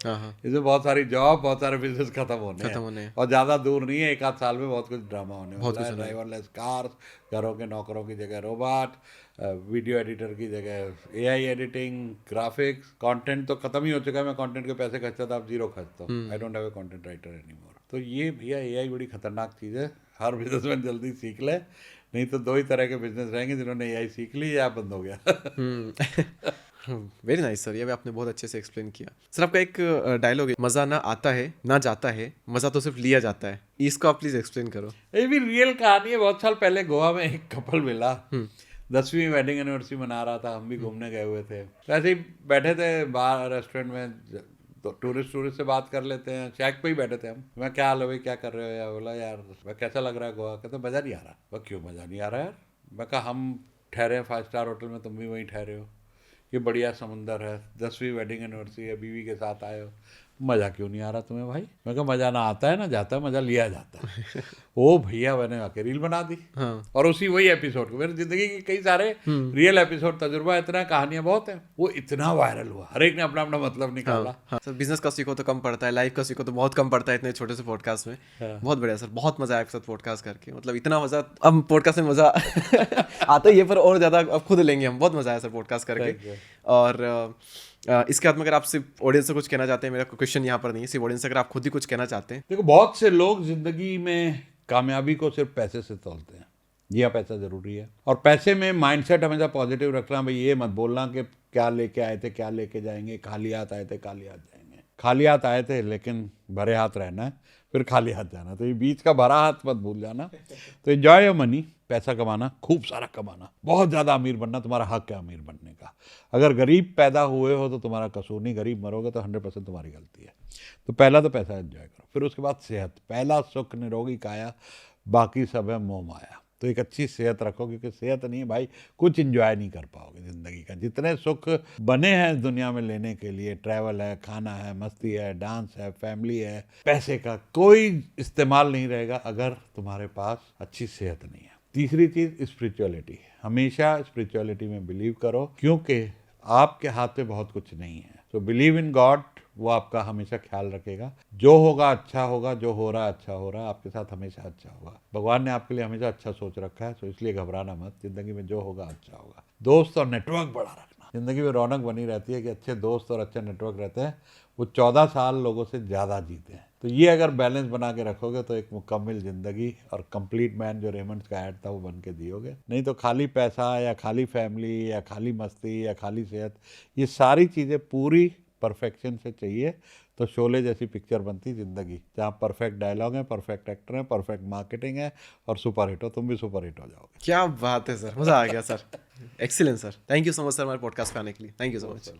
[SPEAKER 2] इसमें बहुत सारी जॉब, बहुत सारे बिजनेस खत्म होने हैं। और ज़्यादा दूर नहीं है, 1 आध साल में बहुत कुछ ड्रामा होने वाला है। ड्राइवरलेस कार्स, घरों के नौकरों की जगह रोबोट, वीडियो एडिटर की जगह AI एडिटिंग, ग्राफिक्स। कंटेंट तो खत्म ही हो चुका है। मैं कंटेंट के पैसे खर्चता था, अब जीरो खर्चता हूँ। I don't have a content writer anymore. तो ये भैया AI बड़ी खतरनाक चीज़ है। हर बिजनेसमैन जल्दी सीख ले, नहीं तो 2 ही तरह के बिजनेस रहेंगे, जिन्होंने AI सीख ली या बंद हो गया।
[SPEAKER 1] वेरी नाइस सर, ये भी आपने बहुत अच्छे से एक्सप्लेन किया। सर आपका एक डायलॉग है, मज़ा ना आता है ना जाता है, मज़ा तो सिर्फ लिया जाता है। इसको आप प्लीज़ एक्सप्लेन करो।
[SPEAKER 2] ये भी रियल कहानी है। बहुत साल पहले गोवा में एक कपल मिला, 10वीं वेडिंग एनिवर्सरी मना रहा था। हम भी घूमने गए हुए थे, तो ऐसे ही बैठे थे बाहर रेस्टोरेंट में। तो टूरिस्ट से बात कर लेते हैं, शैक पे ही बैठे थे हम। मैं, क्या हाल है भाई, क्या कर रहे हो? यार बोला, यार मैं कैसा लग रहा है गोवा? कहते मज़ा नहीं आ रहा। मैं, क्यों मज़ा नहीं आ रहा यार? मैं कहा, हम ठहरे हैं 5 स्टार होटल में, तुम भी वहीं ठहरे हो, ये बढ़िया समुंदर है, 10वीं वेडिंग एनिवर्सरी है, बीवी के साथ आए हो, मज़ा क्यों नहीं आ रहा तुम्हें भाई? मैं कहा, मज़ा ना आता है ना जाता है, मज़ा लिया जाता है। ओ भैया, मैंने आके रील बना दी। और उसी वही एपिसोड को, मेरी जिंदगी के कई सारे रियल एपिसोड, तजुर्बा इतना, कहानियां बहुत है, वो इतना वायरल हुआ। हर एक ने अपना अपना मतलब निकाला।
[SPEAKER 1] सर बिजनेस का सीखो तो कम पड़ता है, लाइफ का सीखो तो बहुत कम पड़ता है इतने छोटे से पॉडकास्ट में। बहुत बढ़िया सर, बहुत मजा आया आपके साथ पॉडकास्ट करके। मतलब इतना मजा, अब पॉडकास्ट में मजा आता ही है, पर और ज्यादा अब खुद लेंगे हम। बहुत मजा आया सर पॉडकास्ट करके। और इसके बाद में अगर आप सिर्फ ऑडियंस से कुछ कहना चाहते हैं, मेरा क्वेश्चन यहाँ पर नहीं है, सिर्फ ऑडियंस से अगर आप खुद ही कुछ कहना चाहते हैं।
[SPEAKER 2] देखो, बहुत से लोग जिंदगी में कामयाबी को सिर्फ पैसे से तोलते हैं। जी हाँ, पैसा जरूरी है, और पैसे में माइंडसेट हमेशा पॉजिटिव रखना। भाई ये मत बोलना कि क्या लेके आए थे, क्या लेके जाएंगे, खाली हाथ आए थे, खाली हाथ जाएंगे। खाली हाथ आए थे, लेकिन भरे हाथ रहना है, फिर खाली हाथ जाना। तो ये बीच का भरा हाथ मत भूल जाना। तो एंजॉय योर मनी, पैसा कमाना, खूब सारा कमाना, बहुत ज़्यादा अमीर बनना, तुम्हारा हक है अमीर बनने का। अगर गरीब पैदा हुए हो तो तुम्हारा कसूर नहीं, गरीब मरोगे तो 100% तुम्हारी गलती है। तो पहला तो पैसा एंजॉय करो, फिर उसके बाद सेहत। पहला सुख निरोगी काया, बाकी सब है मोह माया। तो एक अच्छी सेहत रखो, क्योंकि सेहत नहीं है भाई, कुछ एंजॉय नहीं कर पाओगे ज़िंदगी का। जितने सुख बने हैं इस दुनिया में लेने के लिए, ट्रैवल है, खाना है, मस्ती है, डांस है, फैमिली है, पैसे का कोई इस्तेमाल नहीं रहेगा अगर तुम्हारे पास अच्छी सेहत नहीं है। तीसरी चीज़ स्पिरिचुअलिटी। हमेशा स्पिरिचुअलिटी में बिलीव करो, क्योंकि आपके हाथ में बहुत कुछ नहीं है। तो बिलीव इन गॉड, वो आपका हमेशा ख्याल रखेगा। जो होगा अच्छा होगा, जो हो रहा है अच्छा हो रहा है, आपके साथ हमेशा अच्छा होगा। भगवान ने आपके लिए हमेशा अच्छा सोच रखा है, तो इसलिए घबराना मत। जिंदगी में जो होगा अच्छा होगा। दोस्त और नेटवर्क बढ़ा रखना। जिंदगी में रौनक बनी रहती है कि अच्छे दोस्त और अच्छे नेटवर्क रहते हैं। वो 14 साल लोगों से ज़्यादा जीते हैं। तो ये अगर बैलेंस बना के रखोगे तो एक मुकम्मल ज़िंदगी और कंप्लीट मैन, जो रेमंड्स का ऐड था, वो बन के जियोगे। नहीं तो खाली पैसा या खाली फैमिली या खाली मस्ती या खाली सेहत, ये सारी चीज़ें पूरी परफेक्शन से चाहिए तो शोले जैसी पिक्चर बनती ज़िंदगी, जहाँ परफेक्ट डायलॉग है, परफेक्ट एक्टर है, परफेक्ट मार्केटिंग है, और सुपर हिट हो। तुम भी सुपर हिट हो जाओगे।
[SPEAKER 1] क्या बात है सर, मज़ा आ गया sir. Excellent sir, thank you so much sir हमारे पॉडकास्ट पे आने के लिए। Thank you so much.